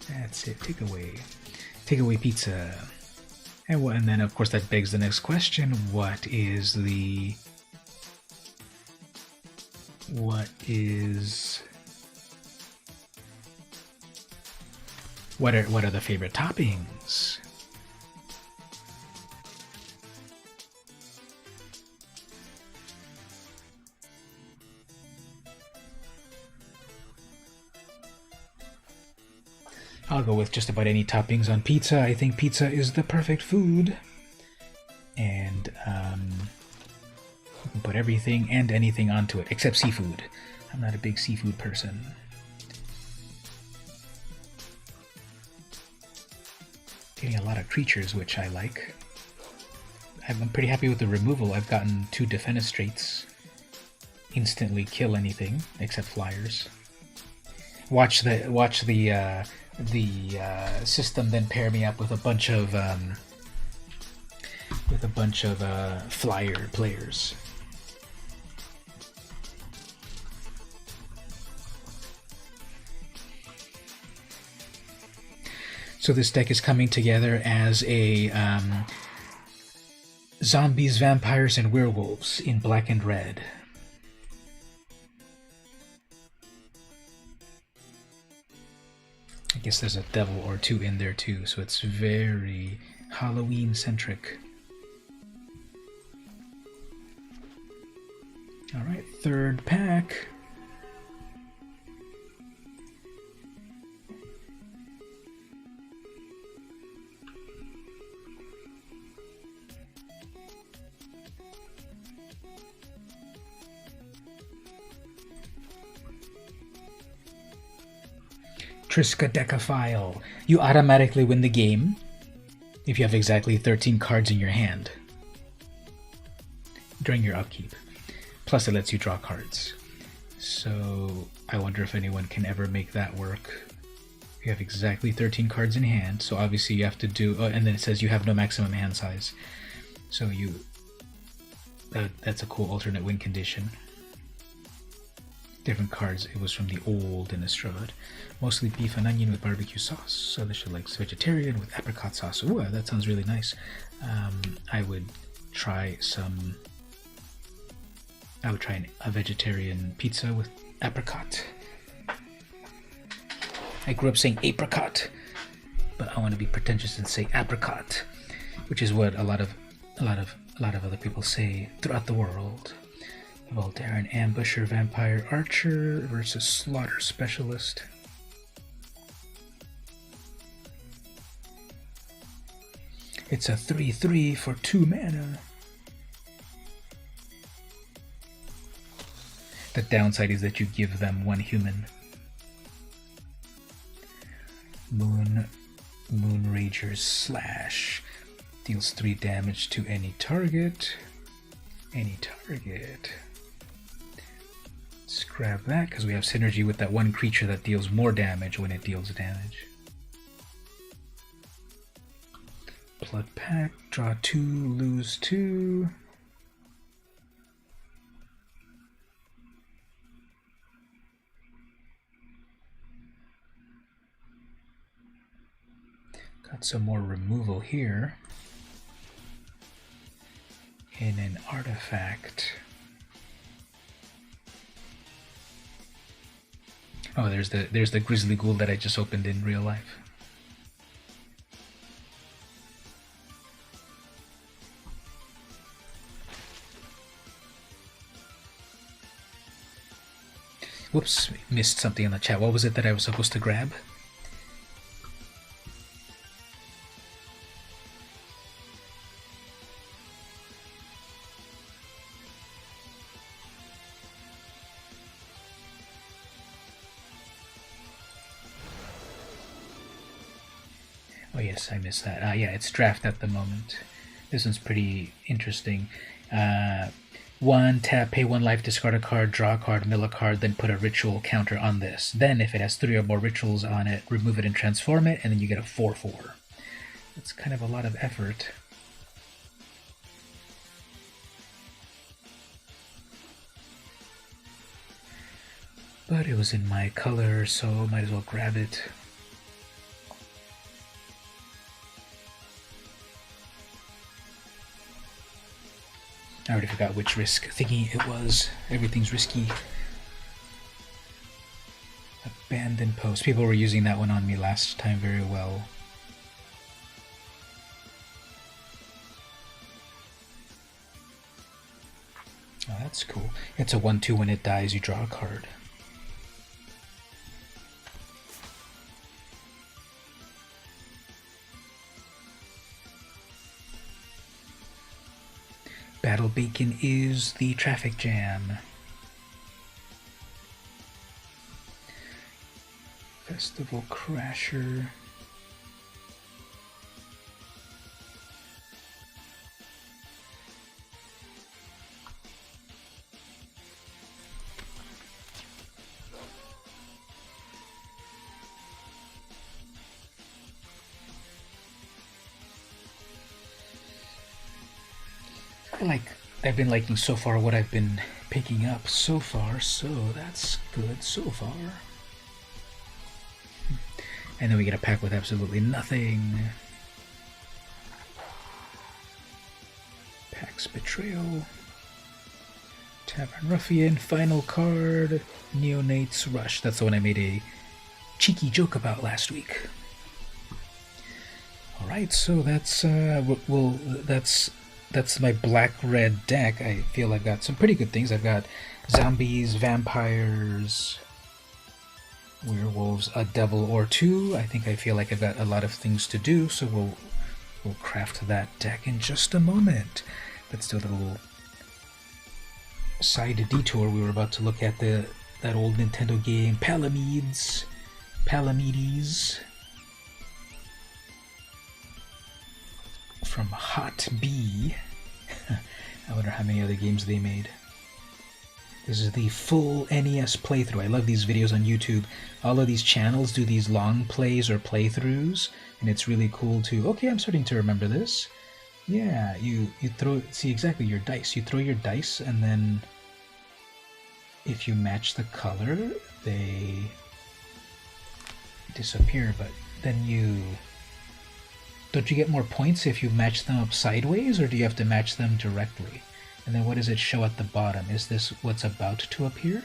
That's it. Takeaway. Takeaway pizza. And then, of course, that begs the next question: what are the favorite toppings? I'll go with just about any toppings on pizza. I think pizza is the perfect food. And you can put everything and anything onto it, except seafood. I'm not a big seafood person. Getting a lot of creatures, which I like. I'm pretty happy with the removal. I've gotten 2 Defenestrates. Instantly kill anything, except flyers. Watch the system then pair me up with a bunch of flyer players. So this deck is coming together as a zombies, vampires, and werewolves in black and red. I guess there's a devil or two in there too, so it's very Halloween-centric. Alright, third pack. Triskaidekaphile. You automatically win the game if you have exactly 13 cards in your hand during your upkeep. Plus it lets you draw cards. So I wonder if anyone can ever make that work. You have exactly 13 cards in hand, so obviously you have to do... Oh, and then it says you have no maximum hand size. So you... that's a cool alternate win condition. Different cards. It was from the old Innistrad. Mostly beef and onion with barbecue sauce. Alicia likes vegetarian with apricot sauce. Ooh, that sounds really nice. I would try some... I would try a vegetarian pizza with apricot. I grew up saying apricot, but I want to be pretentious and say apricot, which is what a lot of other people say throughout the world. Voltaren Ambusher Vampire Archer versus Slaughter Specialist. It's a 3/3 for 2 mana. The downside is that you give them 1 human. Moonrager's Slash deals 3 damage to any target. Let's grab that because we have synergy with that one creature that deals more damage when it deals damage. Blood Pact, draw 2, lose 2. Got some more removal here. In an artifact. Oh, there's the Grizzly Ghoul that I just opened in real life. Whoops, missed something in the chat. What was it that I was supposed to grab? Oh yes, I missed that. Yeah, it's draft at the moment. This one's pretty interesting. 1 tap, pay 1 life, discard a card, draw a card, mill a card, then put a ritual counter on this. Then, if it has 3 or more rituals on it, remove it and transform it, and then you get a 4/4. That's kind of a lot of effort. But it was in my color, so might as well grab it. I already forgot which risk thingy it was. Everything's risky. Abandoned Post. People were using that one on me last time very well. Oh, that's cool. It's a 1/2 when it dies, you draw a card. Battle Beacon is the traffic jam. Festival Crasher. I've been liking so far what I've been picking up so far, so that's good so far. And then we get a pack with absolutely nothing. Pax Betrayal. Tavern Ruffian, final card, Neonate's Rush. That's the one I made a cheeky joke about last week. Alright, so that's that's my black-red deck. I feel I've got some pretty good things. I've got zombies, vampires, werewolves, a devil or two. I feel like I've got a lot of things to do, so we'll craft that deck in just a moment. Let's do a little side detour. We were about to look at that old Nintendo game Palamedes from Hot B. I wonder how many other games they made. This is the full NES playthrough. I love these videos on YouTube. All of these channels do these long plays or playthroughs, and it's really cool to, okay, I'm starting to remember this. Yeah, you throw, see exactly your dice. You throw your dice, and then if you match the color, they disappear, but then don't you get more points if you match them up sideways, or do you have to match them directly? And then what does it show at the bottom? Is this what's about to appear?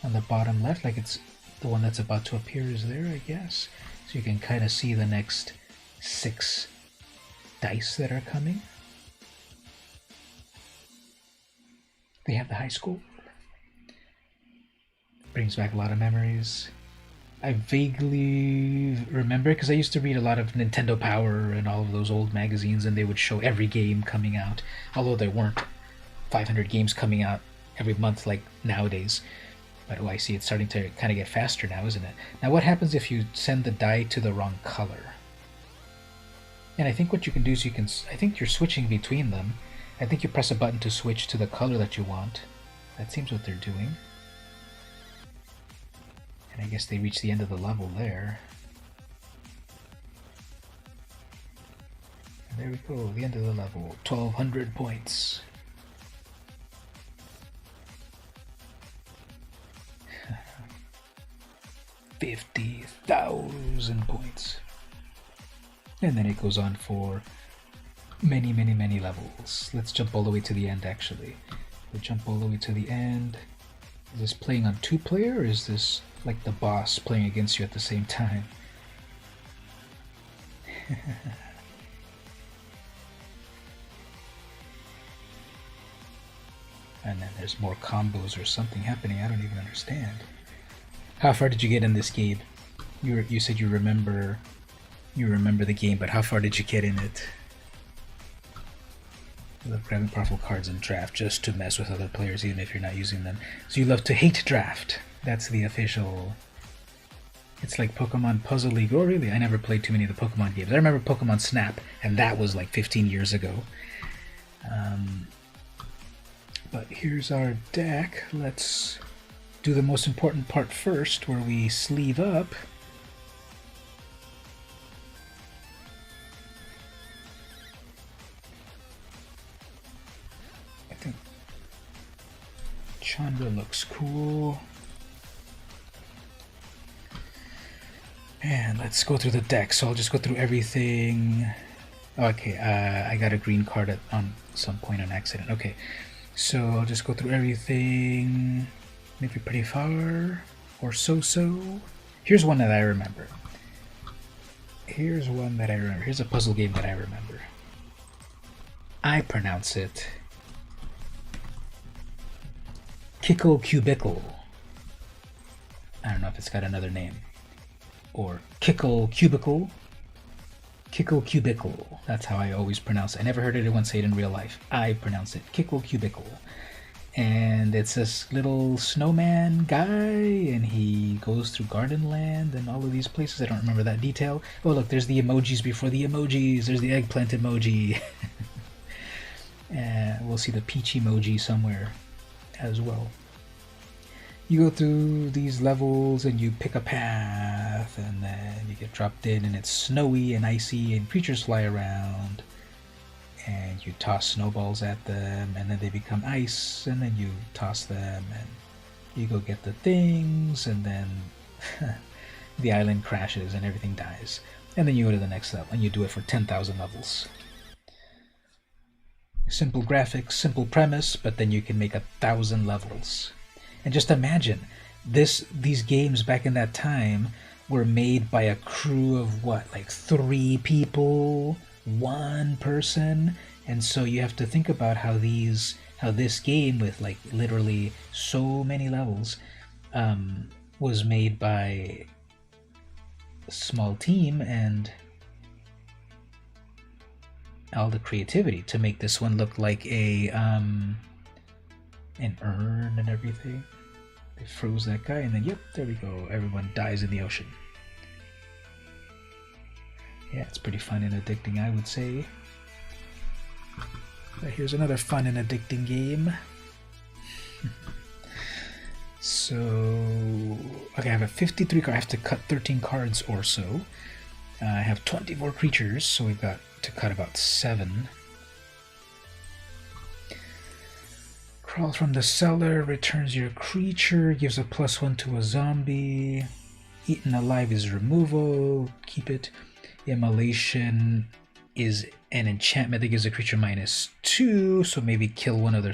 On the bottom left, like it's the one that's about to appear is there, I guess. So you can kind of see the next 6 dice that are coming. They have the high school. Brings back a lot of memories. I vaguely remember, because I used to read a lot of Nintendo Power and all of those old magazines, and they would show every game coming out, although there weren't 500 games coming out every month like nowadays. But oh, I see, it's starting to kind of get faster now, isn't it? Now what happens if you send the die to the wrong color? And I think what you can do is I think you're switching between them. I think you press a button to switch to the color that you want. That seems what they're doing. And I guess they reached the end of the level there. And there we go, the end of the level. 1,200 points. $50,000 points. And then it goes on for many, many, many levels. Let's jump all the way to the end, actually. We'll jump all the way to the end. Is this playing on 2-player, or is this like the boss playing against you at the same time? And then there's more combos or something happening. I don't even understand. How far did you get in this game? You said you remember the game, but how far did you get in it? You love grabbing powerful cards in draft just to mess with other players, even if you're not using them. So you love to hate draft. That's the official. It's like Pokemon Puzzle League. Oh, really? I never played too many of the Pokemon games. I remember Pokemon Snap, and that was like 15 years ago. But here's our deck. Let's do the most important part first, where we sleeve up. I think Chandra looks cool. And let's go through the deck. So I'll just go through everything. Okay, I got a green card on some point on accident. Okay, so I'll just go through everything. Maybe pretty far, or so-so. Here's one that I remember. Here's a puzzle game that I remember. I pronounce it Kickle Cubicle. I don't know if it's got another name. Or Kickle Cubicle. Kickle Cubicle. That's how I always pronounce it. I never heard anyone say it in real life. I pronounce it Kickle Cubicle. And it's this little snowman guy, and he goes through Gardenland and all of these places. I don't remember that detail. Oh, look, there's the emojis before the emojis. There's the eggplant emoji. And we'll see the peach emoji somewhere as well. You go through these levels and you pick a path, and then you get dropped in, and it's snowy and icy, and creatures fly around. And you toss snowballs at them, and then they become ice, and then you toss them, and You go get the things, and then the island crashes and everything dies. And then you go to the next level, and you do it for 10,000 levels. Simple graphics, simple premise, but then you can make 1,000 levels. And just imagine, these games back in that time were made by a crew of what, like 3 people, 1 person, and so you have to think about how this game with like literally so many levels was made by a small team and all the creativity to make this one look like an urn and everything. They froze that guy, and then yep, there we go. Everyone dies in the ocean. Yeah, it's pretty fun and addicting, I would say. But here's another fun and addicting game. So, okay, I have a 53 card. I have to cut 13 cards or so. I have 24 creatures, so we've got to cut about 7. Crawl from the cellar, returns your creature, gives a +1 to a zombie. Eaten alive is removal, keep it. Immolation is an enchantment that gives a creature -2, so maybe kill one of their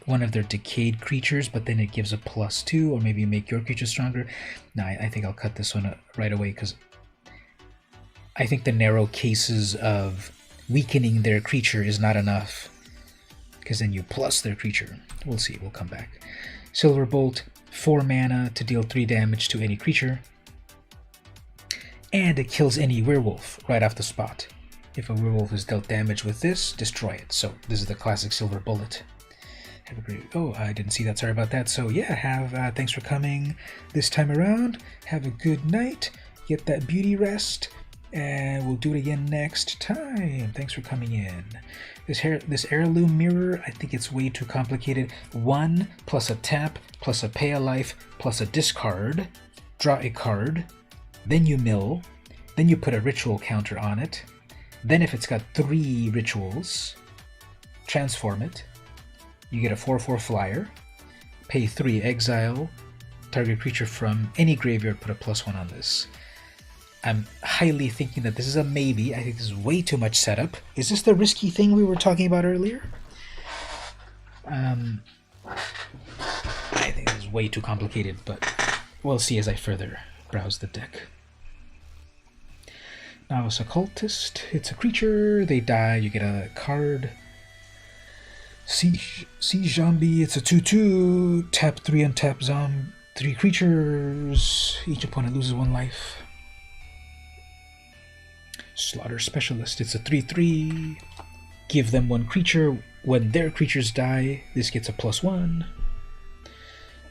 one of their decayed creatures, but then it gives a +2, or maybe make your creature stronger. No, I think I'll cut this one right away, because I think the narrow cases of weakening their creature is not enough, because then you plus their creature. We'll see, we'll come back. Silver Bolt, 4 mana to deal 3 damage to any creature. And it kills any werewolf right off the spot. If a werewolf is dealt damage with this, destroy it. So this is the classic Silver Bullet. Have a great... Oh, I didn't see that. Sorry about that. So yeah, thanks for coming this time around. Have a good night. Get that beauty rest. And we'll do it again next time. Thanks for coming in. This heirloom mirror, I think it's way too complicated. 1 plus a tap plus a pay a life plus a discard. Draw a card. Then you mill, then you put a ritual counter on it, then if it's got 3 rituals, transform it, you get a 4/4 flyer, pay 3, exile, target creature from any graveyard, put a +1 on this. I'm highly thinking that this is a maybe. I think this is way too much setup. Is this the risky thing we were talking about earlier? I think this is way too complicated, but we'll see as I further browse the deck. Novice Occultist, it's a creature, they die, you get a card. Siege Zombie, it's a 2/2, tap 3 untap 3 creatures, each opponent loses 1 life. Slaughter Specialist, it's a 3/3, give them 1 creature, when their creatures die, this gets a +1.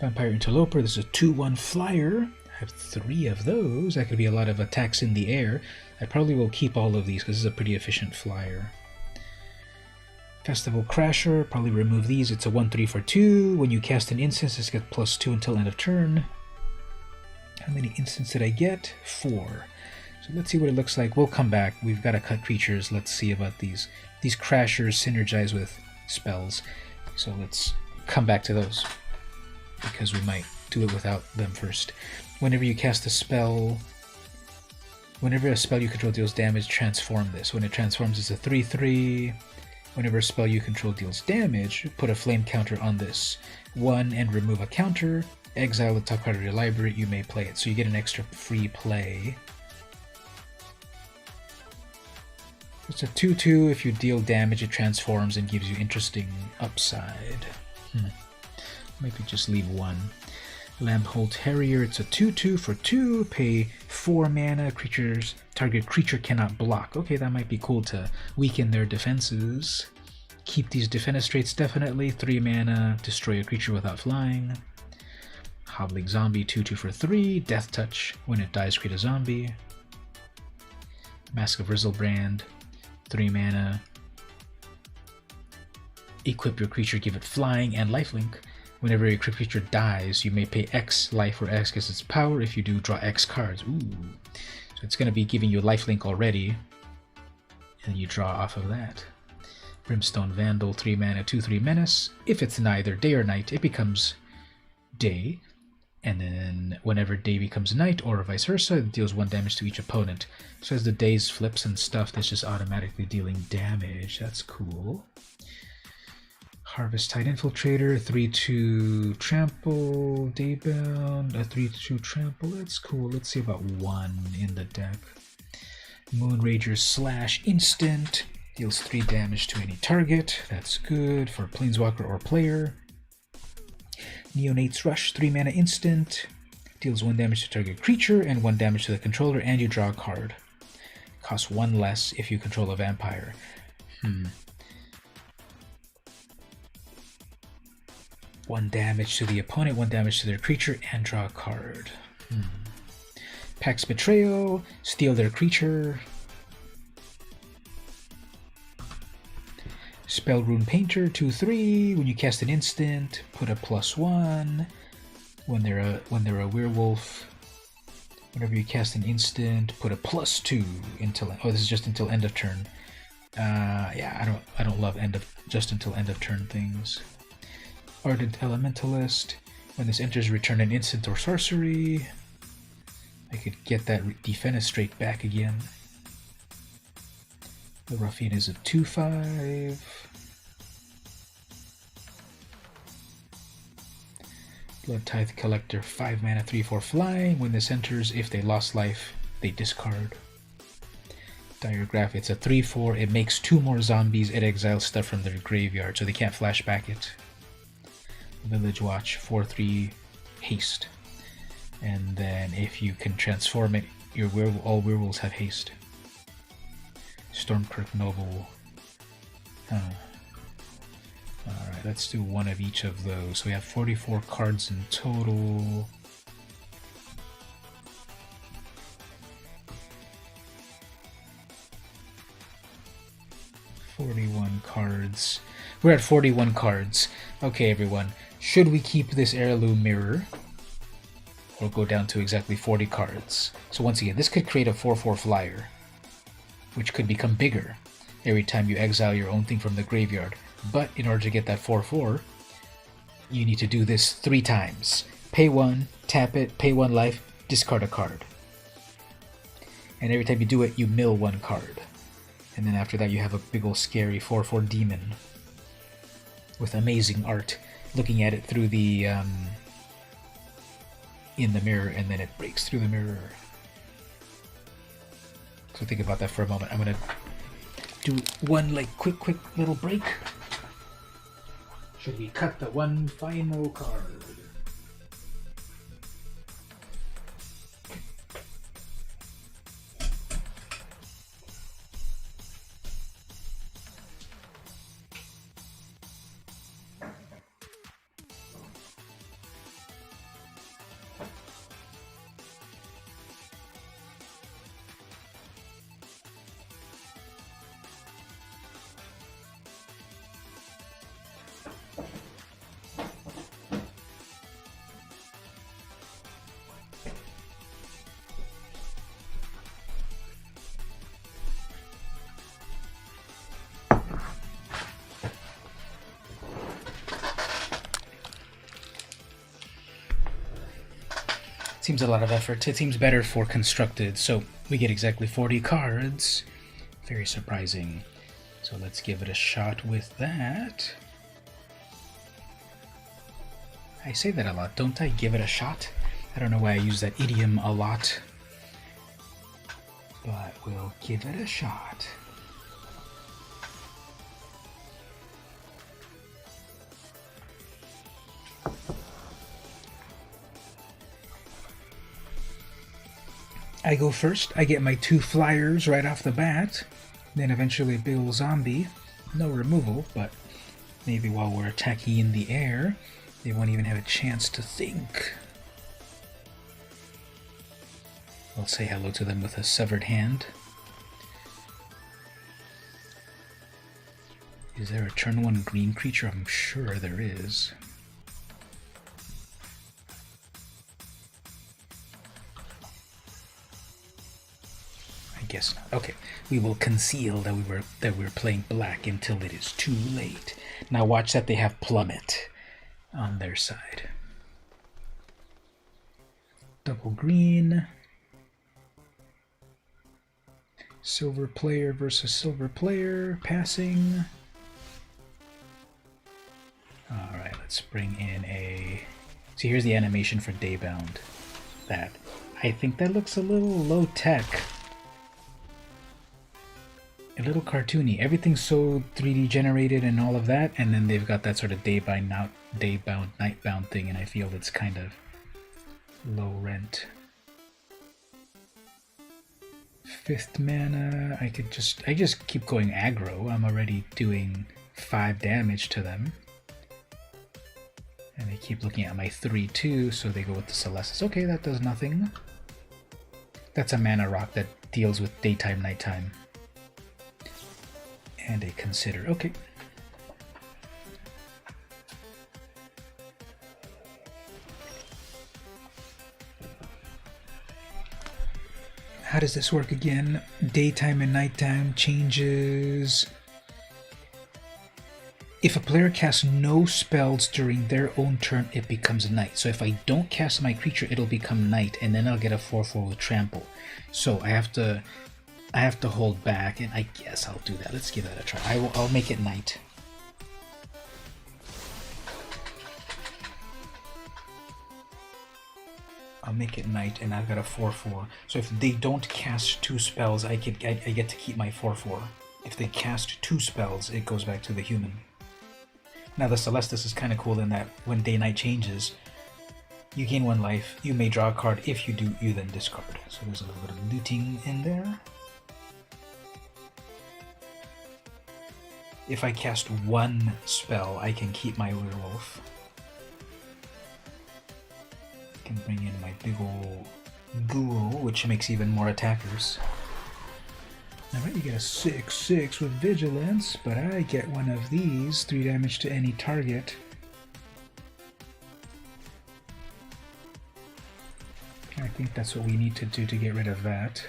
Vampire Interloper, this is a 2/1 flyer. I have 3 of those. That could be a lot of attacks in the air. I probably will keep all of these because this is a pretty efficient flyer. Festival Crasher, probably remove these. It's a 1/3 for 2. When you cast an instance, this gets +2 until end of turn. How many instances did I get? 4. So let's see what it looks like. We'll come back. We've got to cut creatures. Let's see about these. These Crashers synergize with spells. So let's come back to those, because we might do it without them first. Whenever you cast a spell, whenever a spell you control deals damage, transform this. When it transforms, it's a 3/3. Whenever a spell you control deals damage, put a flame counter on this. 1 and remove a counter. Exile the top card of your library, you may play it. So you get an extra free play. It's a 2/2. If you deal damage, it transforms and gives you interesting upside. Maybe just leave 1. Lambholt Harrier, it's a 2/2 for 2. Pay 4 mana. Target creature cannot block. Okay, that might be cool to weaken their defenses. Keep these defenestrates definitely. 3 mana. Destroy a creature without flying. Hobbling Zombie, 2/2 for 3. Death Touch. When it dies, create a zombie. Mask of Rizzlebrand, 3 mana. Equip your creature, give it flying and lifelink. Whenever a creature dies, you may pay X life or X gets its power. If you do, draw X cards. Ooh. So it's going to be giving you lifelink already, and you draw off of that. Brimstone Vandal, 3 mana, 2/3 menace. If it's neither day or night, it becomes day, and then whenever day becomes night, or vice versa, it deals 1 damage to each opponent. So as the days flips and stuff, that's just automatically dealing damage. That's cool. Harvest Tide Infiltrator, 3-2 Trample, Daybound, a 3-2 Trample, that's cool. Let's see about 1 in the deck. Moonrager Slash Instant, deals 3 damage to any target, that's good for Planeswalker or player. Neonate's Rush, 3 mana instant, deals 1 damage to target creature and 1 damage to the controller, and you draw a card. Costs 1 less if you control a vampire. 1 damage to the opponent, 1 damage to their creature, and draw a card. Pax Betrayal, steal their creature. Spell Rune Painter, 2/3. When you cast an instant, put a +1. When they're a werewolf, whenever you cast an instant, put a +2 until. Oh, this is just until end of turn. Yeah, I don't love just until end of turn things. Ardent Elementalist. When this enters, return an instant or sorcery. I could get that Defenestrate back again. The Ruffian is a 2/5. Blood Tithe Collector, 5 mana, 3/4 flying. When this enters, if they lost life, they discard. Dire Graph, it's a 3/4. It makes 2 more zombies. It exiles stuff from their graveyard, so they can't flashback it. Village Watch, 4/3 haste. And then if you can transform it, all werewolves have haste. Stormkirk Noble. Alright, let's do 1 of each of those. So we have 44 cards in total. Cards. We're at 41 cards. Okay, everyone. Should we keep this heirloom mirror? Or go down to exactly 40 cards? So once again, this could create a 4/4 flyer, which could become bigger every time you exile your own thing from the graveyard. But in order to get that 4/4, you need to do this 3 times. Pay 1, tap it, pay 1 life, discard a card. And every time you do it, you mill 1 card. And then after that, you have a big ol' scary 4/4 demon with amazing art, looking at it through the in the mirror, and then it breaks through the mirror. So think about that for a moment. I'm gonna do 1 quick little break. Should we cut the 1 final card? Seems a lot of effort. It seems better for constructed. So we get exactly 40 cards. Very surprising. So let's give it a shot with that. I say that a lot, don't I? Give it a shot? I don't know why I use that idiom a lot. But we'll give it a shot. I go first. I get my 2 flyers right off the bat. Then eventually a big ol' zombie. No removal, but maybe while we're attacking in the air, they won't even have a chance to think. I'll say hello to them with a severed hand. Is there a turn 1 green creature? I'm sure there is. Guess not. Okay, we will conceal that we're playing black until it is too late. Now watch that they have Plummet on their side. double green. Silver player versus silver player, passing. Alright, let's bring in a... See, here's the animation for Daybound. That. I think that looks a little low-tech. A little cartoony. Everything's so 3D generated and all of that, and then they've got that sort of daybound, nightbound thing, and I feel it's kind of low rent. 5th mana, I just keep going aggro. I'm already doing 5 damage to them. And they keep looking at my 3/2, so they go with the Celestis. Okay, that does nothing. That's a mana rock that deals with daytime, nighttime. And a consider. Okay. How does this work again? Daytime and nighttime changes. If a player casts no spells during their own turn, it becomes night. So if I don't cast my creature, it'll become night, and then I'll get a 4/4 with trample. So I have to hold back, and I guess I'll do that. Let's give that a try. I'll make it night. I'll make it night, and I've got a 4/4. So if they don't cast 2 spells, I get to keep my 4/4. If they cast 2 spells, it goes back to the human. Now the Celestis is kind of cool in that when day-night changes, you gain 1 life, you may draw a card. If you do, you then discard. So there's a little bit of looting in there. If I cast 1 spell, I can keep my werewolf. I can bring in my big ol' ghoul, which makes even more attackers. Alright, you get a 6/6 with Vigilance, but I get one of these, 3 damage to any target. I think that's what we need to do to get rid of that.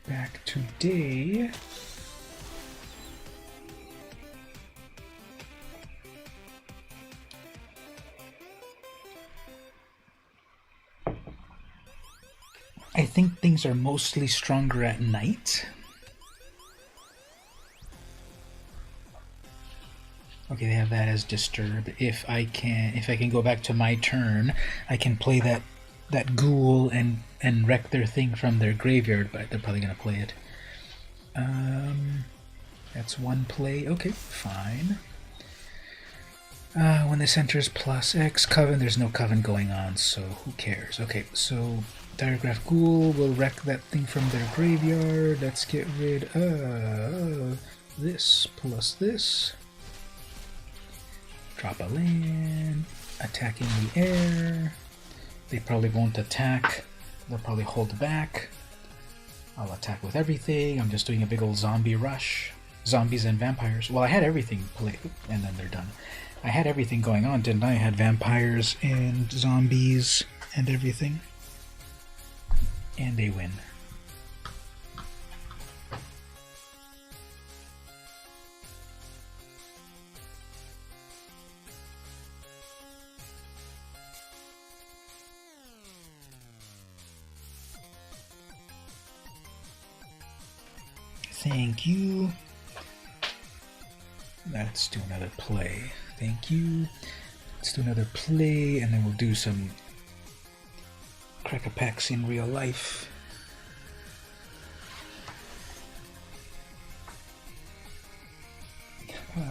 Back to day. I think things are mostly stronger at night. Okay, they have that as disturb. If I can go back to my turn, I can play that ghoul and wreck their thing from their graveyard, but they're probably gonna play it. That's 1 play. Okay, fine. When this enters +X coven, there's no coven going on, so who cares? Okay, so Diregraph Ghoul will wreck that thing from their graveyard. Let's get rid of this plus this. Drop a land, attacking the air. They probably won't attack. They'll probably hold back. I'll attack with everything. I'm just doing a big old zombie rush. Zombies and vampires. Well, I had everything played, and then they're done. I had everything going on, didn't I? I had vampires and zombies and everything. And they win. Thank you. Let's do another play. Thank you. Let's do another play, and then we'll do some crack-a-packs in real life.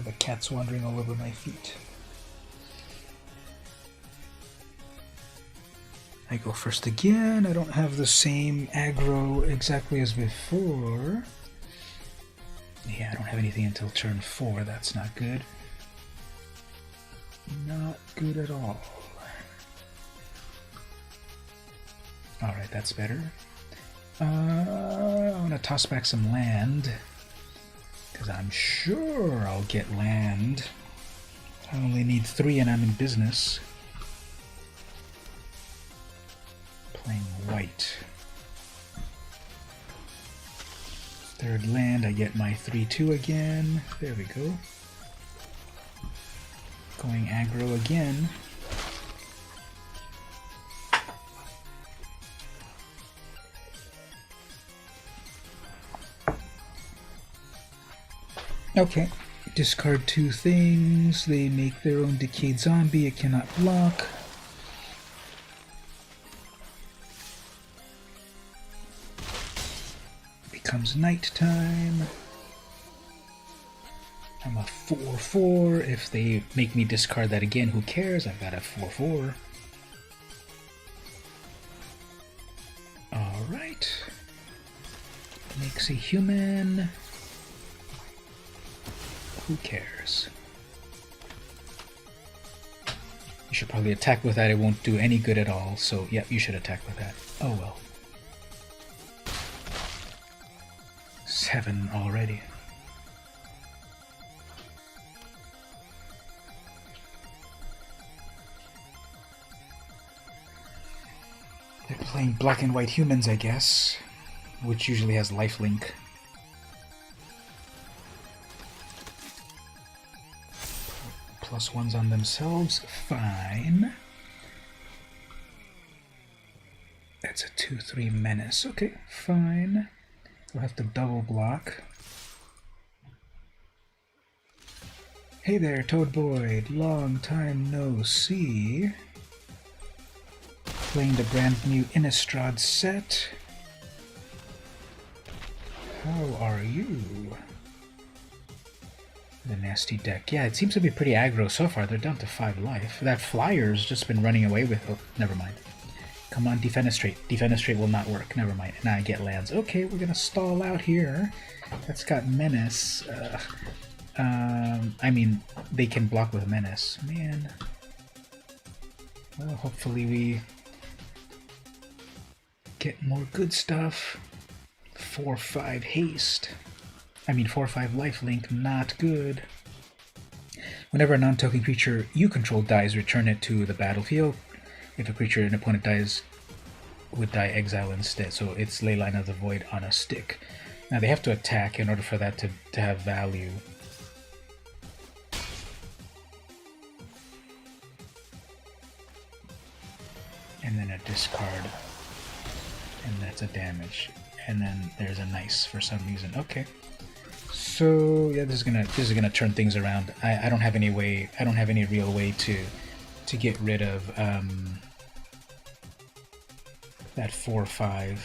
The cat's wandering all over my feet. I go first again. I don't have the same aggro exactly as before. Yeah, I don't have anything until turn 4. That's not good. Not good at all. Alright, that's better. I want to toss back some land. because I'm sure I'll get land. I only need 3 and I'm in business. Playing white. Third land, I get my 3-2 again. There we go. Going aggro again. Okay. Discard 2 things. They make their own decayed zombie. It cannot block. Becomes nighttime. I'm a 4-4. If they make me discard that again, who cares? I've got a 4-4. Alright. Makes a human. Who cares? You should probably attack with that. It won't do any good at all. So, yeah, you should attack with that. Oh well. 7 already. They're playing black and white humans, I guess, which usually has lifelink. +1s on themselves, fine. That's a 2-3 menace. Okay, fine. We'll have to double block. Hey there, Toad Boyd. Long time no see. Playing the brand new Innistrad set. How are you? The nasty deck. Yeah, it seems to be pretty aggro so far. They're down to 5 life. That flyer's just been running away with... Oh, never mind. Come on, defenestrate. Defenestrate will not work. Never mind. Now I get lands. Okay, we're gonna stall out here. That's got menace. I mean, they can block with menace. Man. Well, hopefully we get more good stuff. 4-5 haste. I mean 4-5 lifelink, not good. Whenever a non-token creature you control dies, return it to the battlefield. If a creature an opponent dies, would die exile instead. So it's Leyline of the Void on a stick. Now they have to attack in order for that to have value. And then a discard. And that's a damage. And then there's a nice for some reason. Okay. So yeah, this is gonna turn things around. I don't have any real way to get rid of that 4-5.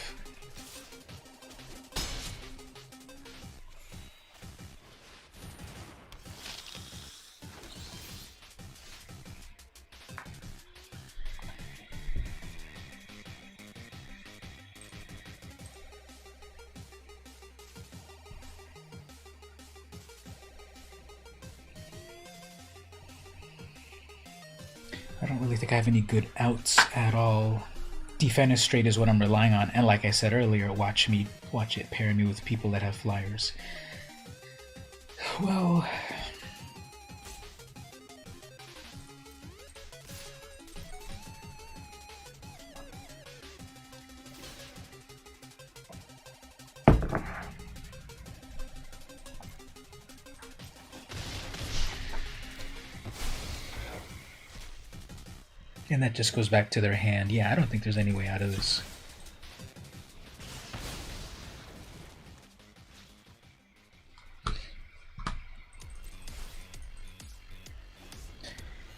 I don't really think I have any good outs at all. Defenestrate is what I'm relying on, and like I said earlier, watch it pair me with people that have flyers. Well, and that just goes back to their hand. Yeah, I don't think there's any way out of this.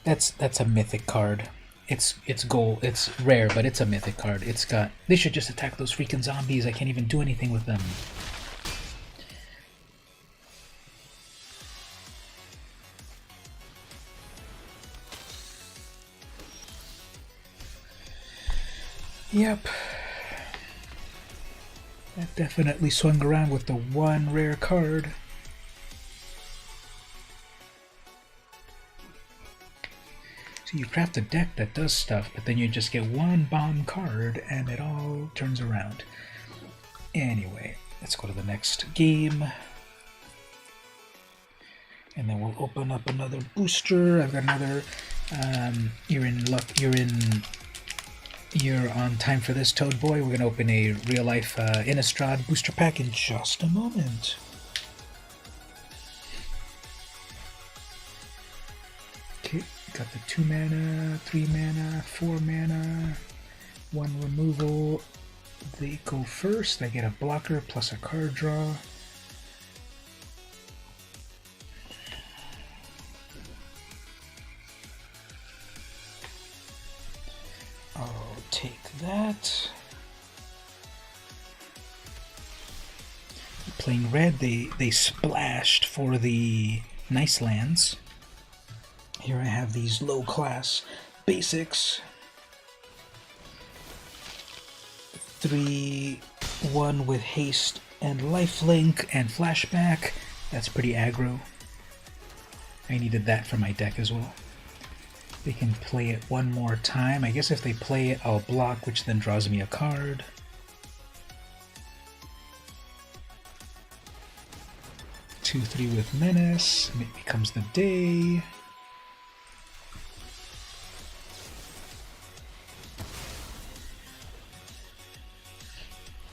That's a mythic card. It's gold. It's rare, but it's a mythic card. It's got. They should just attack those freaking zombies. I can't even do anything with them. Yep. That definitely swung around with the one rare card. So you craft a deck that does stuff, but then you just get one bomb card and it all turns around. Anyway, let's go to the next game. And then we'll open up another booster. I've got another. You're in luck. You're on time for this, Toad Boy. We're gonna open a real life Innistrad booster pack in just a moment. Okay, got the 2 mana, 3 mana, 4 mana, 1 removal. They go first. I get a blocker plus a card draw. I'll take that. Playing red, they splashed for the nice lands. Here I have these low class basics. 3/1 with haste and lifelink and flashback. That's pretty aggro. I needed that for my deck as well. They can play it one more time. I guess if they play it, I'll block, which then draws me a card. Two, 3 with menace. It becomes the day.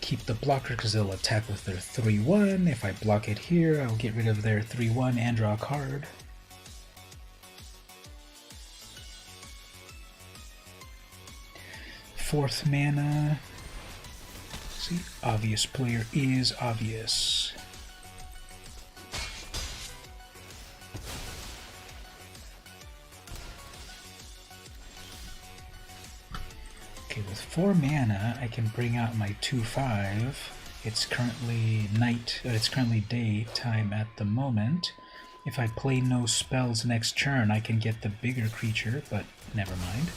Keep the blocker because they'll attack with their 3/1. If I block it here, I'll get rid of their 3/1 and draw a card. Fourth mana. See, obvious player is obvious. Okay, with 4 mana, I can bring out my 2/5. It's currently night. It's currently daytime at the moment. If I play no spells next turn, I can get the bigger creature, but never mind.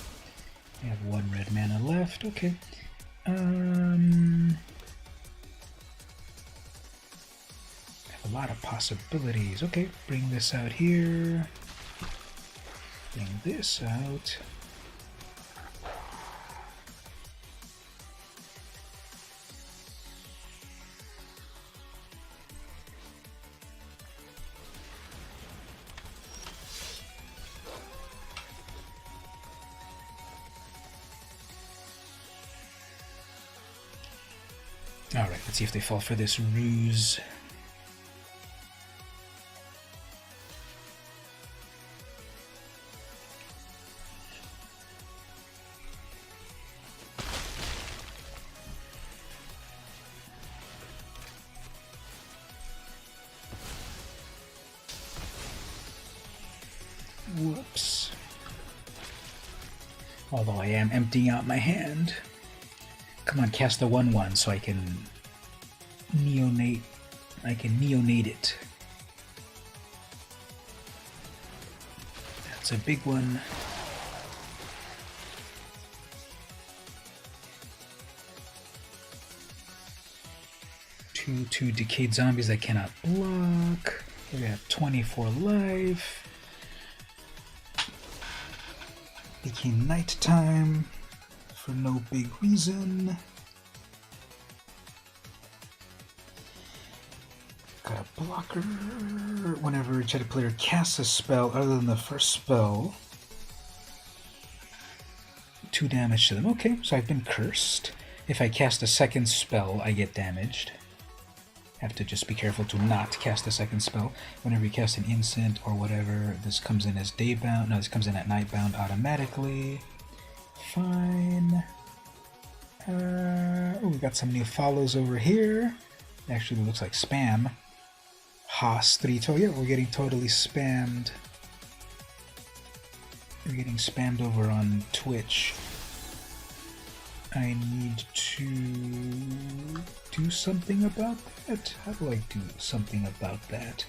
I have 1 red mana left. Okay. I have a lot of possibilities. Okay, bring this out here. Bring this out. Alright, let's see if they fall for this ruse. Whoops. Although I am emptying out my hand. Come on, cast the 1/1 so I can neonate. I can neonate it. That's a big one. Two decayed zombies I cannot block. We got 24 life. Became nighttime for no big reason. Got a blocker. Whenever each other player casts a spell other than the first spell, 2 damage to them. Okay, so I've been cursed. If I cast a second spell, I get damaged. Have to just be careful to not cast a second spell. Whenever you cast an instant or whatever, this comes in as daybound. No, this comes in at nightbound automatically. Fine. Oh, we got some new follows over here. Actually, it looks like spam. Haas 3. Oh, yeah, we're getting totally spammed. We're getting spammed over on Twitch. I need to do something about that. How do I do something about that?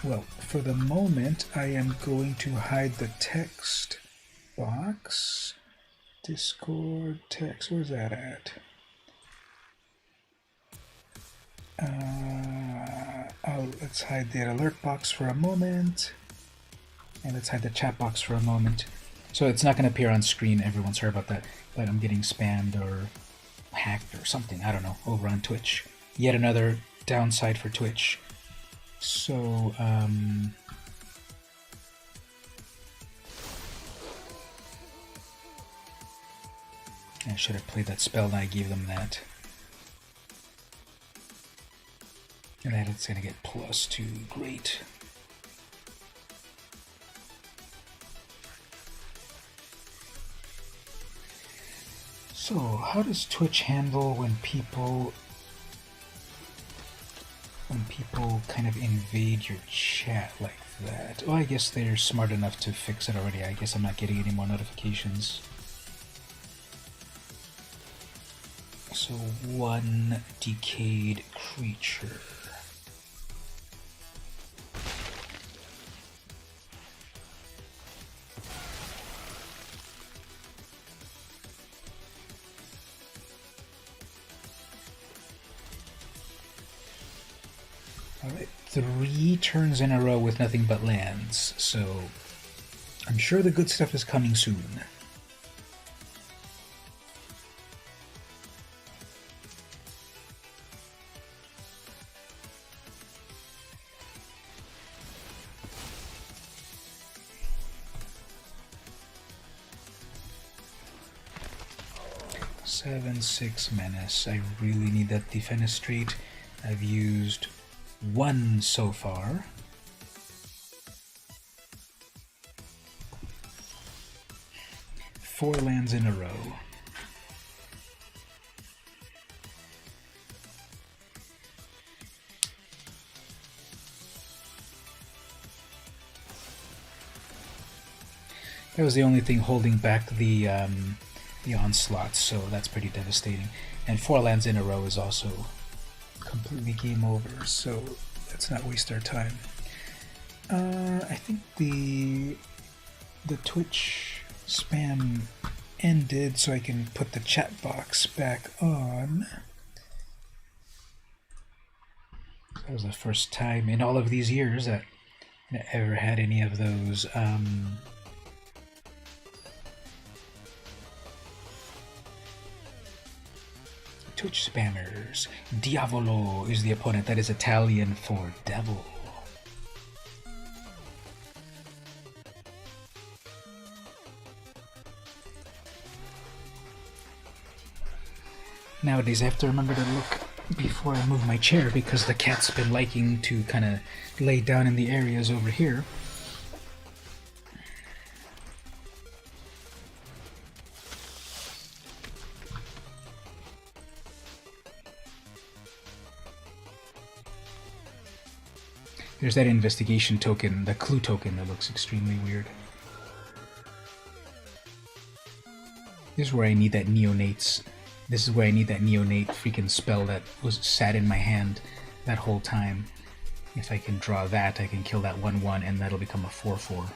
Well, for the moment, I am going to hide the text box. Discord text, where's that at? Let's hide the alert box for a moment. And let's hide the chat box for a moment. So it's not going to appear on screen, everyone, sorry about that. But I'm getting spammed or hacked or something, I don't know, over on Twitch. Yet another downside for Twitch. So, I should have played that spell and I gave them that. And then it's gonna get +2, great. So, how does Twitch handle when people kind of invade your chat like that? Oh, I guess they're smart enough to fix it already. I guess I'm not getting any more notifications. So, one decayed creature. Alright, 3 turns in a row with nothing but lands, so I'm sure the good stuff is coming soon. Seven, 6 menace. I really need that defenestrate. I've used 1 so far. Four lands in a row. That was the only thing holding back the onslaught, so that's pretty devastating. And 4 lands in a row is also completely game over, so let's not waste our time. I think the Twitch spam ended, so I can put the chat box back on. That was the first time in all of these years that I ever had any of those Twitch spammers. Diavolo is the opponent. That is Italian for devil. Nowadays I have to remember to look before I move my chair because the cat's been liking to kind of lay down in the areas over here. There's that investigation token, the clue token, that looks extremely weird. This is where I need that neonate freaking spell that was sat in my hand that whole time. If I can draw that, I can kill that 1/1 and that'll become a 4/4.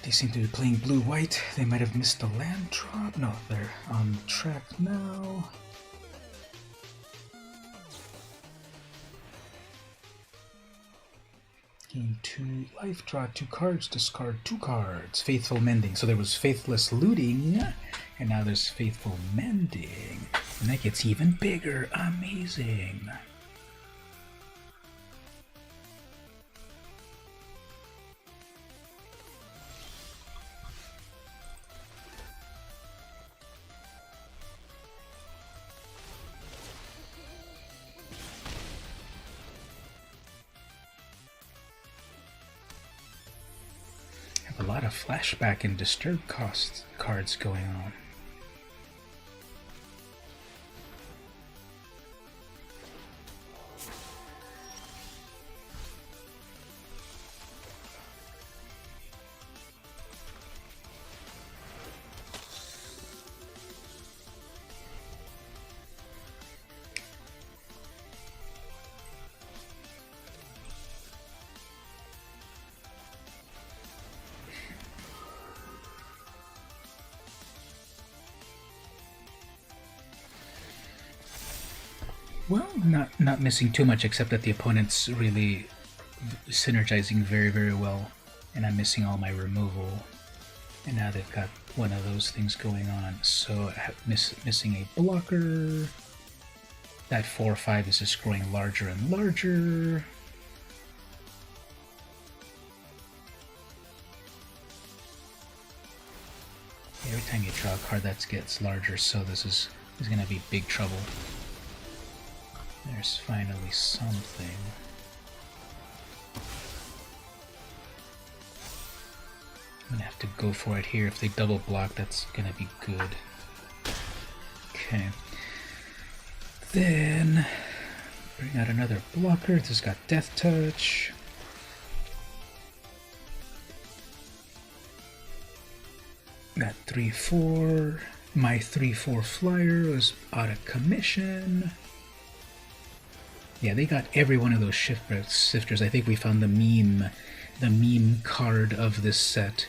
They seem to be playing blue-white. They might have missed the land drop. No, they're on track now. Gain 2 life, draw 2 cards, discard 2 cards. Faithful Mending. So there was Faithless Looting, and now there's Faithful Mending. And that gets even bigger. Amazing. A lot of flashback and disturb cost cards going on. Well, not missing too much, except that the opponent's really synergizing very, very well, and I'm missing all my removal. And now they've got one of those things going on, so I have missing a blocker. That 4/5 is just growing larger and larger. Every time you draw a card, that gets larger, so this is going to be big trouble. There's finally something. I'm going to have to go for it here. If they double block, that's going to be good. Okay. Then bring out another blocker. This has got Death Touch. Got 3/4. My 3/4 flyer was out of commission. Yeah, they got every one of those shifters. I think we found the meme card of this set,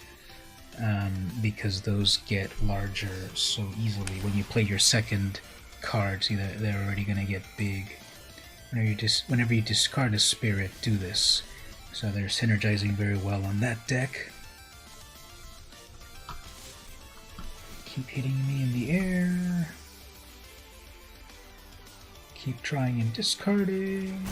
because those get larger so easily. When you play your second card, see that they're already going to get big. Whenever you discard a spirit, do this. So they're synergizing very well on that deck. Keep hitting me in the air. Keep trying and discarding.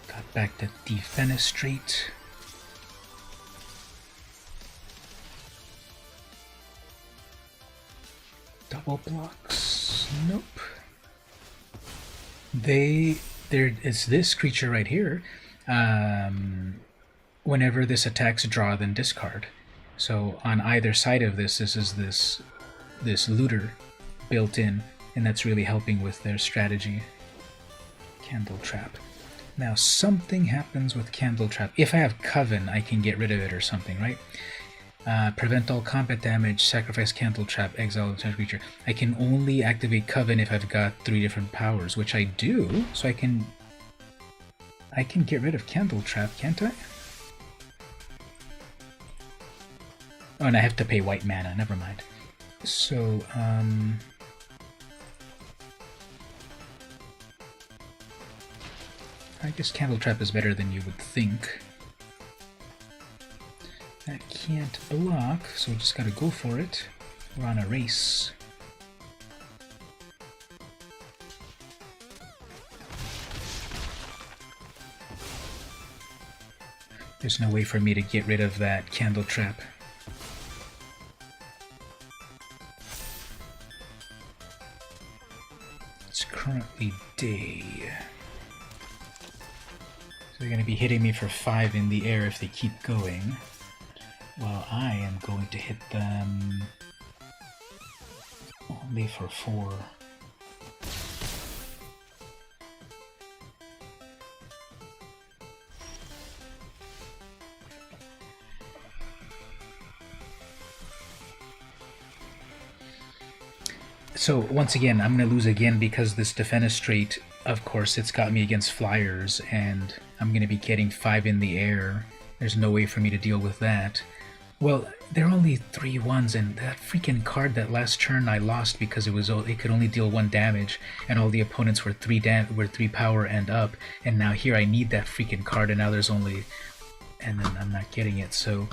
Got back to defenestrate. Double blocks. Nope. It's this creature right here. Whenever this attacks, draw, then discard. So on either side of this is this looter built in, and that's really helping with their strategy. Candle Trap. Now something happens with Candle Trap. If I have Coven, I can get rid of it or something, right? Prevent all combat damage, sacrifice Candle Trap, exile the creature. I can only activate Coven if I've got 3 different powers, which I do, so I can get rid of Candle Trap, can't I? Oh, and I have to pay white mana, never mind. So, I guess Candle Trap is better than you would think. That can't block, so we just gotta go for it. We're on a race. There's no way for me to get rid of that Candle Trap. It's currently day. So they're gonna be hitting me for 5 in the air if they keep going. Well, I am going to hit them only for 4. So once again, I'm going to lose again because this defenestrate, of course, it's got me against flyers, and I'm going to be getting 5 in the air. There's no way for me to deal with that. Well, there are only 3 1s, and that freaking card that last turn I lost because it could only deal 1 damage, and all the opponents were 3 power and up, and now here I need that freaking card, and now there's only, and then I'm not getting it. So,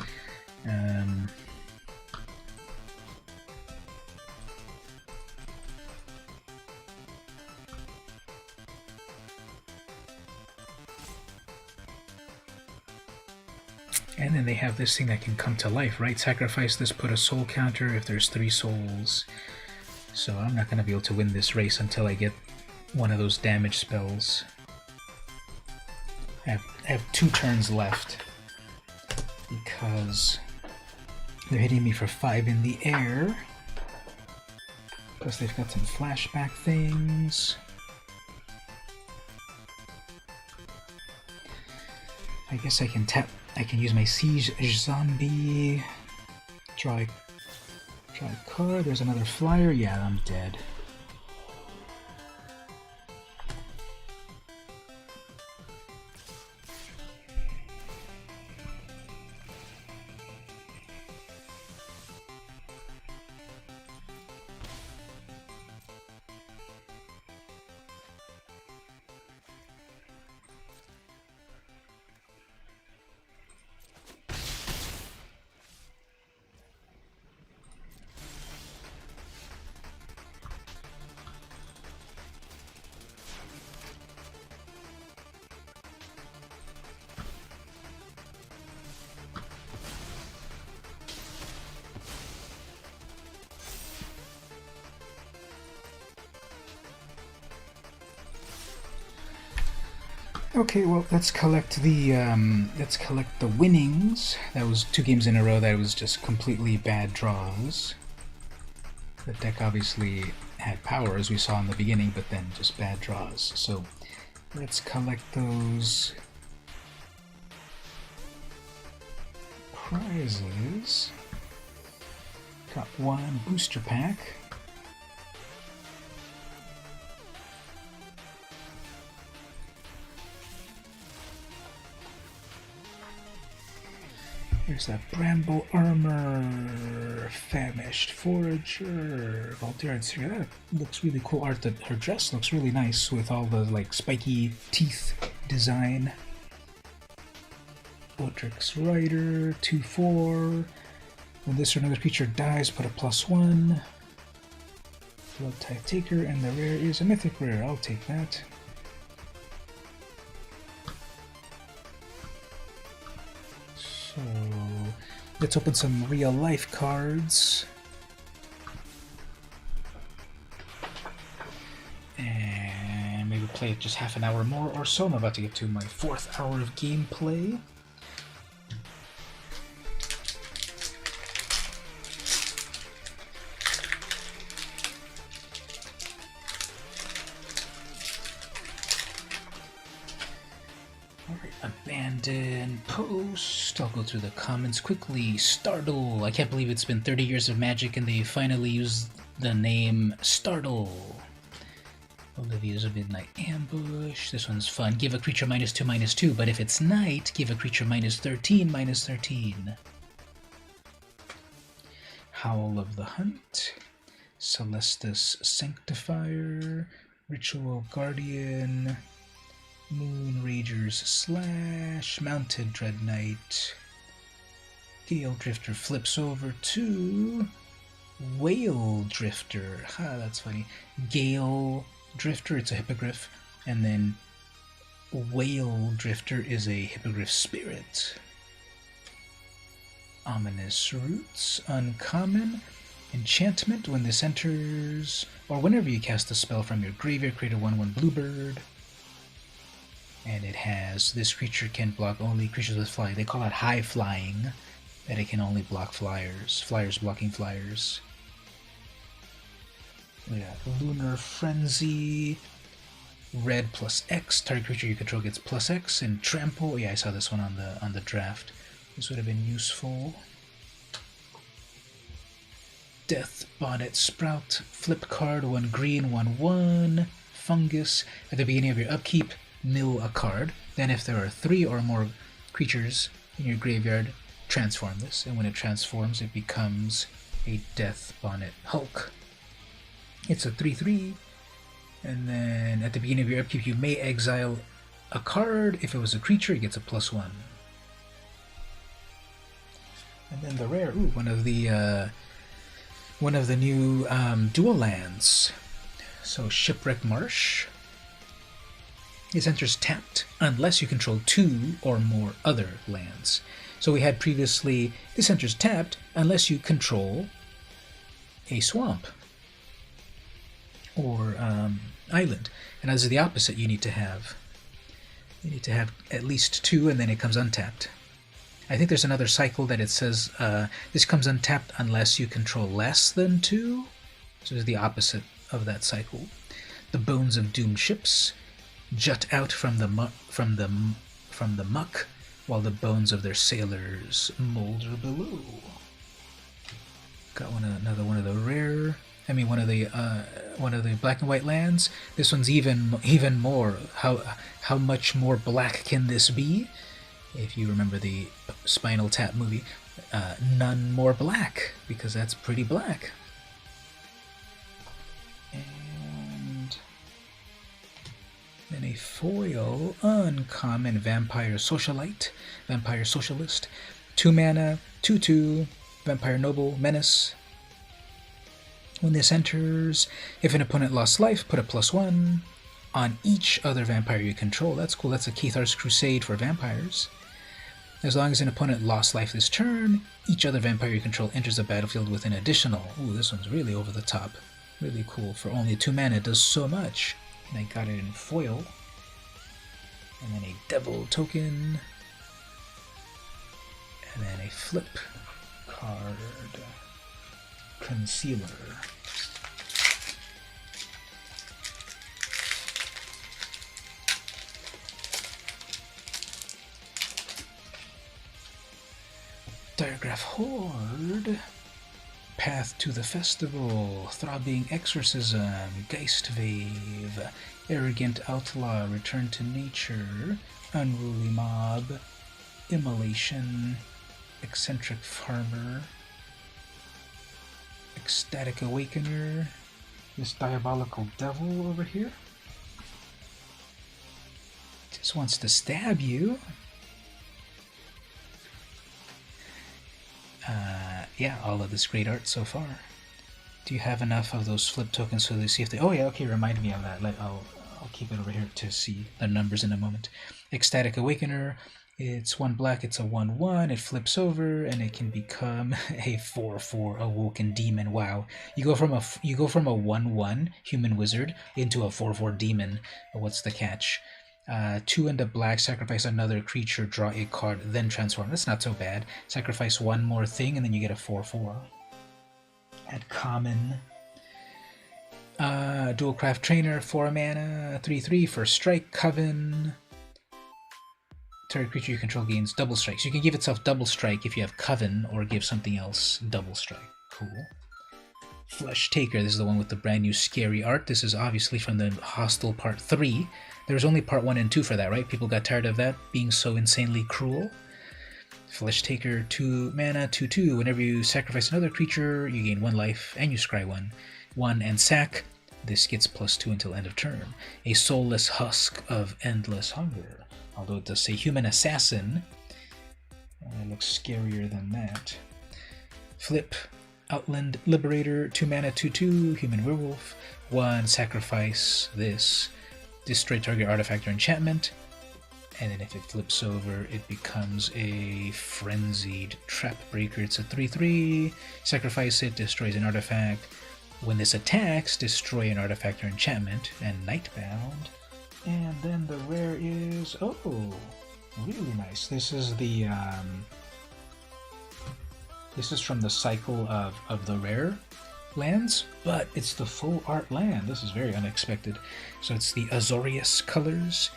and then they have this thing that can come to life, right? Sacrifice this, put a soul counter if there's 3 souls. So I'm not going to be able to win this race until I get one of those damage spells. I have 2 turns left because they're hitting me for 5 in the air. Plus they've got some flashback things. I guess I can use my Siege Zombie, draw a card, there's another flyer, yeah, I'm dead. Okay, well, let's collect the winnings. That was 2 games in a row that was just completely bad draws. The deck obviously had power, as we saw in the beginning, but then just bad draws. So let's collect those prizes. Got 1 booster pack. There's that Bramble Armor, Famished Forager, Voltaire's here. That looks really cool art. Her dress looks really nice with all the like spiky teeth design. Odric's Rider, 2/4. When this or another creature dies, put a +1. Blood Type Taker, and the rare is a mythic rare. I'll take that. So let's open some real life cards. And maybe play it just half an hour more or so. I'm about to get to my 4th hour of gameplay. Abandoned post. I'll go through the comments quickly. Startle. I can't believe it's been 30 years of Magic and they finally used the name Startle. Olivia's a Midnight Ambush. This one's fun. Give a creature -2/-2, but if it's night, give a creature -13/-13. Howl of the Hunt. Celestus Sanctifier. Ritual Guardian. Moon Ragers Slash, Mounted Dread Knight. Gale Drifter flips over to Whale Drifter. Ha, that's funny. Gale Drifter, it's a Hippogriff, and then Whale Drifter is a Hippogriff Spirit. Ominous Roots, uncommon. Enchantment, when this enters, or whenever you cast a spell from your graveyard, create a 1/1 Bluebird. And it has, this creature can block only creatures with flying. They call it high flying, that it can only block flyers. Flyers blocking flyers. We got Lunar Frenzy. Red +X. Target creature you control gets +X. And Trample. Yeah, I saw this one on the draft. This would have been useful. Death Bonnet Sprout. Flip card. 1 green, 1/1. Fungus. At the beginning of your upkeep, mill a card. Then if there are 3 or more creatures in your graveyard, transform this. And when it transforms, it becomes a Death Bonnet Hulk. It's a 3/3. And then at the beginning of your upkeep, you may exile a card. If it was a creature, it gets a +1. And then the rare, one of the new dual lands. So Shipwreck Marsh. This enters tapped unless you control 2 or more other lands. So we had previously, this enters tapped unless you control a swamp or island. And as the opposite, you need to have at least 2, and then it comes untapped. I think there's another cycle that it says this comes untapped unless you control less than 2. So it's the opposite of that cycle. The Bones of Doomed Ships jut out from the muck, while the bones of their sailors molder below. Got another one of the rare. One of the black and white lands. This one's even more. How much more black can this be? If you remember the Spinal Tap movie, none more black, because that's pretty black. And then a foil uncommon Vampire Socialite, Vampire Socialist, 2 mana, 2/2, Vampire Noble, Menace. When this enters, if an opponent lost life, put a +1 on each other vampire you control. That's cool. That's a Cathar's Crusade for vampires. As long as an opponent lost life this turn, each other vampire you control enters the battlefield with an additional. Ooh, this one's really over the top. Really cool. For only 2 mana, it does so much. And I got it in foil. and then a devil token, and then a flip card. Concealer. Diagraph Horde. Path to the Festival. Throbbing Exorcism. Geistwave. Arrogant Outlaw. Return to Nature. Unruly Mob. Immolation. Eccentric Farmer. Ecstatic Awakener. This Diabolical Devil over here. Just wants to stab you. Yeah, all of this great art so far. Do you have enough of those flip tokens so they see if they... Oh yeah, okay, remind me of that. I'll keep it over here to see the numbers in a moment. Ecstatic Awakener. It's 1 black, it's a 1/1, it flips over, and it can become a 4/4 Awoken Demon. Wow. You go from a 1/1 human wizard into a 4/4 demon. What's the catch? 2 and a black, sacrifice another creature, draw a card, then transform. That's not so bad. Sacrifice one more thing, and then you get a 4/4. Add common. Dual Craft Trainer, 4 mana, 3/3 for strike, Coven. Target creature you control gains double strike. So you can give itself double strike if you have Coven, or give something else double strike. Cool. Flesh Taker, this is the one with the brand new scary art. This is obviously from the Hostile Part 3. There was only Part 1 and 2 for that, right? People got tired of that being so insanely cruel. Flesh Taker, 2 mana, 2/2. Whenever you sacrifice another creature, you gain 1 life, and you scry 1 and sack. This gets +2 until end of turn. A soulless husk of endless hunger. Although it does say human assassin, it looks scarier than that. Flip, Outland Liberator, 2 mana, 2/2, human werewolf. 1, sacrifice this. Destroy target artifact or enchantment. And then if it flips over, it becomes a Frenzied Trap Breaker. It's a 3/3. Sacrifice it, destroys an artifact. When this attacks, destroy an artifact or enchantment. And Nightbound. And then the rare is... Oh, really nice. This is the... This is from the cycle of the rare lands, but it's the full art land. This is very unexpected. So it's the Azorius colors.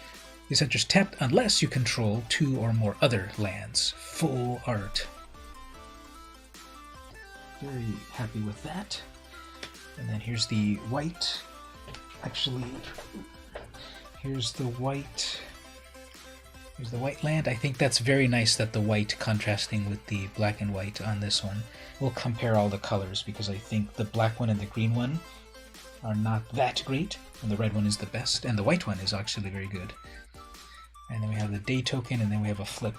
This enters tapped unless you control 2 or more other lands. Full art. Very happy with that. And then here's the white. Actually, here's the white. Here's the white land. I think that's very nice that the white contrasting with the black and white on this one. We'll compare all the colors because I think the black one and the green one are not that great, and the red one is the best, and the white one is actually very good. And then we have the day token, and then we have a flip.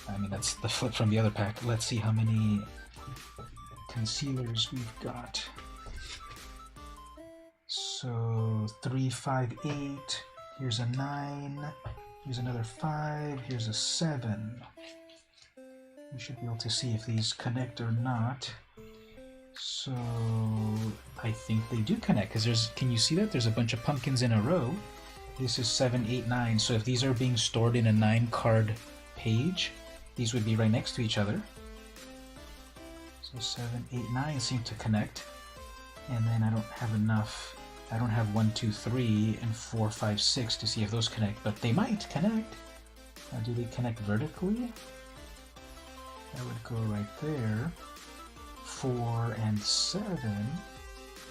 I mean, that's the flip from the other pack. Let's see how many concealers we've got. So 3, 5, 8. Here's a 9. Here's another 5. Here's a 7. We should be able to see if these connect or not. So I think they do connect because there's. Can you see that? There's a bunch of pumpkins in a row. This is 7, 8, 9. So if these are being stored in a 9-card page, these would be right next to each other. So 7, 8, 9 seem to connect. And then I don't have enough. I don't have 1, 2, 3, and 4, 5, 6 to see if those connect, but they might connect. Do they connect vertically? That would go right there. 4 and 7.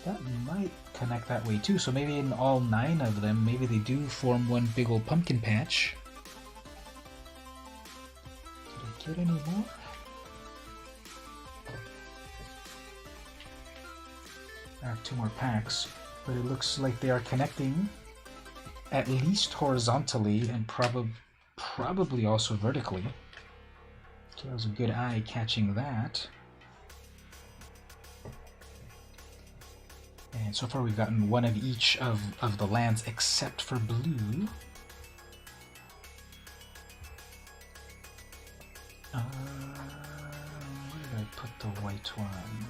That might connect that way too. So maybe in all 9 of them, maybe they do form one big old pumpkin patch. Did I get any more? I have 2 more packs, but it looks like they are connecting at least horizontally and probably also vertically. So that was a good eye catching that. And so far we've gotten 1 of each of the lands except for blue. Where did I put the white one?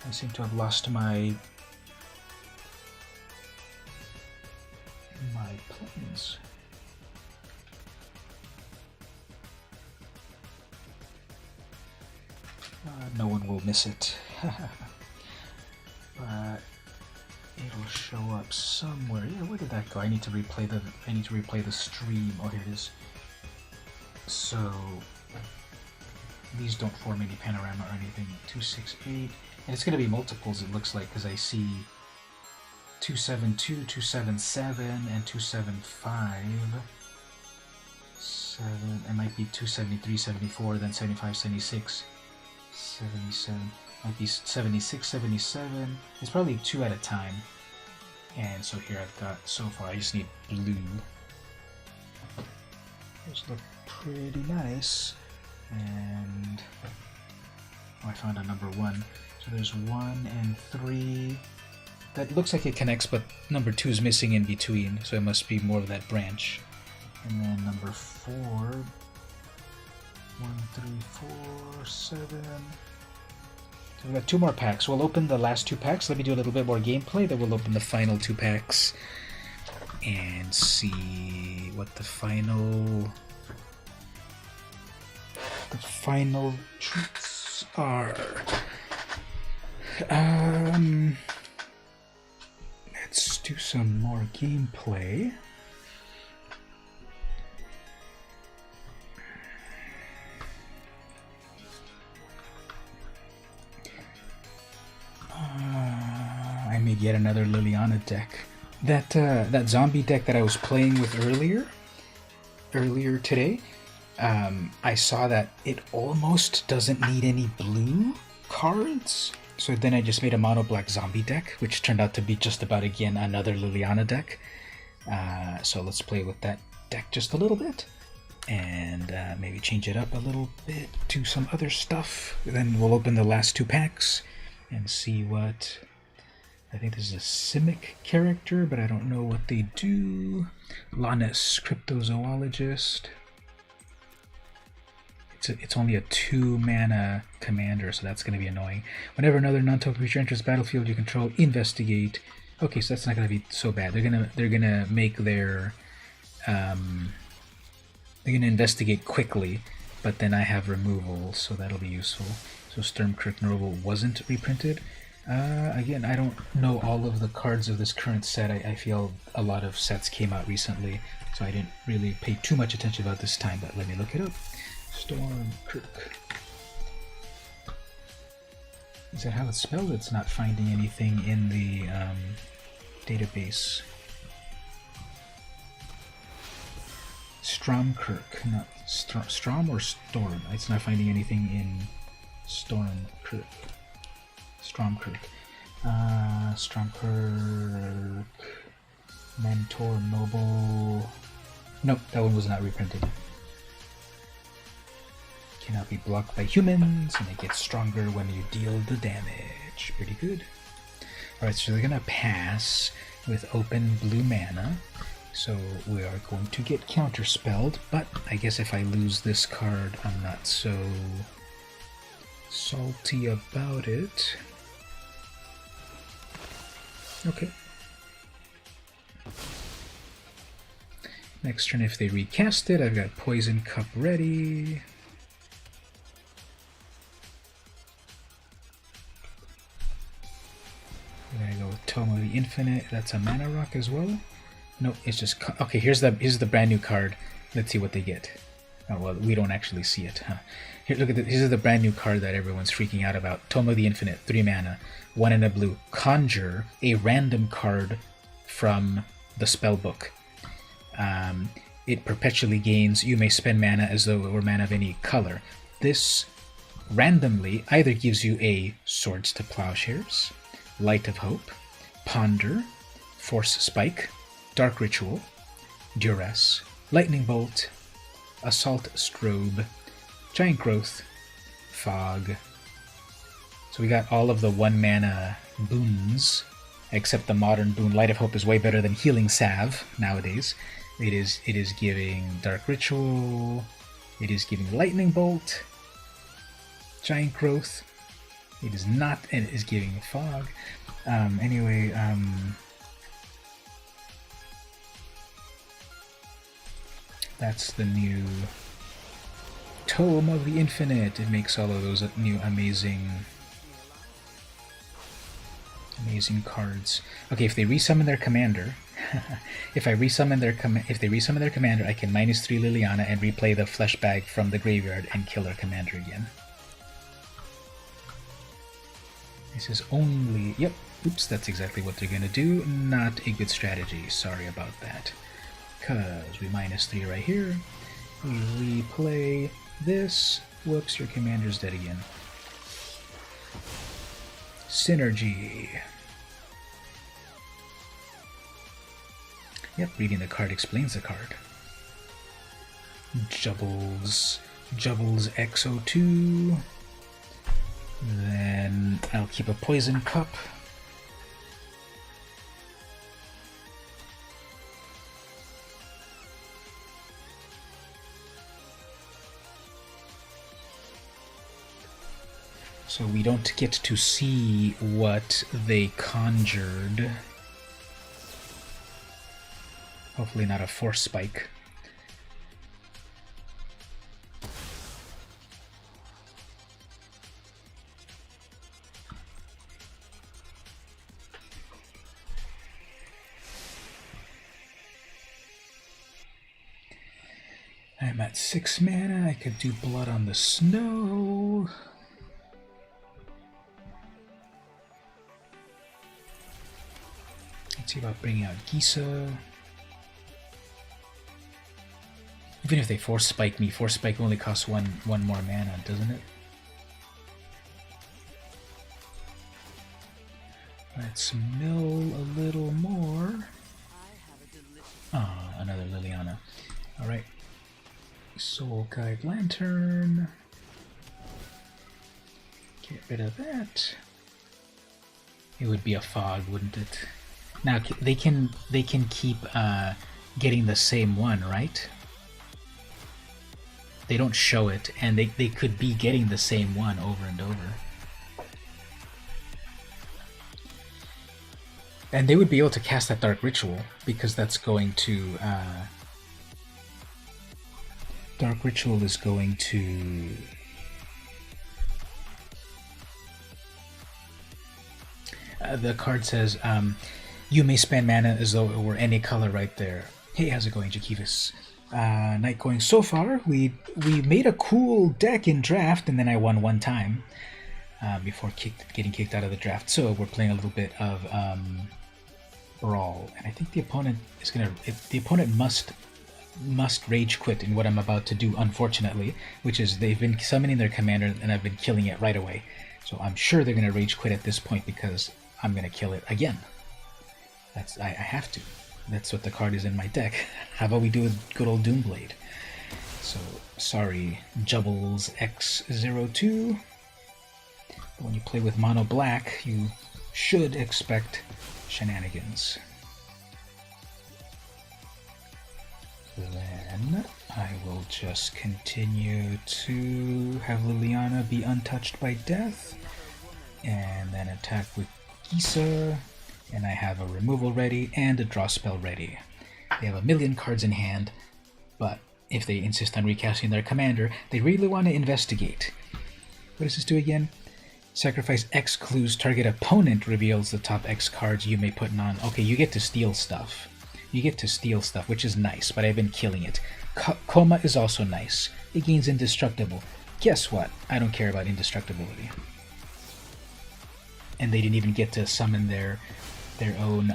I seem to have lost my planes. No one will miss it. But it'll show up somewhere. Yeah, where did that go? I need to replay the stream. Oh, here it is. So these don't form any panorama or anything. 268, and it's going to be multiples. It looks like, because I see 272, 277, and 275. 7. It might be 273, 74, then 75, 76, 77. Might be 76, 77. It's probably 2 at a time. And so here I've got, so far I just need blue. Those look pretty nice. And oh, I found a number 1. So there's 1 and 3. That looks like it connects, but number 2 is missing in between, so it must be more of that branch. And then number 4. 1, 3, 4, 7. So we've got 2 more packs. We'll open the last 2 packs. Let me do a little bit more gameplay, then we'll open the final 2 packs and see what the final treats are. Let's do some more gameplay. I made yet another Liliana deck. That zombie deck that I was playing with earlier today, I saw that it almost doesn't need any blue cards. So then I just made a mono black zombie deck, which turned out to be just about, again, another Liliana deck. So let's play with that deck just a little bit, and maybe change it up a little bit to some other stuff. Then we'll open the last 2 packs and see what... I think this is a Simic character, but I don't know what they do. Lannis, Cryptozoologist. It's only a 2-mana commander, so that's going to be annoying. Whenever another non-token creature enters the battlefield you control, investigate. Okay, so that's not going to be so bad. They're gonna make their they're gonna investigate quickly, but then I have removal, so that'll be useful. So Sturmkirk Noble wasn't reprinted. Again, I don't know all of the cards of this current set. I feel a lot of sets came out recently, so I didn't really pay too much attention about this time, but let me look it up. Stormkirk. Is that how it's spelled? It's not finding anything in the database. Stromkirk, not Strom or Storm. It's not finding anything in Stormkirk. Stromkirk. Stromkirk. Mentor Noble. Nope, that one was not reprinted. Cannot be blocked by humans, and it gets stronger when you deal the damage. Pretty good. Alright, so they're gonna pass with open blue mana. So we are going to get counterspelled, but I guess if I lose this card, I'm not so salty about it. Okay. Next turn, if they recast it, I've got Poison Cup ready. I'm gonna go with Tome of the Infinite. That's a mana rock as well. No, it's just okay. Here's the brand new card. Let's see what they get. Oh well, we don't actually see it, huh? Here, look at this. This is the brand new card that everyone's freaking out about. Tome of the Infinite, 3 mana, 1 and a blue. Conjure a random card from the spellbook. It perpetually gains. You may spend mana as though it were mana of any color. This randomly either gives you a Swords to Plowshares, Light of Hope, Ponder, Force Spike, Dark Ritual, Duress, Lightning Bolt, Assault Strobe, Giant Growth, Fog. So we got all of the 1 mana boons, except the modern boon Light of Hope is way better than Healing Salve nowadays. It is giving Dark Ritual, it is giving Lightning Bolt, Giant Growth, It is not, and it is giving a fog. Anyway, that's the new Tome of the Infinite. It makes all of those new amazing cards. Okay, if they resummon their commander, if they resummon their commander, I can -3 Liliana and replay the flesh bag from the graveyard and kill their commander again. This is only... Yep, oops, that's exactly what they're gonna do. Not a good strategy, sorry about that. Because we -3 right here. We replay this. Whoops, your commander's dead again. Synergy. Yep, reading the card explains the card. Jubbles XO2. Then I'll keep a poison cup. So we don't get to see what they conjured. Hopefully not a force spike. I'm at 6 mana. I could do Blood on the Snow. Let's see about bringing out Gisa. Even if they force spike me, force spike only costs one more mana, doesn't it? Let's mill a little more. Ah, another Liliana. Alright. Soul Guide Lantern. Get rid of that. It would be a fog, wouldn't it? Now they can keep getting the same one, right? They don't show it, and they could be getting the same one over and over. And they would be able to cast that Dark Ritual, because that's going to... Dark Ritual is going to... the card says, you may spend mana as though it were any color right there. Hey, how's it going, Jakivis? Night going so far. We made a cool deck in draft, and then I won one time before getting kicked out of the draft. So we're playing a little bit of Brawl, and I think the opponent is gonna. The opponent must rage quit in what I'm about to do, unfortunately, which is they've been summoning their commander, and I've been killing it right away. So I'm sure they're gonna rage quit at this point because I'm gonna kill it again. I have to. That's what the card is in my deck. How about we do a good old Doomblade? So, sorry, Jubbles X02. But when you play with mono black, you should expect shenanigans. Then I will just continue to have Liliana be untouched by death, and then attack with Gisa. And I have a removal ready and a draw spell ready. They have a million cards in hand, but if they insist on recasting their commander, they really want to investigate. What does this do again? Sacrifice X clues. Target opponent reveals the top X cards you may put on. Okay, you get to steal stuff. You get to steal stuff, which is nice, but I've been killing it. Coma is also nice. It gains indestructible. Guess what? I don't care about indestructibility. And they didn't even get to summon their own.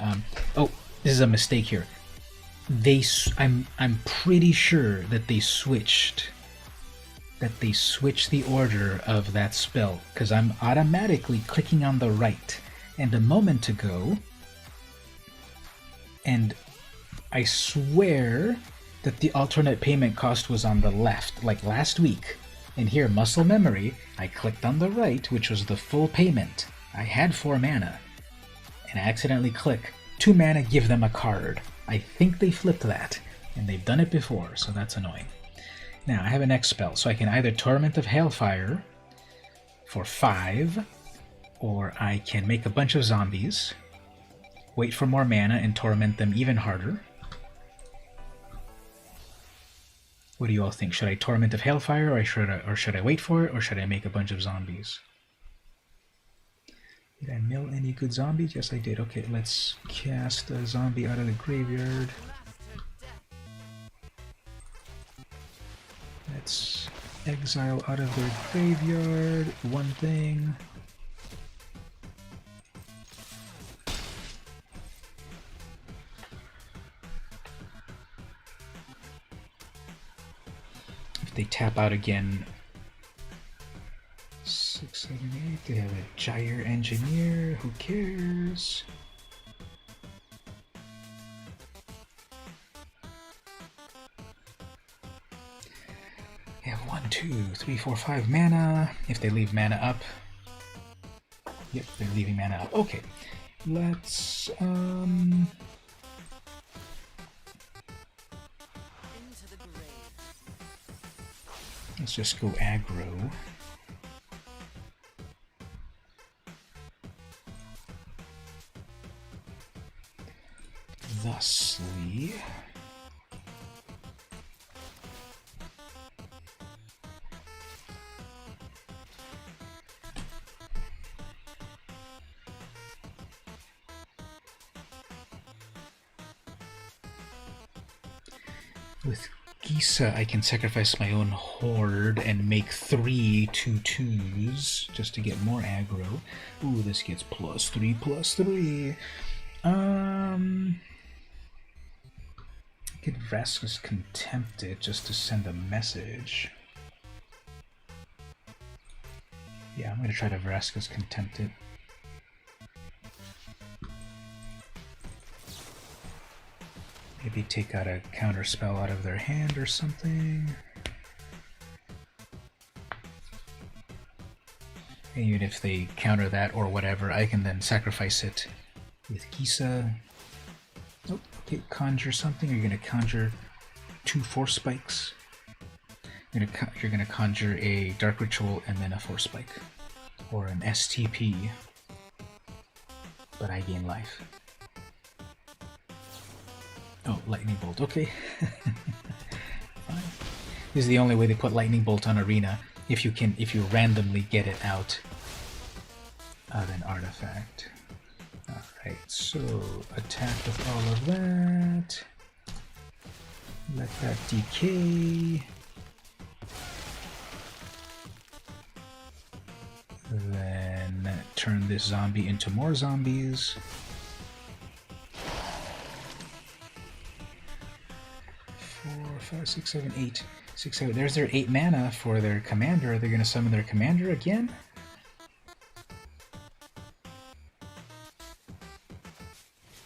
Oh, this is a mistake here. I'm pretty sure that they switched the order of that spell, because I'm automatically clicking on the right, and a moment ago, and I swear that the alternate payment cost was on the left, like last week. And here, muscle memory, I clicked on the right, which was the full payment. I had 4 mana. And I accidentally click 2 mana, give them a card. I think they flipped that, and they've done it before, so that's annoying. Now, I have an X spell, so I can either Torment of Hailfire for 5, Or I can make a bunch of zombies, wait for more mana, and torment them even harder. What do you all think? Should I Torment of Hailfire, or should I wait for it, or should I make a bunch of zombies? Did I mill any good zombies? Yes, I did. Okay, let's cast a zombie out of the graveyard. Let's exile out of their graveyard one thing. If they tap out again, 6, 7, 8. They have a Gyre Engineer. Who cares? They have 1, 2, 3, 4, 5 mana. If they leave mana up. Yep, they're leaving mana up. Okay. Let's let's just go aggro. Thusly, with Gisa, I can sacrifice my own horde and make 3 2/2s just to get more aggro. Ooh, this gets +3/+3. I could Vraska's Contempt it just to send a message. Yeah, I'm gonna try to Vraska's Contempt it. Maybe take out a counter spell out of their hand or something. And even if they counter that or whatever, I can then sacrifice it with Gisa. Nope. Okay, conjure something. Are you going to conjure 2 Force Spikes? You're going to conjure a Dark Ritual and then a Force Spike. Or an STP. But I gain life. Oh, Lightning Bolt. Okay. Fine. This is the only way they put Lightning Bolt on Arena. If you randomly get it out of an artifact. Alright, so attack with all of that. Let that decay. Then turn this zombie into more zombies. 4, 5, 6, 7, 8. 6, 7. There's their 8 mana for their commander. Are they going to summon their commander again?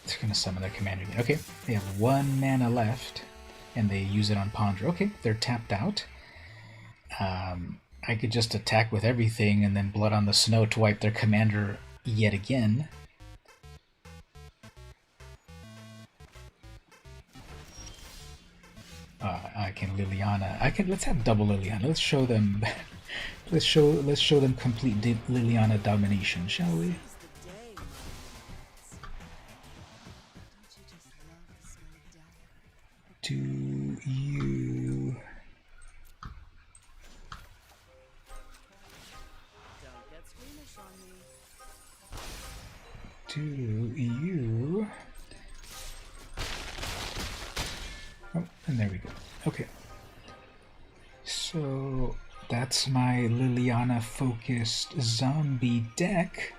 They're going to summon their commander again. Okay, they have 1 mana left, and they use it on Ponder. Okay, they're tapped out. I could just attack with everything and then Blood on the Snow to wipe their commander yet again. I can Liliana. Let's have double Liliana. Let's show them. let's show them complete Liliana domination, shall we? Do you? Do you? Oh, and there we go. Okay. So that's my Liliana focused zombie deck.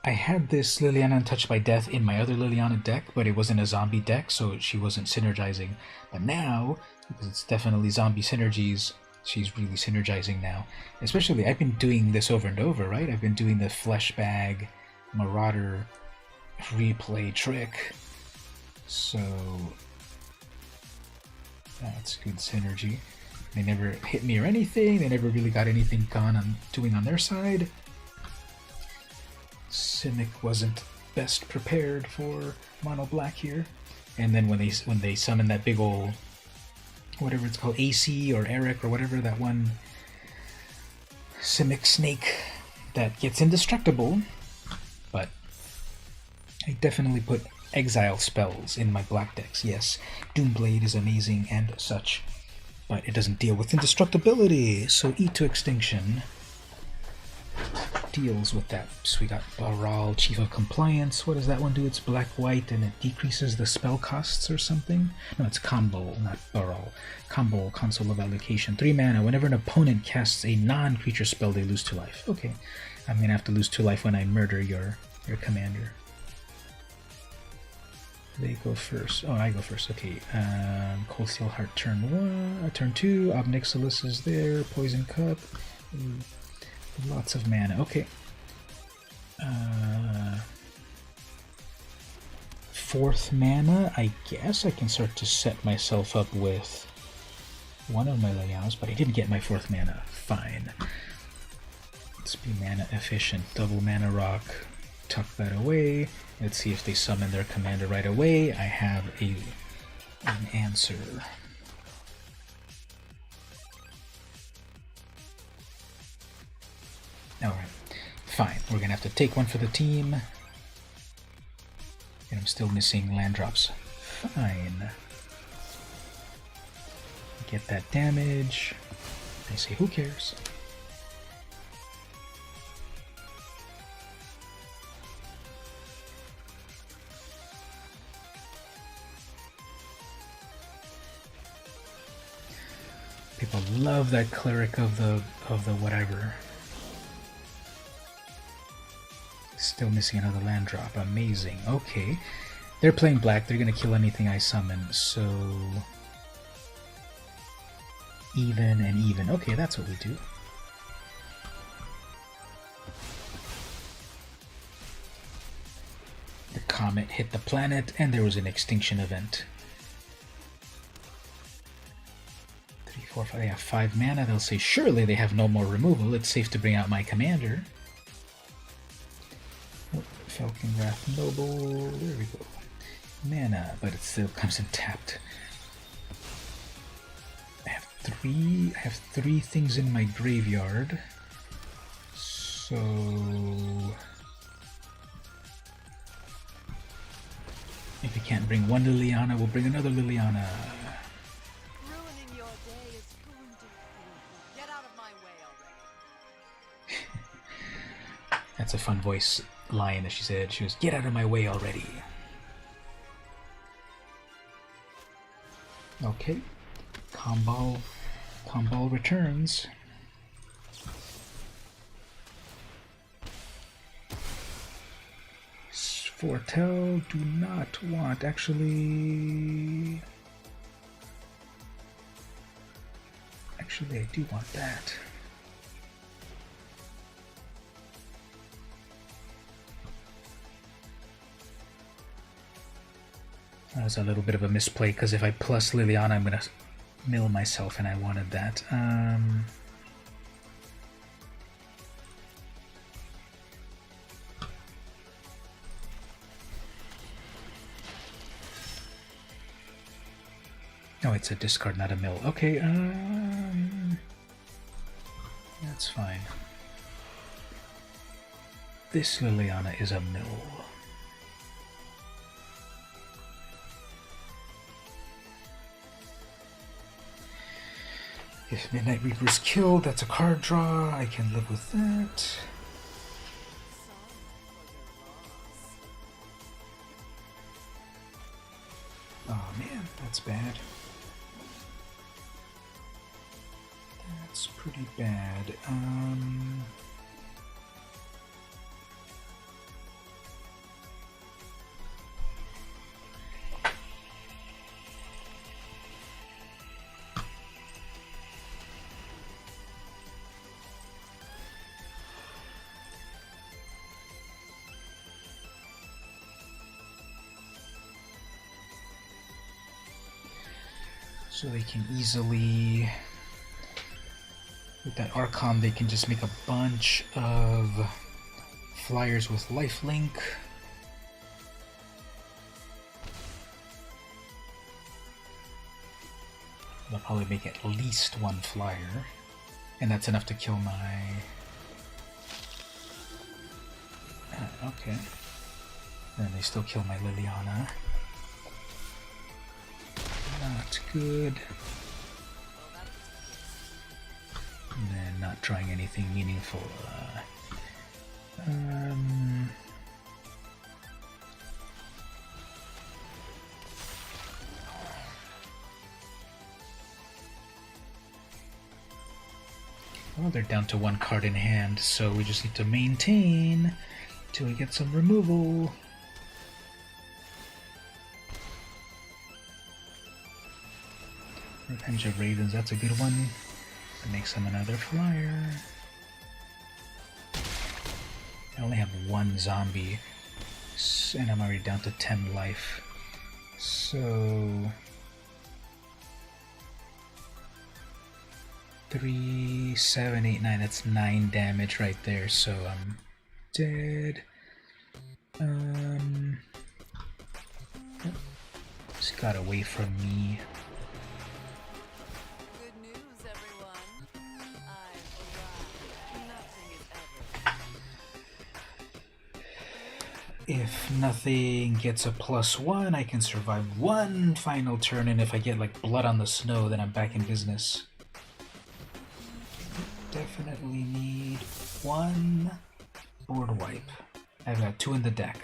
I had this Liliana Untouched by Death in my other Liliana deck, but it wasn't a zombie deck, so she wasn't synergizing. But now, because it's definitely zombie synergies, she's really synergizing now. Especially, I've been doing this over and over, right? I've been doing the Flesh Bag, Marauder, replay trick. So that's good synergy. They never hit me or anything. They never really got anything doing on their side. Simic wasn't best prepared for mono black here. And then when they summon that big ol' whatever it's called, AC or Eric or whatever, that one Simic Snake that gets indestructible, but I definitely put exile spells in my black decks. Yes, Doomblade is amazing and such, but it doesn't deal with indestructibility, so E to Extinction deals with that. So we got Baral, Chief of Compliance. What does that one do? It's black-white and it decreases the spell costs or something? No, it's Combo, not Baral. Combo, Console of Allocation. 3 mana. Whenever an opponent casts a non-creature spell, they lose 2 life. Okay, I'm gonna have to lose 2 life when I murder your commander. They go first. Oh, I go first. Okay. Cold Steel Heart turn 1. Turn 2. Ob Nixilis is there. Poison Cup. Lots of mana. Okay. 4th mana. I guess I can start to set myself up with one of my Lilianas, but I didn't get my 4th mana. Fine. Let's be mana efficient. Double Mana Rock. Tuck that away. Let's see if they summon their commander right away. I have an answer. Alright, fine. We're gonna have to take one for the team. And I'm still missing land drops. Fine. Get that damage. I say, who cares? People love that cleric of the whatever. Still missing another land drop. Amazing. Okay. They're playing black. They're going to kill anything I summon. So even and even. Okay, that's what we do. The comet hit the planet and there was an extinction event. 3, 4, 5. They have 5 mana. They'll say, surely they have no more removal. It's safe to bring out my commander. Falcon Wrath Noble, there we go. Mana, but it still comes in tapped. I have three things in my graveyard. So if we can't bring one Liliana, we'll bring another Liliana. Ruining your day is going to get out of my way already. That's a fun voice line that she said. She was, get out of my way already. Okay. Combo returns. Foretell, do not want. Actually, I do want that. That was a little bit of a misplay, because if I plus Liliana, I'm going to mill myself, and I wanted that. No, it's a discard, not a mill. Okay, that's fine. This Liliana is a mill. If Midnight Reaper's killed, that's a card draw. I can live with that. Oh man, that's bad. That's pretty bad. So they can easily, with that Archon, they can just make a bunch of flyers with lifelink. They'll probably make at least one flyer, and that's enough to kill my Okay. Then they still kill my Liliana. Not good. And then not trying anything meaningful. Well, they're down to 1 card in hand, so we just need to maintain till we get some removal. Revenge of Ravens, that's a good one. That makes him another flyer. I only have 1 zombie, and I'm already down to 10 life. So 3, 7, 8, 9. That's 9 damage right there. So I'm dead. Just got away from me. Good news, everyone. I've arrived. Nothing is ever. If nothing gets a +1, I can survive 1 final turn, and if I get like blood on the snow, then I'm back in business. Definitely need 1 board wipe. I've got 2 in the deck.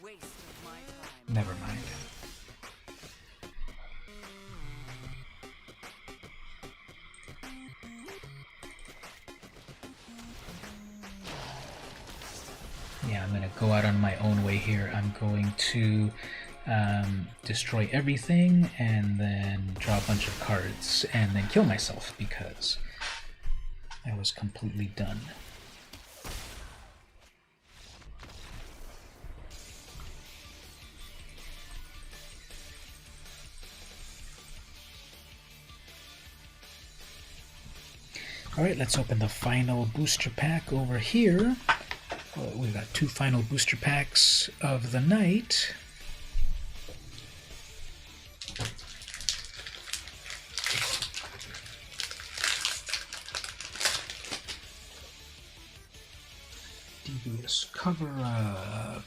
Waste of my time. Never mind. Yeah, I'm going to go out on my own way here. I'm going to destroy everything and then draw a bunch of cards and then kill myself because I was completely done. Alright, let's open the final booster pack over here. We've got 2 final booster packs of the night. Devious Cover-Up,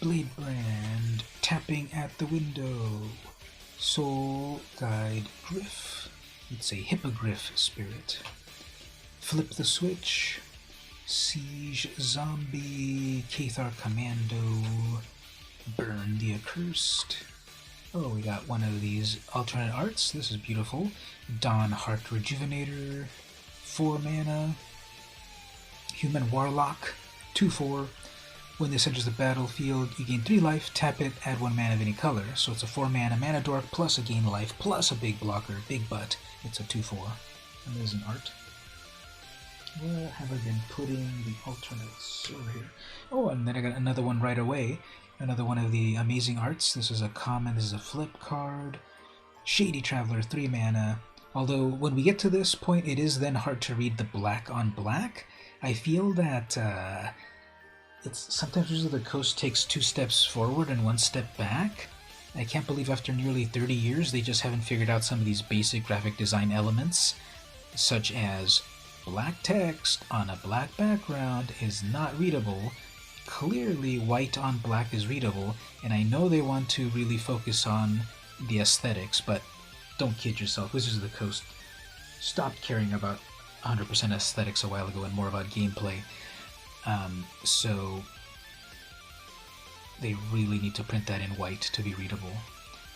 Blade Brand, Tapping at the Window, Soul Guide Griff, it's a Hippogriff Spirit, Flip the Switch, Siege Zombie, Cathar Commando, Burn the Accursed. Oh, we got one of these alternate arts. This is beautiful. Dawn Heart Rejuvenator, 4 mana. Human Warlock, 2/4. When this enters the battlefield, you gain 3 life, tap it, add 1 mana of any color. So it's a 4 mana mana dork plus a gain life plus a big blocker, big butt. It's a 2/4. And there's an art. Where have I been putting the alternates? Over here. Oh, and then I got another one right away. Another one of the amazing arts. This is a common, this is a flip card. Shady Traveler, 3 mana. Although, when we get to this point, it is then hard to read the black on black. I feel that it's sometimes Wizards of the Coast takes 2 steps forward and 1 step back. I can't believe after nearly 30 years they just haven't figured out some of these basic graphic design elements, such as black text on a black background is not readable. Clearly white on black is readable, and I know they want to really focus on the aesthetics, but don't kid yourself. Wizards of the Coast stopped caring about 100% aesthetics a while ago and more about gameplay. So they really need to print that in white to be readable.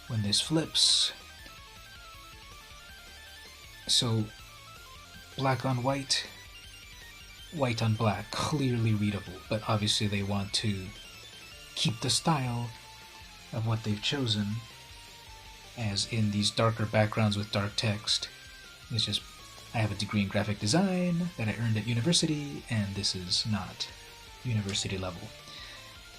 When this flips, so black on white, white on black, clearly readable, but obviously they want to keep the style of what they've chosen, as in these darker backgrounds with dark text. It's just, I have a degree in graphic design that I earned at university, and this is not university level.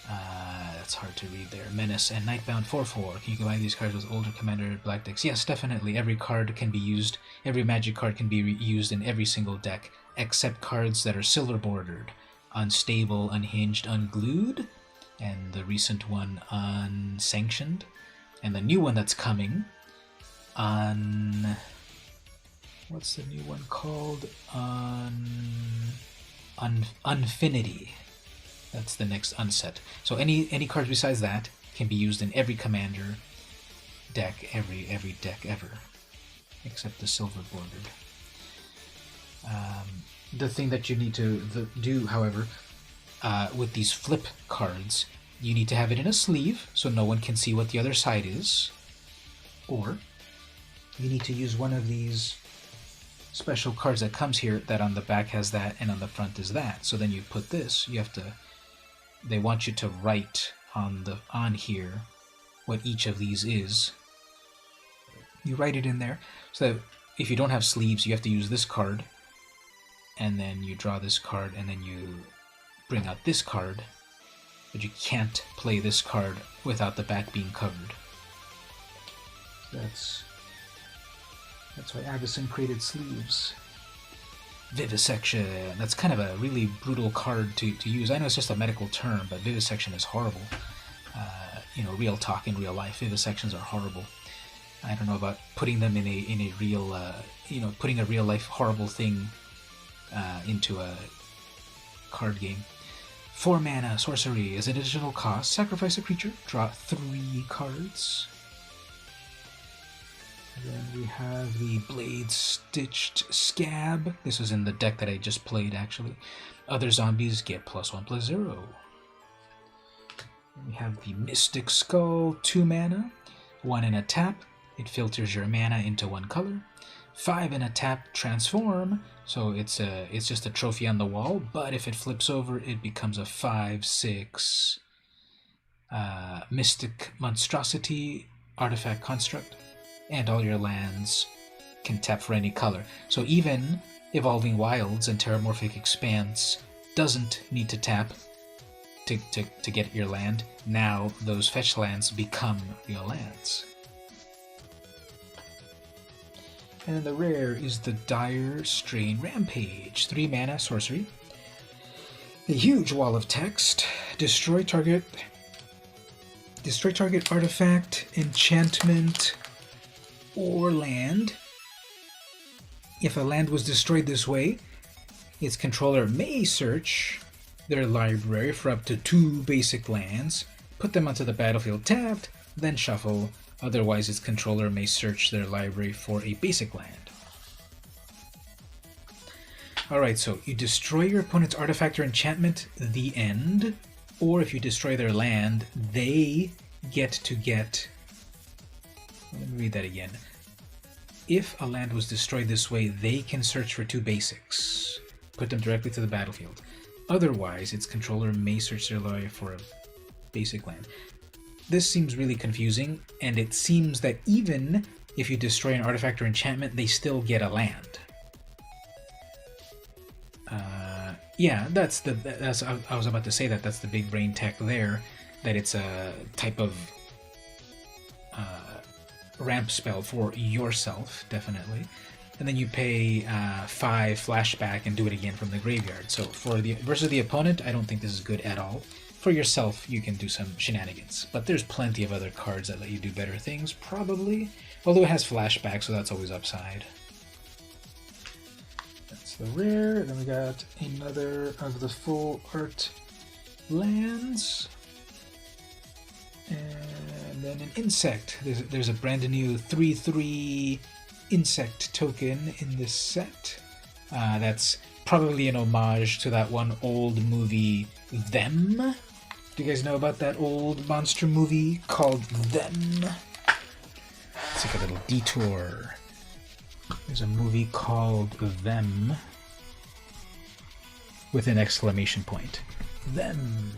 That's hard to read there. Menace and Nightbound 4/4. Can you combine these cards with older Commander black decks? Yes, definitely. Every card can be used, every Magic card can be used in every single deck, except cards that are silver bordered. Unstable, Unhinged, Unglued, and the recent one, Unsanctioned. And the new one that's coming what's the new one called? Unfinity. That's the next unset. So any cards besides that can be used in every commander deck, every deck ever, except the silver bordered. The thing that you need to do, however, with these flip cards, you need to have it in a sleeve so no one can see what the other side is, or you need to use one of these special cards that comes here that on the back has that and on the front is that. So then you put this, you have to, they want you to write on here what each of these is. You write it in there. So that if you don't have sleeves, you have to use this card, and then you draw this card, and then you bring out this card, but you can't play this card without the back being covered. That's why Avacyn created sleeves. Vivisection. That's kind of a really brutal card to use. I know it's just a medical term, but vivisection is horrible. Real talk in real life. Vivisections are horrible. I don't know about putting them in a real, putting a real life horrible thing into a card game. 4 mana, sorcery. As an additional cost, sacrifice a creature, draw 3 cards. Then we have the Blade Stitched Scab. This was in the deck that I just played, actually. Other zombies get +1/+0. We have the Mystic Skull, 2 mana, 1 in a tap. It filters your mana into 1 color. 5 in a tap, transform. So it's just a trophy on the wall, but if it flips over, it becomes a 5/6 Mystic Monstrosity artifact construct. And all your lands can tap for any color. So even Evolving Wilds and Terramorphic Expanse doesn't need to tap to get your land. Now those fetch lands become real lands. And then the rare is the Dire Strain Rampage. 3 mana, sorcery. A huge wall of text. Destroy target artifact, enchantment, or land. If a land was destroyed this way, its controller may search their library for up to 2 basic lands, put them onto the battlefield tapped, then shuffle. Otherwise, its controller may search their library for a basic land. Alright, so you destroy your opponent's artifact or enchantment, the end. Or if you destroy their land, they get to get... Let me read that again. If a land was destroyed this way, they can search for 2 basics. Put them directly to the battlefield. Otherwise, its controller may search their library for a basic land. This seems really confusing, and it seems that even if you destroy an artifact or enchantment, they still get a land. Yeah, I was about to say that's the big brain tech there, that it's a type of ramp spell for yourself, definitely. And then you pay 5 flashback and do it again from the graveyard. So versus the opponent, I don't think this is good at all. For yourself, you can do some shenanigans. But there's plenty of other cards that let you do better things, probably. Although it has flashback, so that's always upside. That's the rare. Then we got another of the full art lands. And then an insect. There's a brand new 3/3 insect token in this set. That's probably an homage to that one old movie, Them. Do you guys know about that old monster movie called Them? Let's take a little detour. There's a movie called Them with an exclamation point. Them.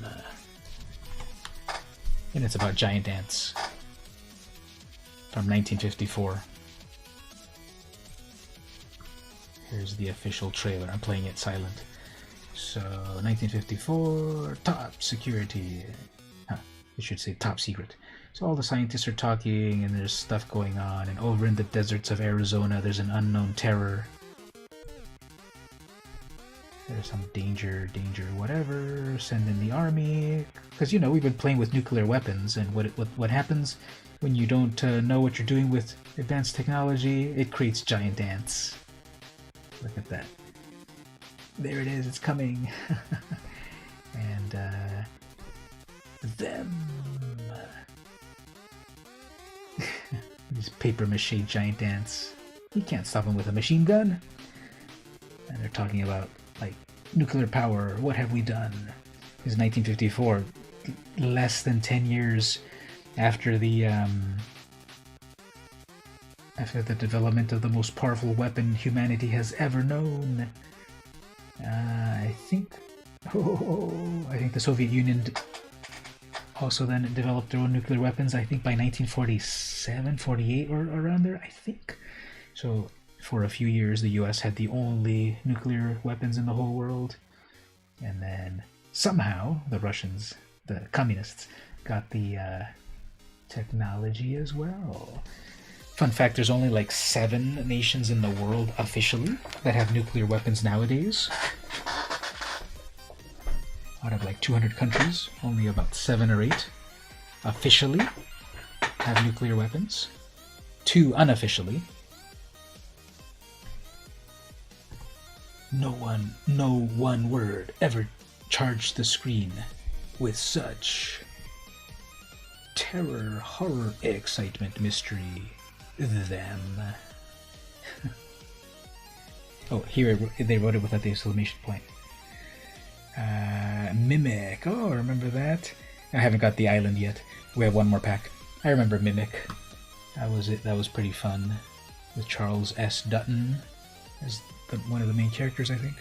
And it's about giant ants from 1954. Here's the official trailer. I'm playing it silent. So, 1954, top security. It should say top secret. So all the scientists are talking, and there's stuff going on, and over in the deserts of Arizona, there's an unknown terror. There's some danger, whatever. Send in the army. Because, we've been playing with nuclear weapons, and what happens When you don't know what you're doing with advanced technology, it creates giant ants. Look at that. There it is, it's coming. And them. These paper mache giant ants. You can't stop them with a machine gun. And they're talking about, like, nuclear power. What have we done? This is 1954, less than 10 years after the development of the most powerful weapon humanity has ever known. I think the Soviet Union also then developed their own nuclear weapons, I think by 1947, 48, or around there, I think. So for a few years, the US had the only nuclear weapons in the whole world. And then somehow the Russians, the communists, got the technology as well. Fun fact, there's only like 7 nations in the world officially that have nuclear weapons nowadays. Out of like 200 countries, only about 7 or 8 officially have nuclear weapons. 2 unofficially. No one word ever charged the screen with such terror, horror, excitement, mystery. Them. Oh, here they wrote it without the exclamation point. Mimic. Oh, remember that? I haven't got the island yet. We have one more pack. I remember Mimic. That was it. That was pretty fun. With Charles S. Dutton as one of the main characters, I think.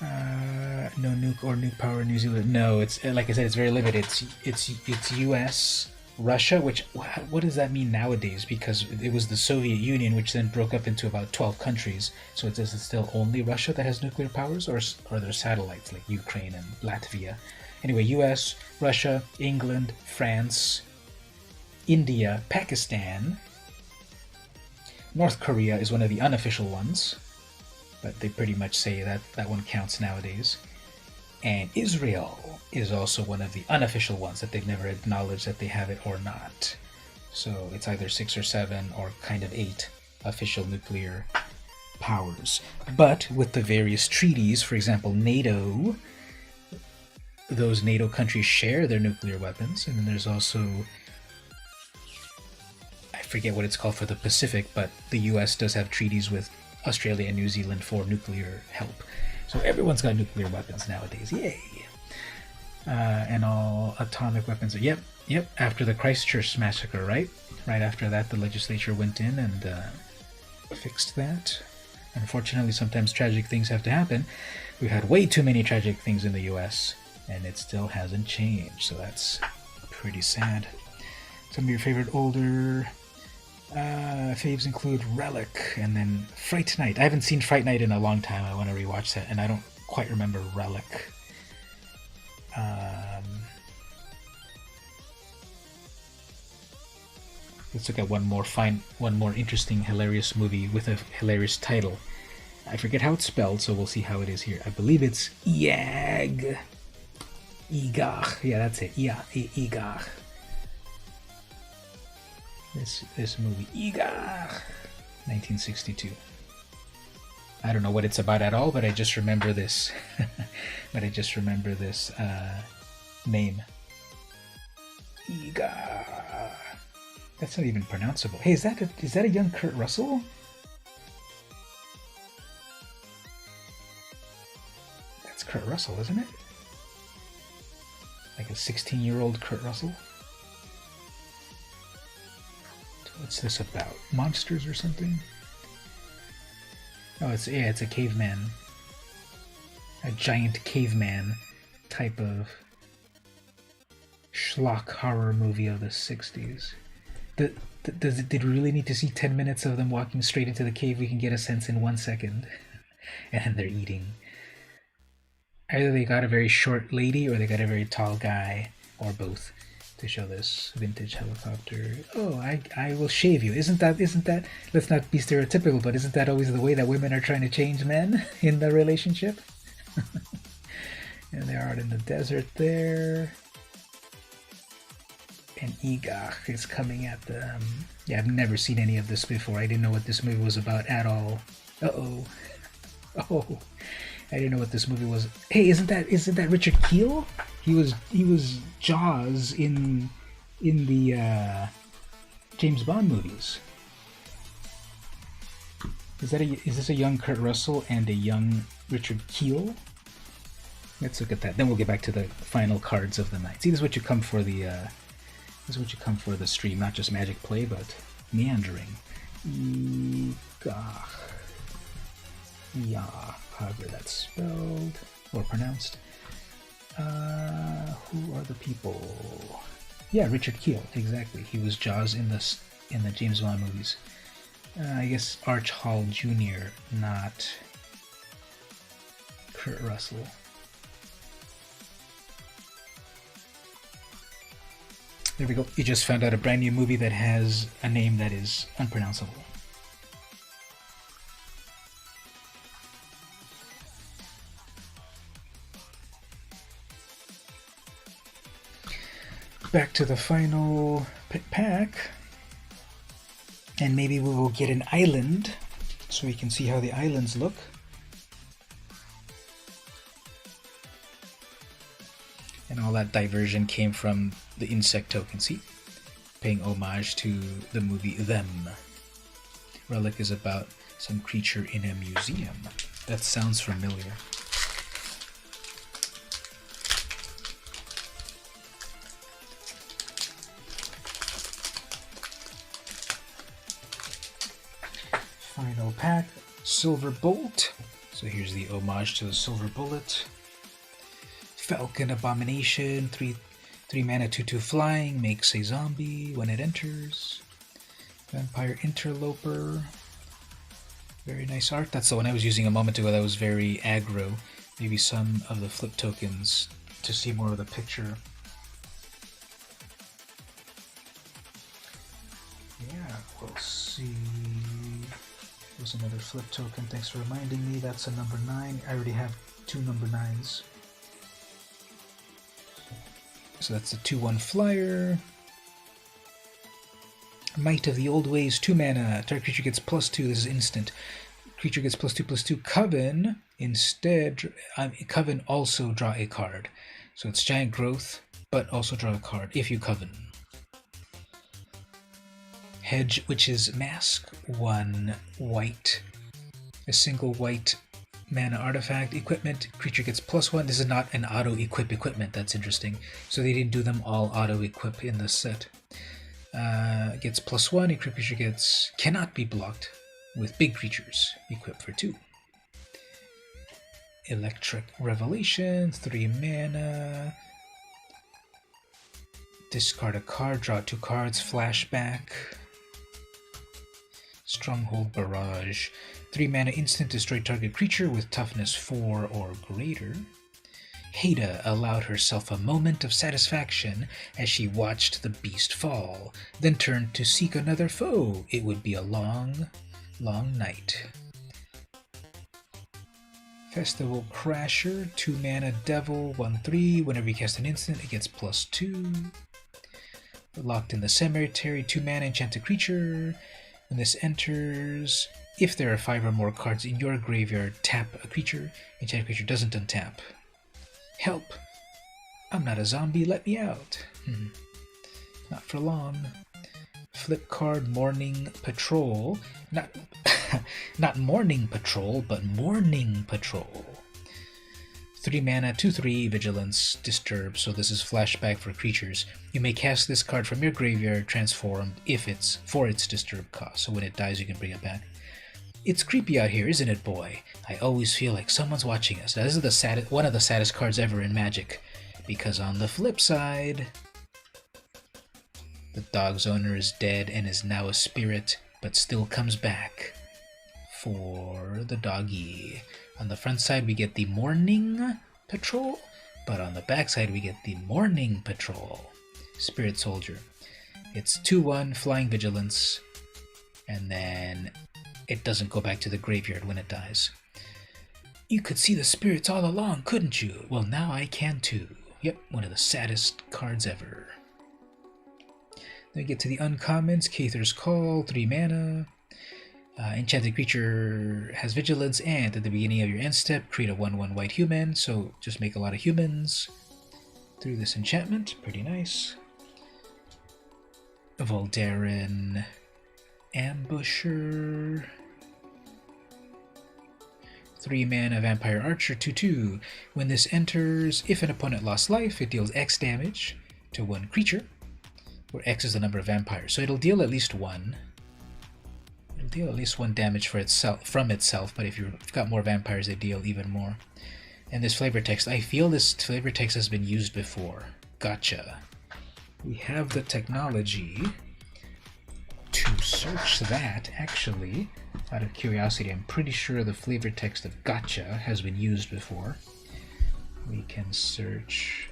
No nuke or nuke power in New Zealand. No, it's like I said, it's very limited. It's U.S. Russia, which what does that mean nowadays? Because it was the Soviet Union, which then broke up into about 12 countries. So is it still only Russia that has nuclear powers, or are there satellites like Ukraine and Latvia? Anyway, US, Russia, England, France, India, Pakistan. North Korea is one of the unofficial ones, but they pretty much say that that one counts nowadays. And Israel is also one of the unofficial ones that they've never acknowledged that they have it or not. So it's either 6 or 7 or kind of 8 official nuclear powers. But with the various treaties, for example, NATO, those NATO countries share their nuclear weapons. And then there's also, I forget what it's called for the Pacific, but the US does have treaties with Australia and New Zealand for nuclear help. So everyone's got nuclear weapons nowadays. Yay! And all atomic weapons. Yep. After the Christchurch massacre, right? Right after that, the legislature went in and fixed that. Unfortunately, sometimes tragic things have to happen. We've had way too many tragic things in the U.S., and it still hasn't changed. So that's pretty sad. Some of your favorite older faves include Relic and then Fright Night. I haven't seen Fright Night in a long time. I want to rewatch that, and I don't quite remember Relic. Let's look at one more interesting, hilarious movie with a hilarious title. I forget how it's spelled, so we'll see how it is here. I believe it's Iag. Igach. Yeah, that's it. Yeah, Igach. This movie, Igach, 1962. I don't know what it's about at all, but I just remember this. Name. Igach. That's not even pronounceable. Hey, is that a young Kurt Russell? That's Kurt Russell, isn't it? Like a 16-year-old Kurt Russell? What's this about? Monsters or something? Oh, it's a caveman. A giant caveman type of schlock horror movie of the 60s. Did we really need to see 10 minutes of them walking straight into the cave? We can get a sense in 1 second. And they're eating. Either they got a very short lady or they got a very tall guy, or both, to show this vintage helicopter. Oh, I will shave you. Isn't that, let's not be stereotypical, but isn't that always the way that women are trying to change men in the relationship? And they are out in the desert there. And Egach is coming at them. Yeah, I've never seen any of this before. I didn't know what this movie was about at all. Uh-oh. Oh, I didn't know what this movie was. Hey, isn't that Richard Kiel? He was Jaws in the James Bond movies. Is this a young Kurt Russell and a young Richard Kiel? Let's look at that. Then we'll get back to the final cards of the night. See, this is what you come for the stream, not just magic play, but meandering. Yeah, however that's spelled or pronounced. Who are the people? Yeah, Richard Kiel, exactly. He was Jaws in the James Bond movies. I guess Arch Hall Jr., not Kurt Russell. There we go. You just found out a brand new movie that has a name that is unpronounceable. Back to the final pack. And maybe we will get an island so we can see how the islands look. And all that diversion came from the insect token, see? Paying homage to the movie Them. Relic is about some creature in a museum. That sounds familiar. Final pack, Silver Bolt. So here's the homage to the Silver Bullet. Falcon Abomination, 3 mana 2/2 flying, makes a zombie when it enters. Vampire Interloper. Very nice art. That's the one I was using a moment ago that was very aggro. Maybe some of the flip tokens to see more of the picture. Yeah, we'll see. There's another flip token. Thanks for reminding me. That's a number 9. I already have 2 number 9s. So that's a 2/1 flyer. Might of the Old Ways, 2 mana. Target creature gets +2. This is instant. Creature gets +2/+2. Coven. Instead, Coven also draw a card. So it's Giant Growth, but also draw a card if you Coven. Hedge Witch's Mask, 1 white. A single white mana artifact. Equipment, creature gets +1. This is not an auto-equip equipment, that's interesting. So they didn't do them all auto-equip in this set. Gets +1, equip creature cannot be blocked with big creatures. Equip for 2. Electric Revelation, 3 mana. Discard a card, draw 2 cards, flashback. Stronghold Barrage. 3 mana instant, destroy target creature with toughness 4 or greater. Haida allowed herself a moment of satisfaction as she watched the beast fall, then turned to seek another foe. It would be a long, long night. Festival Crasher, 2 mana Devil, 1/3. Whenever you cast an instant, it gets +2. Locked in the Cemetery, 2 mana enchanted creature. When this enters, if there are 5 or more cards in your graveyard, tap a creature. Enchanted creature doesn't untap. Help! I'm not a zombie, let me out. Not for long. Flip card Morning Patrol. Not Morning Patrol, but Morning Patrol. 3 mana, 2/3, Vigilance, Disturb, so this is flashback for creatures. You may cast this card from your graveyard, transformed, if it's for its Disturb cost, so when it dies you can bring it back. It's creepy out here, isn't it, boy? I always feel like someone's watching us. Now, this is one of the saddest cards ever in Magic, because on the flip side, the dog's owner is dead and is now a spirit, but still comes back for the doggy. On the front side, we get the Morning Patrol, but on the back side, we get the Morning Patrol. Spirit Soldier. It's 2/1, Flying Vigilance, and then it doesn't go back to the graveyard when it dies. You could see the spirits all along, couldn't you? Well, now I can too. Yep, one of the saddest cards ever. Then we get to the uncommons. Caither's Call, 3 mana. Enchanted creature has vigilance, and at the beginning of your end step, create a 1/1 white human. So just make a lot of humans through this enchantment. Pretty nice. Voldaren Ambusher. 3 mana Vampire Archer, 2/2. When this enters, if an opponent lost life, it deals X damage to one creature, where X is the number of vampires. So it'll deal at least one. It'll deal at least one damage for itself from itself, but if you've got more vampires, they deal even more. And this flavor text, I feel this flavor text has been used before. Gotcha. We have the technology to search that, actually. Out of curiosity, I'm pretty sure the flavor text of gotcha has been used before. We can search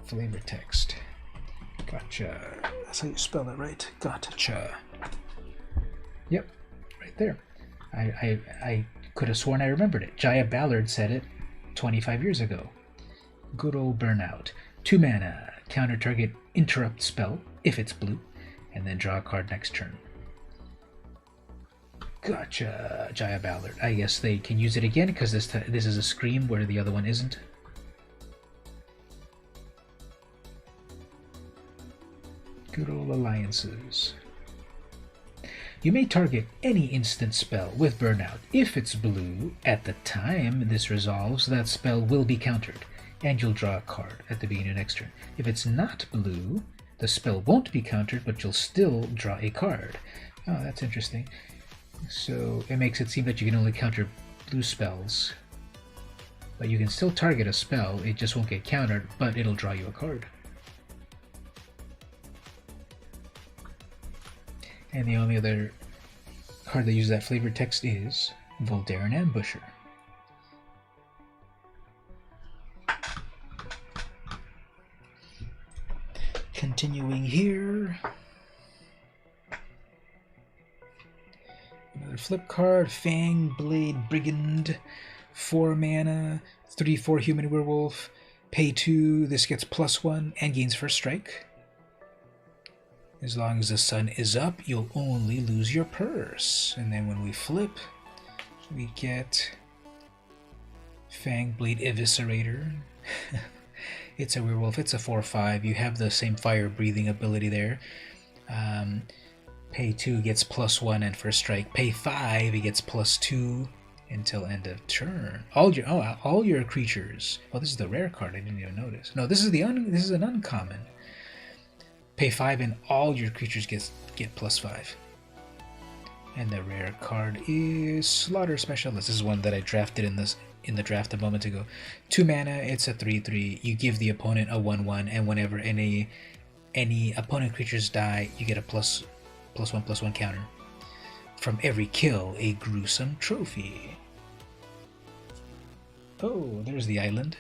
flavor text. Gotcha. That's how you spell it, right? Gotcha. Yep, right there. I could have sworn I remembered it. Jaya Ballard said it 25 years ago. Good old Burnout. 2 mana. Counter target interrupt spell, if it's blue, and then draw a card next turn. Gotcha, Jaya Ballard. I guess they can use it again because this is a Scream where the other one isn't. Good old alliances. You may target any instant spell with Burnout. If it's blue, at the time this resolves, that spell will be countered, and you'll draw a card at the beginning of next turn. If it's not blue, the spell won't be countered, but you'll still draw a card. Oh, that's interesting. So it makes it seem that you can only counter blue spells. But you can still target a spell, it just won't get countered, but it'll draw you a card. And the only other card that uses that flavor text is Voldaren Ambusher. Continuing here. Another flip card, Fang Blade Brigand, 4 mana, 3/4 human werewolf, pay 2, this gets +1 and gains first strike. As long as the sun is up, you'll only lose your purse. And then when we flip, we get Fangblade Eviscerator. It's a werewolf, it's a 4/5. You have the same fire breathing ability there. Pay 2 gets +1 and first strike. Pay 5, he gets +2 until end of turn. All your creatures. Oh, this is the rare card. I didn't even notice. No, this is an uncommon. Pay 5 and all your creatures get +5. And the rare card is Slaughter Specialist. This is one that I drafted in the draft a moment ago. 2 mana, it's a 3/3. You give the opponent a 1/1, and whenever any opponent creatures die, you get a +1/+1 counter. From every kill, a gruesome trophy. Oh, there's the island.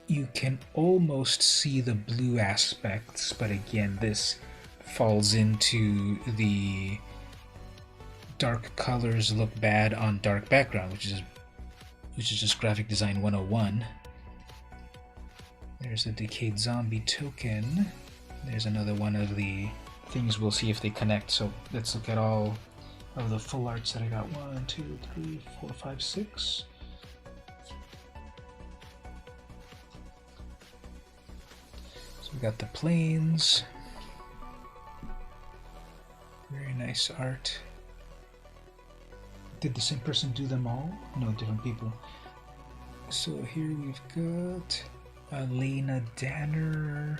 You can almost see the blue aspects, but again, this falls into the dark colors look bad on dark background, which is just graphic design 101. There's a decayed zombie token. There's another one of the things. We'll see if they connect. So let's look at all of the full arts that I got. 1, 2, 3, 4, 5, 6. We got the planes. Very nice art. Did the same person do them all? No, different people. So here we've got Elena Danner.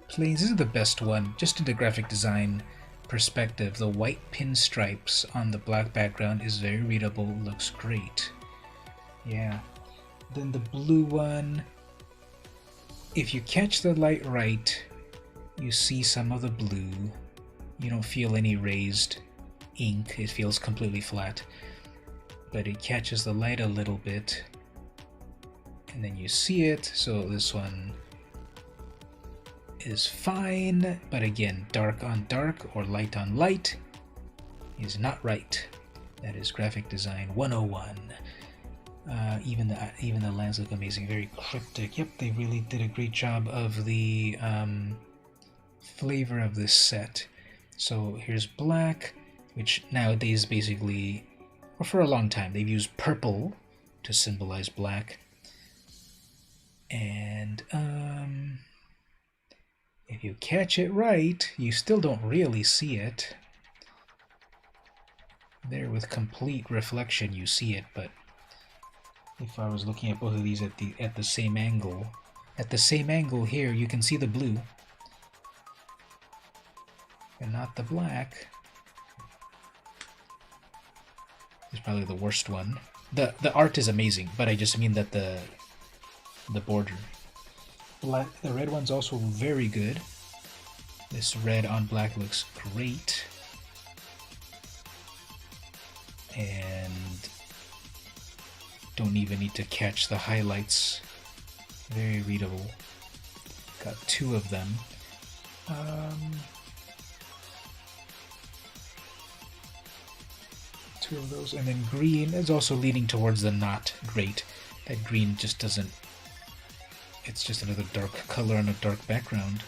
Planes. This is the best one, just in the graphic design perspective. The white pinstripes on the black background is very readable, looks great. Yeah. Then the blue one. If you catch the light right, you see some of the blue. You don't feel any raised ink. It feels completely flat. But it catches the light a little bit. And then you see it. So this one is fine. But again, dark on dark or light on light is not right. That is graphic design 101. Even the lands look amazing, very cryptic. Yep, they really did a great job of the flavor of this set. So here's black, which nowadays basically, or for a long time, they've used purple to symbolize black. And if you catch it right, you still don't really see it. There with complete reflection you see it, but if I was looking at both of these at the same angle, here you can see the blue and not the black. It's probably the worst one. The art is amazing, but I just mean that the border. Black, the red one's also very good. This red on black looks great. And don't even need to catch the highlights. Very readable. Got two of them. Two of those, and then green is also leaning towards the not great. That green just doesn't. It's just another dark color on a dark background.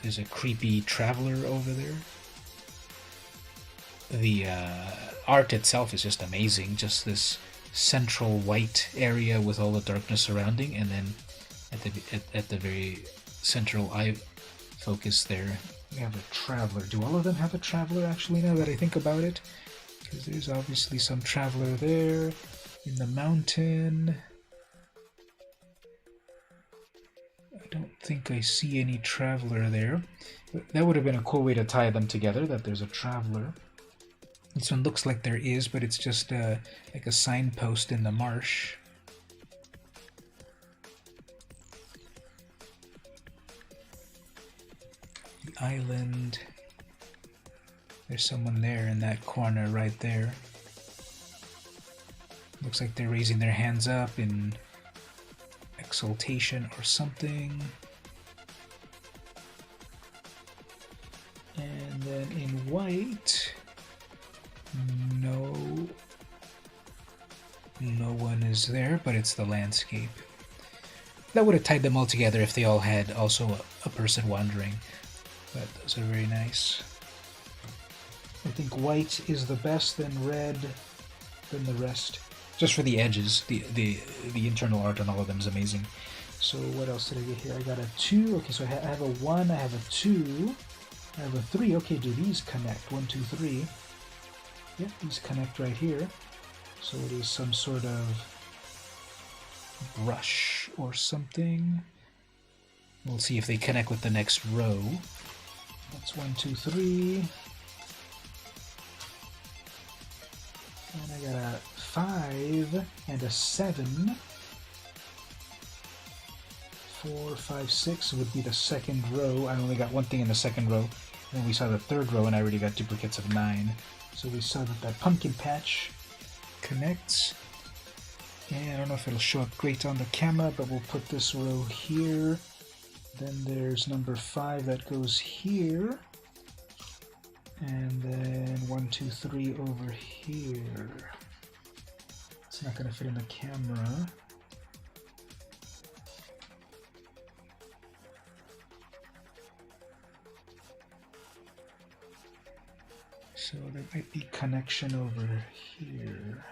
There's a creepy traveler over there. The art itself is just amazing. Just this central white area with all the darkness surrounding, and then at the very central eye focus there, we have a traveler. Do all of them have a traveler? Actually, now that I think about it, because there's obviously some traveler there in the mountain. I don't think I see any traveler there. That would have been a cool way to tie them together, that there's a traveler. This one looks like there is, but it's just like a signpost in the marsh. The island. There's someone there in that corner right there. Looks like they're raising their hands up in exultation or something. And then in white, no one is there, but it's the landscape. That would have tied them all together if they all had also a person wandering, but those are very nice. I think white is the best, then red, then the rest. Just for the edges, the internal art on all of them is amazing. So what else did I get here? I got a 2. Okay, so I have a 1, I have a 2, I have a 3. Okay, do these connect? 1, 2, 3. Yep, these connect right here. So it is some sort of brush or something. We'll see if they connect with the next row. That's 1, 2, 3. And I got a 5 and a 7. 4, 5, 6 would be the second row. I only got one thing in the second row. And then we saw the third row, and I already got duplicates of 9. So we saw that pumpkin patch connects. And I don't know if it'll show up great on the camera, but we'll put this row here. Then there's number 5 that goes here. And then 1, 2, 3 over here. It's not going to fit in the camera. So there might be connection over here.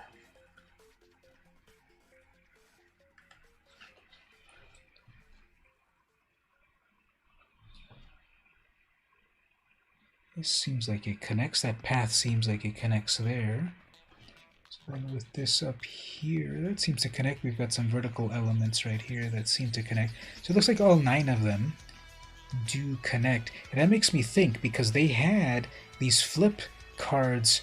This seems like it connects. That path seems like it connects there. So then with this up here, that seems to connect. We've got some vertical elements right here that seem to connect. So it looks like all 9 of them do connect. And that makes me think, because they had these flip cards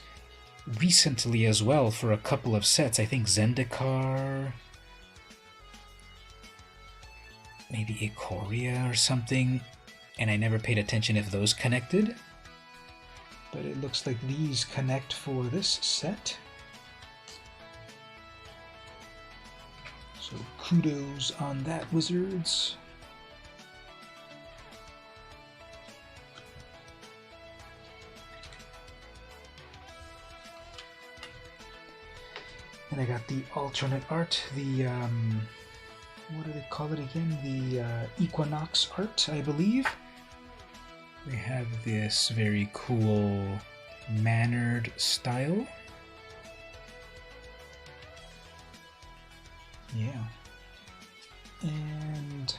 recently as well for a couple of sets. I think Zendikar, maybe Ikoria or something. And I never paid attention if those connected. But it looks like these connect for this set. So kudos on that, Wizards. And I got the alternate art, the what do they call it again? The Equinox art, I believe. They have this very cool mannered style. Yeah. And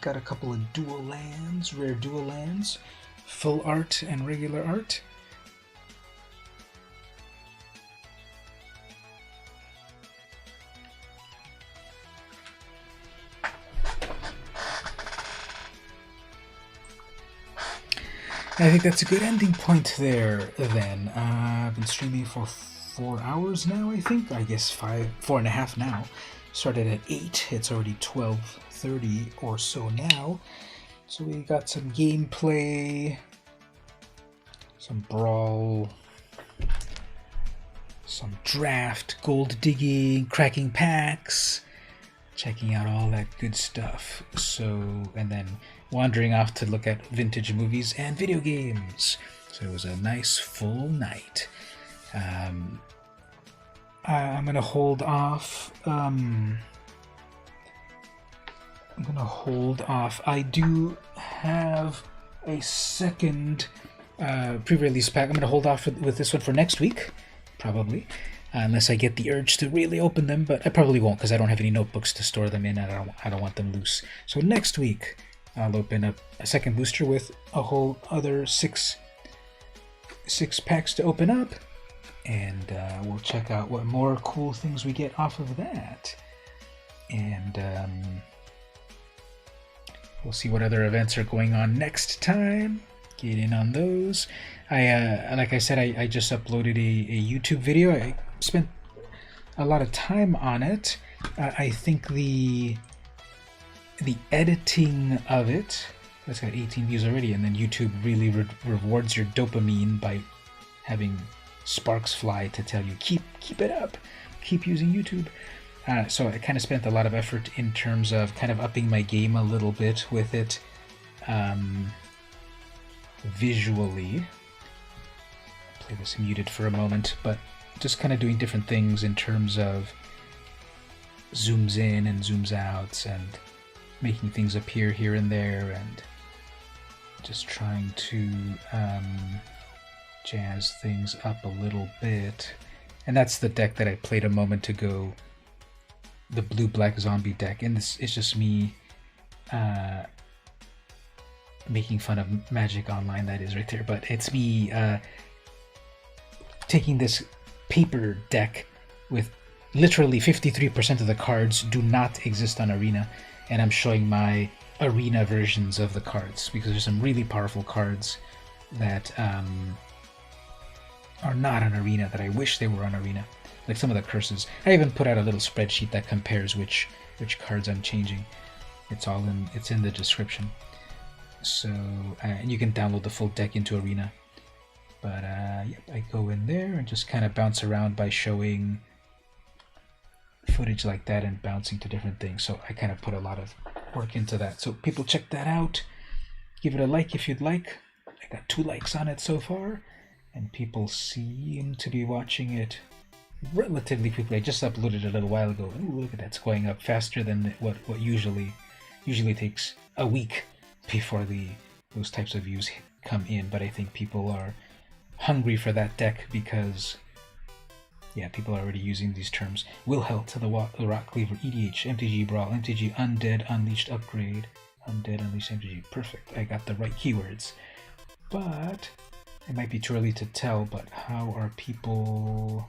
got a couple of dual lands, rare dual lands, full art and regular art. I think that's a good ending point there, then. I've been streaming for 4 hours now, I think. I guess 4.5 now. Started at 8. It's already 12:30 or so now. So we got some gameplay, some brawl, some draft, gold digging, cracking packs, checking out all that good stuff. So, and then wandering off to look at vintage movies and video games. So it was a nice full night. I'm gonna hold off. I do have a second pre-release pack. I'm gonna hold off with this one for next week, probably. Unless I get the urge to really open them, but I probably won't because I don't have any notebooks to store them in. I don't want them loose. So next week I'll open up a second booster with a whole other six packs to open up, and we'll check out what more cool things we get off of that, and we'll see what other events are going on next time. Get in on those. Like I said, I just uploaded a YouTube video. I spent a lot of time on it. I think the editing of it, that's got 18 views already, and then YouTube really rewards your dopamine by having sparks fly to tell you keep it up, keep using YouTube. So I kind of spent a lot of effort in terms of kind of upping my game a little bit with it visually. Play this muted for a moment, but just kind of doing different things in terms of zooms in and zooms out and making things appear here and there, and just trying to jazz things up a little bit. And that's the deck that I played a moment ago, the blue-black zombie deck, and this is just me making fun of Magic Online, that is right there, but it's me taking this paper deck with literally 53% of the cards do not exist on Arena, and I'm showing my Arena versions of the cards, because there's some really powerful cards that are not on Arena that I wish they were on Arena, like some of the curses. I even put out a little spreadsheet that compares which cards I'm changing. It's in the description. So and you can download the full deck into Arena. But yep, I go in there and just kind of bounce around by showing footage like that and bouncing to different things. So I kind of put a lot of work into that. So people check that out. Give it a like if you'd like. I got 2 likes on it so far, and people seem to be watching it relatively quickly. I just uploaded it a little while ago. Ooh, look at that, it's going up faster than what usually takes a week before those types of views come in. But I think people are hungry for that deck because, yeah, people are already using these terms. Will Hell to the Rock Cleaver, EDH, MTG Brawl, MTG Undead Unleashed Upgrade, Undead Unleashed MTG. Perfect, I got the right keywords. But it might be too early to tell, but how are people...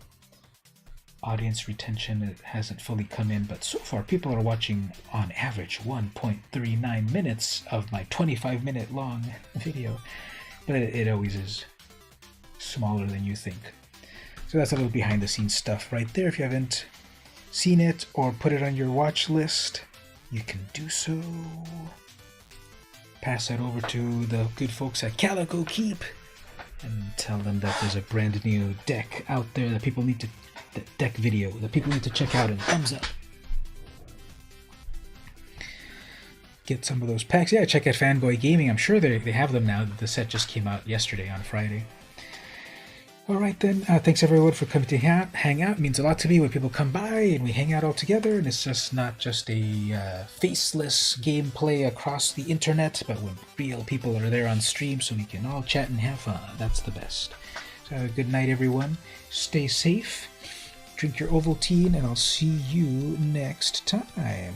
Audience retention, it hasn't fully come in, but so far people are watching on average 1.39 minutes of my 25-minute long video, but it always is smaller than you think. So that's a little behind the scenes stuff right there. If you haven't seen it or put it on your watch list, you can do so. Pass that over to the good folks at Calico Keep and tell them that there's a brand new deck out there that people need to deck video that people need to check out, and thumbs up. Get some of those packs. Yeah, check out Fanboy Gaming. I'm sure they have them now. The set just came out yesterday on Friday. All right then. Thanks everyone for coming to hang out. It means a lot to me when people come by and we hang out all together. And it's just not just a faceless gameplay across the internet, but when real people are there on stream, so we can all chat and have fun. That's the best. So good night, everyone. Stay safe. Drink your Ovaltine, and I'll see you next time.